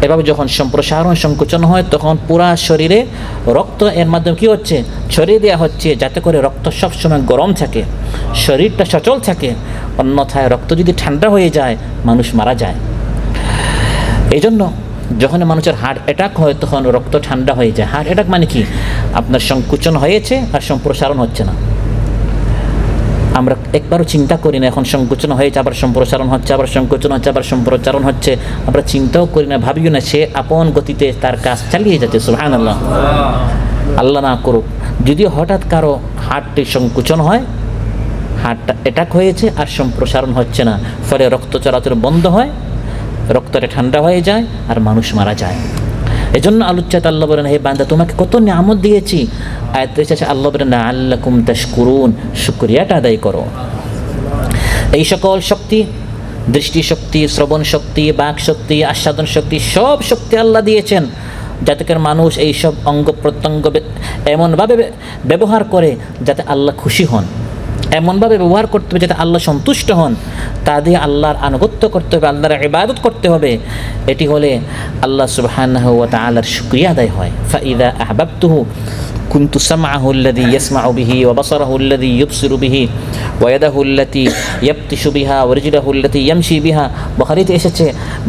S2: এভাবে যখন সম্প্রসারণ সংকোচন হয় তখন পুরা শরীরে রক্ত এর মাধ্যমে কী হচ্ছে, ছড়িয়ে দেওয়া হচ্ছে, যাতে করে রক্ত সবসময় গরম থাকে, শরীরটা সচল থাকে। অন্যথায় রক্ত যদি ঠান্ডা হয়ে যায় মানুষ মারা যায়। এই জন্য যখন মানুষের হার্ট অ্যাটাক হয় তখন রক্ত ঠান্ডা হয়ে যায়। হার্ট অ্যাটাক মানে কি, আপনার সংকোচন হয়েছে আর সম্প্রসারণ হচ্ছে না। আমরা একবারও চিন্তা করি না এখন সংকোচন হয়েছে আবার সম্প্রসারণ হচ্ছে, আবার সংকোচন হচ্ছে আবার সম্প্রসারণ হচ্ছে, আমরা চিন্তাও করি না, ভাবিও না। সে আপন গতিতে তার কাজ চালিয়ে যাচ্ছে। সুবহানাল্লাহ। আল্লাহ না করুক যদিও হঠাৎ কারো হার্টটি সংকোচন হয়, হার্টটা অ্যাটাক হয়েছে আর সম্প্রসারণ হচ্ছে না, ফলে রক্ত চলাচল বন্ধ হয়, রক্তটা ঠান্ডা হয়ে যায় আর মানুষ মারা যায়। এজন্য আলোচ্যাত আল্লাহ বলেন, হে বান্দা তোমাকে কত নিয়ামত দিয়েছি। আয়াতে এসেছে আল্লাহ বলেন লাআল্লাকুম তাশকুরুন, শুকরিয়াটা আদায় করো। এই সকল শক্তি, দৃষ্টি শক্তি, শ্রবণ শক্তি, বাক শক্তি, আস্বাদন শক্তি, সব শক্তি আল্লাহ দিয়েছেন যাতে করে মানুষ এই সব অঙ্গ প্রত্যঙ্গ এমনভাবে ব্যবহার করে যাতে আল্লাহ খুশি হন, এমনভাবে ব্যবহার করতে হবে যাতে আল্লাহ সন্তুষ্ট হন। তা দিয়ে আল্লাহর আনুগত্য করতে হবে, আল্লাহর ইবাদত করতে হবে। এটি হলে আল্লাহ সুবহানাহু ওয়া তাআলার শুকরিয়া আদায় হয়। ফাইদা আহবাবতুহু কুনতু সামআহু আল্লাযী ইয়াসমাউ বিহি ওয়া বাসারাহু আল্লাযী ইউবসিরু বিহি ওয়া ইয়াদাহু আল্লাতী ইয়াবতিশু বিহা ওয়া রিজলাহু আল্লাতী ইয়ামশি বিহা। বুখারীতে এসেছে,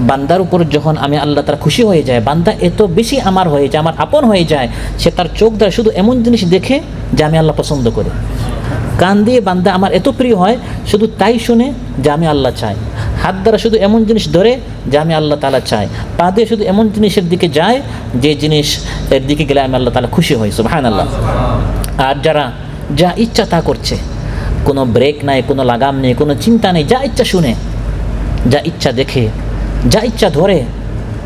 S2: বান্দার উপর যখন আমি আল্লাহ তাআলা খুশি হয়ে যায়, বান্দা এত বেশি আমার হয়ে যায়, আমার আপন হয়ে যায়, সে তার চোখ দ্বারা শুধু এমন জিনিস দেখে যা আমি আল্লাহ পছন্দ করি। কান দিয়ে বান্দা আমার এত প্রিয় হয় শুধু তাই শুনে যে আমি আল্লাহ চাই। হাত দ্বারা শুধু এমন জিনিস ধরে যে আমি আল্লাহ তাআলা চাই। পা দিয়ে শুধু এমন জিনিসের দিকে যায় যে জিনিস এর দিকে গেলে আমি আল্লাহ তাআলা খুশি হই। সুবহানাল্লাহ। আর যারা যা ইচ্ছা তা করছে, কোনো ব্রেক নাই, কোনো লাগাম নেই, কোনো চিন্তা নেই, যা ইচ্ছা শুনে, যা ইচ্ছা দেখে, যা ইচ্ছা ধরে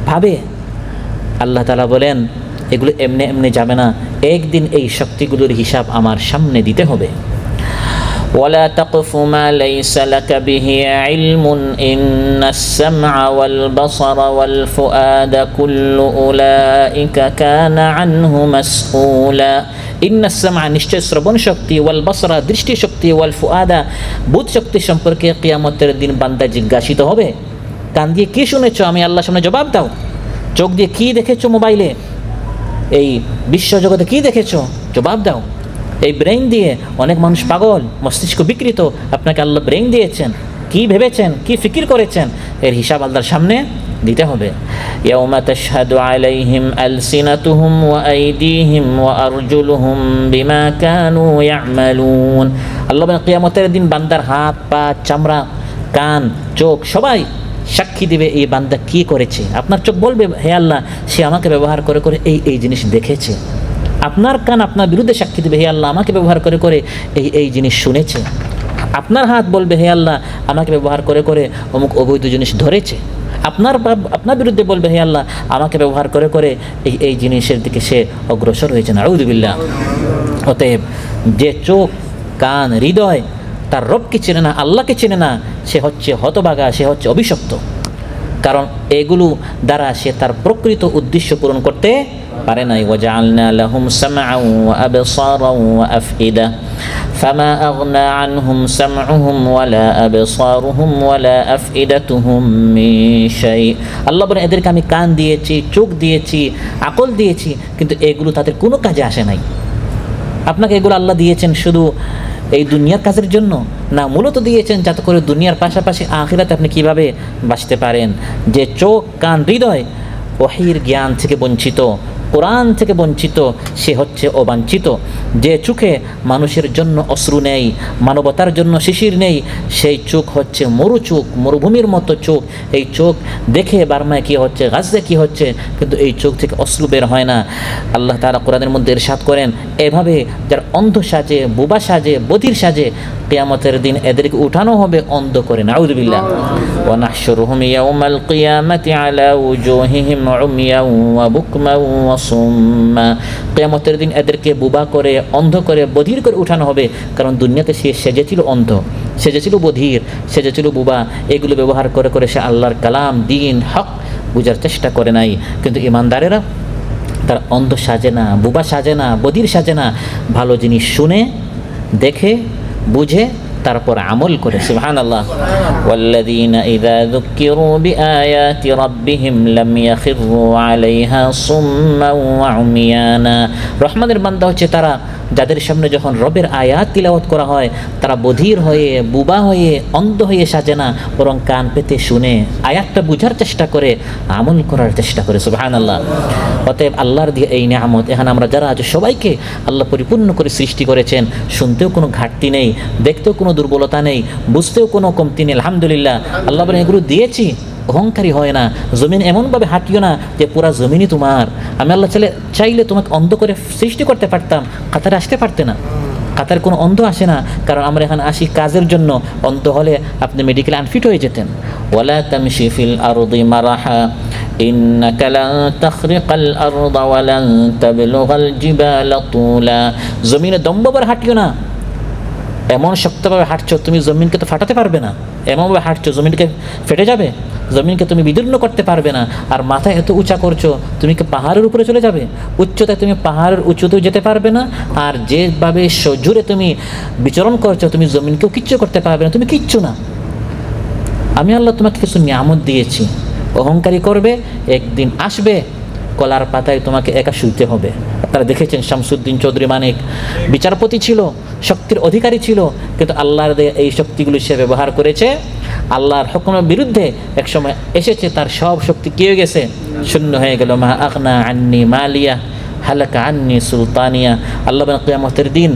S2: ভাবে, আল্লাহ তাআলা বলেন এগুলো এমনি এমনি যাবে না, একদিন এই শক্তিগুলোর হিসাব আমার সামনে দিতে হবে। ولا تقف ما ليس لك به علم إن السمع والبصر والفؤاد كل أولئك كان عنه مسؤولا إن السمع নিশ্চয় শ্রবণ শক্তি, ওয়াল বসরা দৃষ্টি শক্তি, ওয়াল ফুআদা বুধ শক্তি সম্পর্কে কিয়ামতের দিন বান্দা জিজ্ঞাসিত হবে। কান দিয়ে কি শুনেছো, আমি আল্লাহর সামনে জবাব দাও। চোখ দিয়ে কি দেখেছো, মোবাইলে এই বিশ্বজগতে কি দেখেছো, জবাব দাও। এই ব্রেইন দিয়ে অনেক মানুষ পাগল, মস্তিষ্ক বিকৃত, আপনাকে আল্লাহ ব্রেইন দিয়েছেন, কি ভেবেছেন, কি ফিকির করেছেন, এর হিসাব আল্লাহর সামনে দিতে হবে। ইয়াউমা তাশহাদু আলাইহিম আলসিনাতুহুম ওয়া আইদিহিম ওয়া আরজুলুহুম বিমা কানু ইয়ামালুন। আল্লাহ বলেন কিয়ামতের দিন বান্দার হাত, পা, চামড়া, কান, চোখ সবাই সাক্ষী দিবে এই বান্দা কি করেছে। আপনার চোখ বলবে, হে আল্লাহ সে আমাকে ব্যবহার করে করে এই জিনিস দেখেছে। আপনার কান আপনার বিরুদ্ধে সাক্ষী দেবে, হে আল্লাহ আমাকে ব্যবহার করে করে এই জিনিস শুনেছে। আপনার হাত বলবে, হে আল্লাহ আমাকে ব্যবহার করে করে অমুক অবৈধ জিনিস ধরেছে। আপনার বিরুদ্ধে বলবে, হে আল্লাহ আমাকে ব্যবহার করে করে এই জিনিসের দিকে সে অগ্রসর হয়েছে। নাউযু বিল্লাহ। অতএব যে চোখ, কান, হৃদয় তার রবকে চেনে না, আল্লাহকে চেনে না, সে হচ্ছে হতভাগা, সে হচ্ছে অভিশপ্ত। কারণ এগুলো দ্বারা সে তার প্রকৃত উদ্দেশ্য পূরণ করতে পারে নাই। ওয়াজআলনা লাহুম সামআন ওয়া আবসারান ওয়া আফইদা ফামা আগনা আনহুম সামউহুম ওয়ালা আবসারুহুম ওয়ালা আফইদাতুহুম মিন শাই। আল্লাহ বলেন এদেরকে আমি কান দিয়েছি, চোখ দিয়েছি, আকল দিয়েছি, কিন্তু এগুলো তাদের কোনো কাজে আসে নাই। আপনাকে এগুলো আল্লাহ দিয়েছেন শুধু এই দুনিয়ার কাজের জন্য না, মূলত দিয়েছেন যাতে করে দুনিয়ার পাশাপাশি আখিরাতে আপনি কিভাবে বাঁচতে পারেন। যে চোখ, কান, হৃদয় ওহীর জ্ঞান থেকে বঞ্চিত, কোরআন থেকে বঞ্চিত, সে হচ্ছে অবাঞ্ছিত। যে চোখে মানুষের জন্য অশ্রু নেই, মানবতার জন্য শিশির নেই, সেই চোখ হচ্ছে মরু চোখ, মরুভূমির মতো চোখ। এই চোখ দেখে বার্মায় কী হচ্ছে, গাজে কী হচ্ছে, কিন্তু এই চোখ থেকে অশ্রু বের হয় না। আল্লাহ তাআলা কোরআনের মধ্যে ইরশাদ করেন, এভাবে যারা অন্ধ সাজে, বোবা সাজে, বধির সাজে, কিয়ামতের দিন এদেরকে উঠানো হবে অন্ধ করে। নাউযু বিল্লাহ। ওয়া নাহশুরুহুম ইয়াওমাল কিয়ামাতি আলা উজুহিহিম উমিয়ান ওয়া বুকমান ওয়া সুম্মা। কিয়ামতের দিন এদেরকে বোবা করে, অন্ধ করে, বধির করে উঠানো হবে। কারণ দুনিয়াতে সে সেজেছিল অন্ধ, সেজেছিল বধির, সেজেছিল বোবা। এগুলো ব্যবহার করে করে সে আল্লাহর কালাম, দিন, হক বুঝার চেষ্টা করে নাই। কিন্তু ইমানদারেরা তার অন্ধ সাজে না, বোবা সাজে না, বধির সাজে না, ভালো জিনিস শুনে, দেখে, বুঝে তারপর আমল করে। সুবহানাল্লাহ। ওয়াল্লাযীনা ইযা যুক্কিরু বিআয়াতি রাব্বিহিম লাম ইয়াখিরু আলাইহা সুম্মান ওয়া উমিয়ানা। রহমানের বান্দা হচ্ছে তারা যাদের সামনে যখন রবের আয়াত তিলাওয়াত করা হয় তারা বধির হয়ে, বুবা হয়ে, অন্ধ হয়ে সাজে না, বরং কান পেতে শুনে আয়াতটা বুঝার চেষ্টা করে, আমল করার চেষ্টা করে। সুবহানাল্লাহ। অতএব আল্লাহর দিয়ে এই নিয়ামত, এখানে আমরা যারা আছি সবাইকে আল্লাহ পরিপূর্ণ করে সৃষ্টি করেছেন। শুনতেও কোনো ঘাটতি নেই, দেখতেও কোনো দুর্বলতা নেই, বুঝতেও কোনো কমতি নেই। আলহামদুলিল্লাহ। আল্লাহ বলেন এগুলো দিয়েছি, অহংকারী হয় না। জমিন এমনভাবে হাঁটিও না যে পুরা জমিনই তোমার। আমি আল্লাহ চাইলে তোমাকে অন্ধ করে সৃষ্টি করতে পারতাম, কাতারে আসতে পারতে না। কাতার কোনো অন্ধ আসে না, কারণ আমরা এখানে আসি কাজের জন্য। অন্ধ হলে আপনি মেডিকেল আনফিট হয়ে যেতেন। ওয়ালা তামশি ফিল আরদি মারাহা ইন্নাকা লান তাখরিকাল আরদা ওয়া লান তাবলুগাল জিবালা তুলা। জমিনে দম্ববার হাঁটিও না, এমন শক্তভাবে হাঁটছো তুমি জমিনকে তো ফাটাতে পারবে না। এমনভাবে হাঁটছো জমিনকে ফেটে যাবে, জমিনকে তুমি বিদীর্ণ করতে পারবে না। আর মাথা এত উঁচা করছো, তুমি কি পাহাড়ের উপরে চলে যাবে? উচ্চতায় তুমি পাহাড়ের উঁচুতেও যেতে পারবে না। আর যেভাবে জোরে তুমি বিচরণ করছো, তুমি জমিনকেও কিচ্ছু করতে পারবে না, তুমি কিচ্ছু না। আমি আল্লাহ তোমাকে কিছু নিয়ামত দিয়েছি, অহংকারী করবে, একদিন আসবে কলার পাতায় তোমাকে একা শুইতে হবে। আপনারা দেখেছেন শামসুদ্দিন চৌধুরী মানিক বিচারপতি ছিল, শক্তির অধিকারী ছিল, কিন্তু আল্লাহর এই শক্তিগুলো সে ব্যবহার করেছে আল্লাহর হুকুমের বিরুদ্ধে। একসময় এসেছে তার সব শক্তি কি হয়ে গেছে, শূন্য হয়ে গেল। মা আগনা আন্নি মালিয়া হালাকা আন্নি সুলতানিয়া। আল্লাহ কিয়ামতের দিন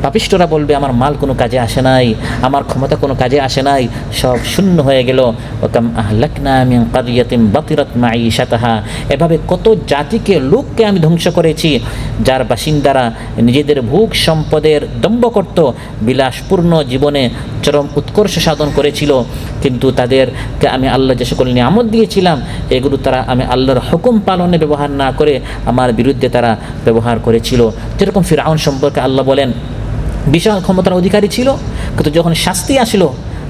S2: পাপিষ্ঠরা বলবে আমার মাল কোনো কাজে আসে নাই, আমার ক্ষমতা কোনো কাজে আসে নাই, সব শূন্য হয়ে গেল। ওয়াকাম আহলাকনা মিন কারিয়াতিন বাতিরাত মাঈশাতাহা। এভাবে কত জাতিকে, লোককে আমি ধ্বংস করেছি যার বাসিন্দারা নিজেদের ভোগ সম্পদের দম্ভ করত, বিলাসপূর্ণ জীবনে চরম উৎকর্ষ সাধন করেছিল, কিন্তু তাদেরকে আমি আল্লাহ যে সকল নিয়ামত দিয়েছিলাম এগুলো তারা আমি আল্লাহর হুকুম পালনে ব্যবহার না করে আমার বিরুদ্ধে তারা ব্যবহার করেছিল। যেরকম ফিরআউন সম্পর্কে আল্লাহ বলেন বিশাল ক্ষমতার অধিকারী ছিল, কিন্তু যখন শাস্তি আসলো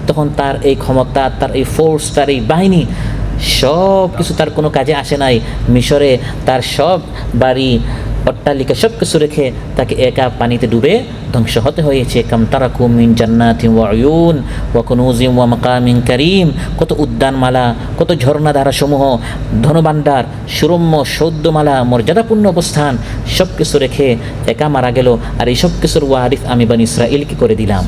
S2: তখন তার এই ক্ষমতা, তার এই ফোর্স, তার এই বাহিনী সব কিছু তার কোনো কাজে আসে নাই। মিশরে তার সব বাড়ি, অট্টালিকা সব কিছু রেখে তাকে একা পানিতে ডুবে ধ্বংস হতে হয়েছে। কাম তারাকু মিন জান্নাতিন ওয়া উয়ুন ওয়া কুনুজিন ওয়া মাকামিন কারীম। কত উদ্যানমালা, কত ঝর্ণাধারা সমূহ, ধনভাণ্ডার, সুরম্য সৌদ্যমালা, মর্যাদাপূর্ণ অবস্থান সব কিছু রেখে একা মারা গেল। আর এই সব কিছুর ওয়ারিস আমি বনী ইসরাঈলকে করে দিলাম।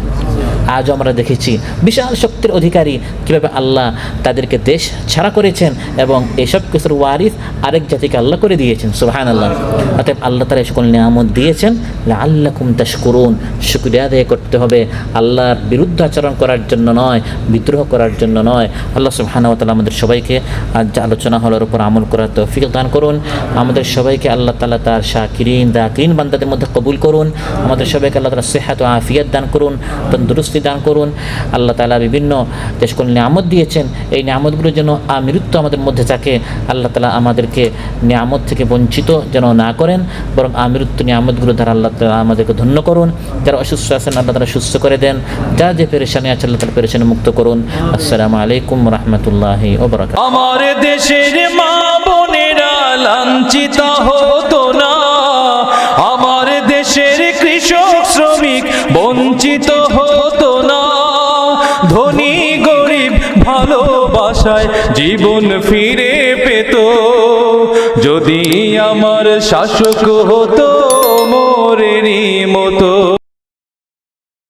S2: আজ আমরা দেখেছি বিশাল শক্তির অধিকারী কীভাবে আল্লাহ তাদেরকে দেশ ছাড়া করেছেন এবং এসব কিছুর ওয়ারিস আরেক জাতিকে আল্লাহ করে দিয়েছেন। সুবহানাল্লাহ। অতএব আল্লাহ তাআলা সকল নিয়ামত দিয়েছেন লাআল্লাকুম তাশকুরুন। শুকরিয়া আদায় করতে হবে, আল্লাহর বিরুদ্ধে আচরণ করার জন্য নয়, বিদ্রোহ করার জন্য নয়। আল্লাহ সুবহানাহু ওয়া তাআলা আমাদের সবাইকে আজ যে আলোচনা হলোর উপর আমল করার তৌফিক দান করুন। আমাদের সবাইকে আল্লাহ তাআলা তার শাকিরিন দাকিরিন বান্দাদের মধ্যে কবুল করুন। আমাদের সবাইকে আল্লাহ তাআলা সিহহাত ও আফিয়াত দান করুন, তন্দুরুস্তি দান করুন। আল্লাহ তাআলা বিভিন্ন যে সকল নিয়ামত দিয়েছেন এই নিয়ামতগুলো যেন আমৃত্যু আমাদের মধ্যে থাকে। আল্লাহ তাআলা আমাদেরকে নিয়ামত থেকে বঞ্চিত যেন না করেন, বরং আমৃত্যু নিয়ামতগুলো দ্বারা আল্লাহ তাআলা আমাদেরকে ধন্য করুন। যারা অসুস্থ আছেন আল্লাহ তাআলা সুস্থ করে দেন, যারা যে পেরেশানি আছে আল্লাহ তাআলা পেরেশানি মুক্ত করুন। আসসালামু আলাইকুম ওয়া রাহমাতুল্লাহি ওয়া বারাকাতুহু।
S1: আমার দেশের মা বোনেরা লাঞ্ছিত হতো না, আমার দেশের কৃষক শ্রমিক বঞ্চিত হতো না, ধনী গরিব ভালোবাসায় জীবন ফিরে পেত, যদি আমার শাসক হতো মোরেরই মতো।